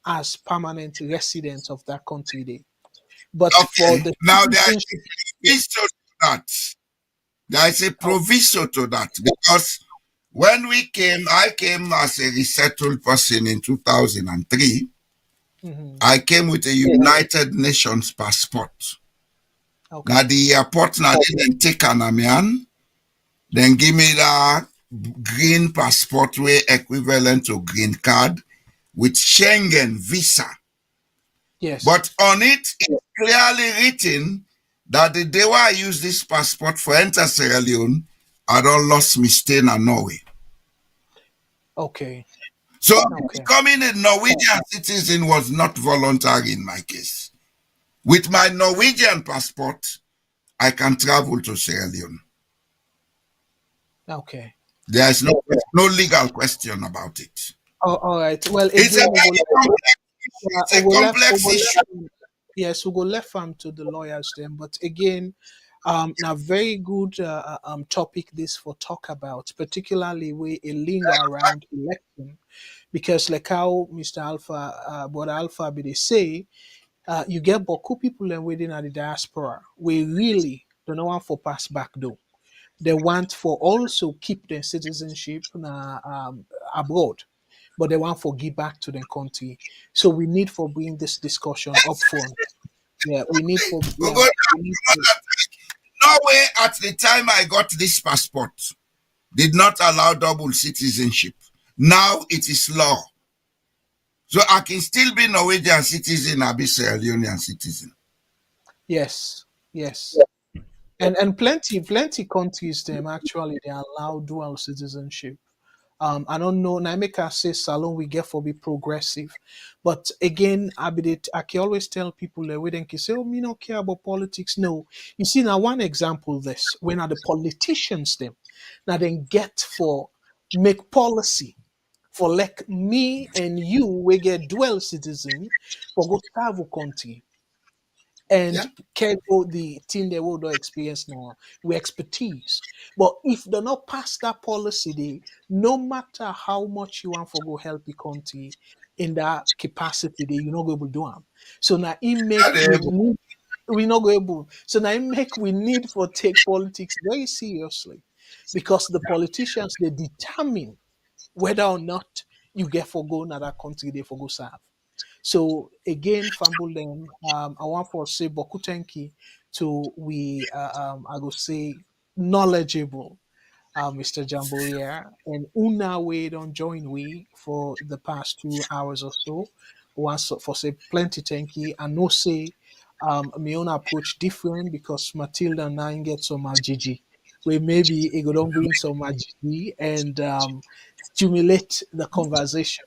as permanent residents of that country. There. But for Okay. the Now there is citizenship, a proviso to that. There is a oh, proviso to that because when I came as a resettled person in 2003. mhm, I came with a United Nations passport. Now okay. the airport now didn't take an Amian, then give me the green passport way equivalent to green card with Schengen visa. Yes. But on it, it's clearly written that the day where I use this passport for enter Sierra Leone, I don't lost my stay in Norway. Okay. So Okay. becoming a Norwegian citizen was not voluntary in my case. With my Norwegian passport, I can travel to Sierra Leone. Okay. There is no legal question about it. Oh, all right. Well, It's a again, very complex issue. It's a complex issue. yes, we go left to the lawyers then. But again, now very good topic this for talk about, particularly we a linger around election, because like how Mr. Alpha, Brother Alpha, be they say, you get Boku people and within at the diaspora. We really don't know want for pass back though. They want for also keep their citizenship abroad, but they want for give back to their country. So we need for bring this discussion up front. Yeah, we need for We yeah, go we need for, Norway at the time I got this passport did not allow double citizenship. Now it is law. So I can still be Norwegian citizen and be Sierra Leonean citizen. yes, yes. And plenty countries them actually they allow dual citizenship. I don't know. Naimeka says salon we get for be progressive, but again, I can always tell people that we don't say, "Oh, me not care about politics." No, you see now one example this when are the politicians them now then get for make policy for like me and you we get dual citizen for go serve a country and Yeah. cargo the thing they will do experience now with expertise. But if they not pass that policy, they no matter how much you want for go help the country in that capacity, they you're not going to do them. So now it make we not go able. So now it make we need for take politics very seriously because the politicians they determine whether or not you get for go another country they for go serve. So again, Fambulen, I want to say Bokutenki to we I go say knowledgeable Mr. Jamboria and Una we don't join we for the past 2 hours or so. Once for say plenty tanky and no say my own approach different because Matilda and I get some Gigi. We maybe it go don't bring some Gigi and stimulate the conversation.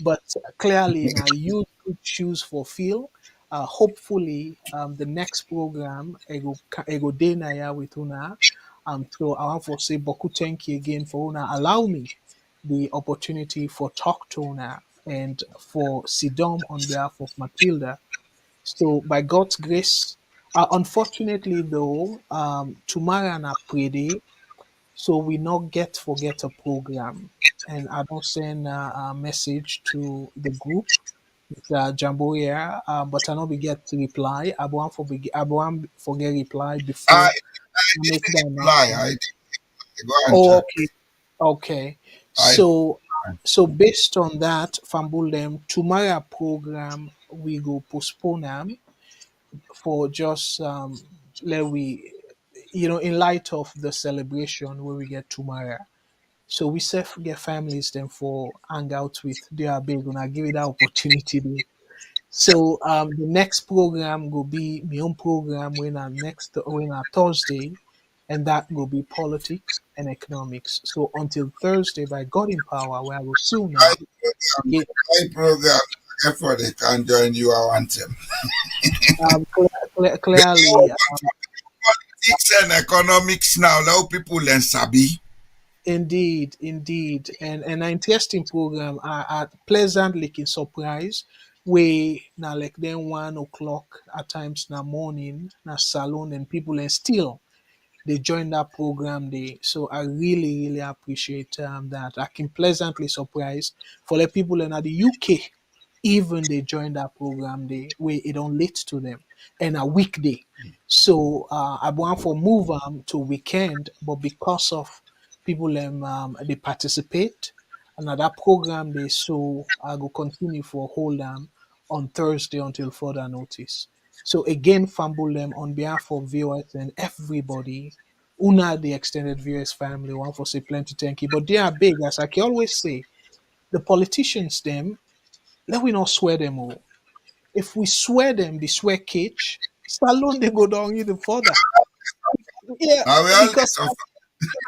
But clearly now you could choose for Phil. Hopefully the next program ego day na ya with una so I want to say Boku thank you again for una allow me the opportunity for talk to una. and for Sidom on behalf of Matilda. So by God's grace, unfortunately though, tomorrow na pray, so we not get forget a program, and I don't send a message to the group, Jamboya, but I not be get reply. I want forget reply I before I make the reply. announcement. Go and Oh, check. okay, okay. I So based on that, Fambul them tomorrow program we go postpone them for just let we, in light of the celebration where we get tomorrow. So we self get families then for hang out with their big and I give it that opportunity there. So the next program will be my own program when our Thursday, and that will be politics and economics. So until Thursday, by God in power, where I will soon now get program. Therefore, they can join you. I want them. clearly. Politics and economics now. Now people learn sabi. Indeed, indeed, and an interesting program. I pleasantly in surprise. We now like then 1 o'clock at times na morning na salon and people and still they join that program day. So I really, really appreciate that. I can pleasantly surprised for the people in the UK, even they join that program day where it don't late to them and a weekday. So I want for move to weekend, but because of people they participate another program they so I will continue for hold on Thursday until further notice. So again, fumble them on behalf of viewers and everybody. Una the extended viewers family, one for say plenty thank you. But they are big, as I can always say, the politicians them, let we not swear them all. If we swear them, the swear cage, Stallone they go down even further. Yeah, Now we all because suffer.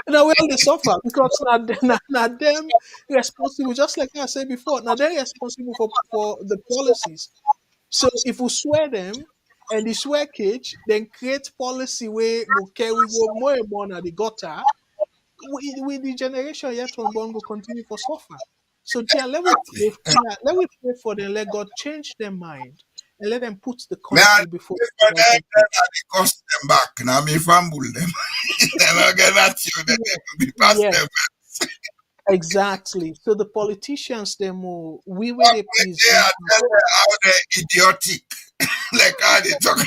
now we all they suffer because now them responsible, just like I said before, now they're responsible for the policies. So if we swear them and the swear cage, then create policy where go carry go more and more na the gutter, with the generation yet unborn go continue for suffer. So dear, let we pray for them, let God change their mind and let them put the May I country before pray for them, everything. I cost them back. Now me fumble them. They're not get at you. Then they will be past Yes, them. exactly. So the politicians, them all, we were But they they present. are telling them how they're idiotic. Like how they talk.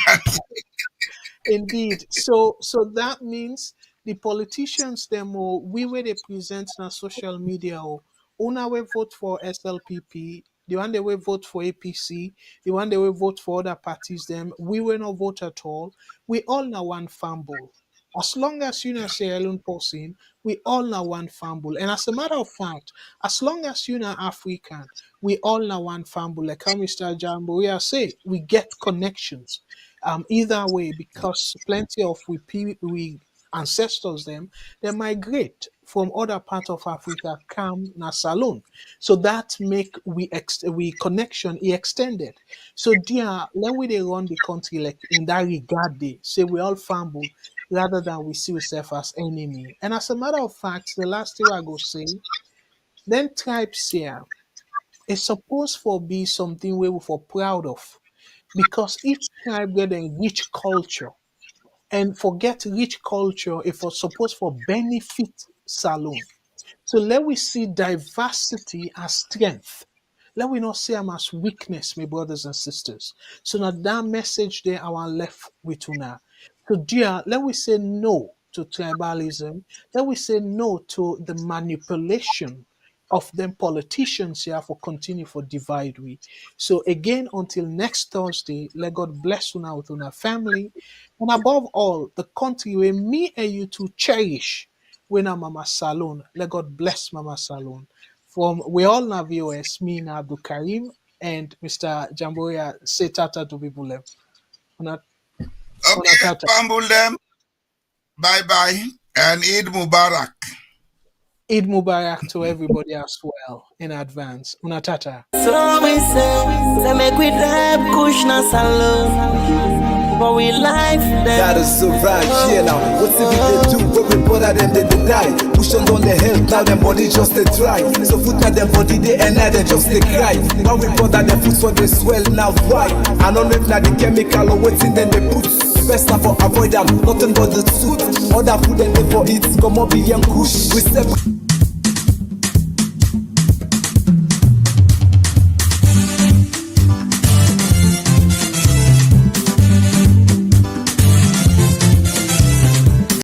Indeed. So that means the politicians them or we where they present on social media or una we vote for SLPP, the one they will vote for APC, the one they will vote for other parties them, we will not vote at all. We all now one fumble. As long as you know say alone person, we all now one fumble. And as a matter of fact, as long as you know African, we all now one fumble. Like how Mr. Jambo we are say, we get connections either way because plenty of we ancestors them they migrate from other parts of Africa come na salon, so that make we connection extended. So dear when we they run the country like in that regard they say we all fumble rather than we see ourselves as enemy. And as a matter of fact, the last thing I go say, then tribes here is supposed for be something we were for proud of because each tribe get a rich culture, and forget rich culture if for supposed for benefit salon. So let we see diversity as strength. Let we not see them as weakness, my brothers and sisters. So now that message there our left with una. So dear, let we say no to tribalism. Let we say no to the manipulation of them politicians here for continue for divide we. So again, until next Thursday, let God bless una with una family. And above all, the country where me and you to cherish when I'm Mama Salon. Let God bless Mama Salon. From we all na VOS, me na Abdul Karim and Mr. Jamboya say tata to people them. Una Okay, tata. fumble them. Bye bye. And Eid Mubarak. Eid Mubarak to everybody as well in advance. Una tata. So we say make we drive Kushna Salon. But we life Gotta them. survive, yeah now. What's if they do? What we put out them, they die. Push on the hell, Now them body just they try. So food at them body they and now they just they cry. Now we put that them food so they swell now why? I don't know if now the chemical or waiting then they put. Best time for avoid them, nothing but the suit. Other food and they for it, come up be young kush. We step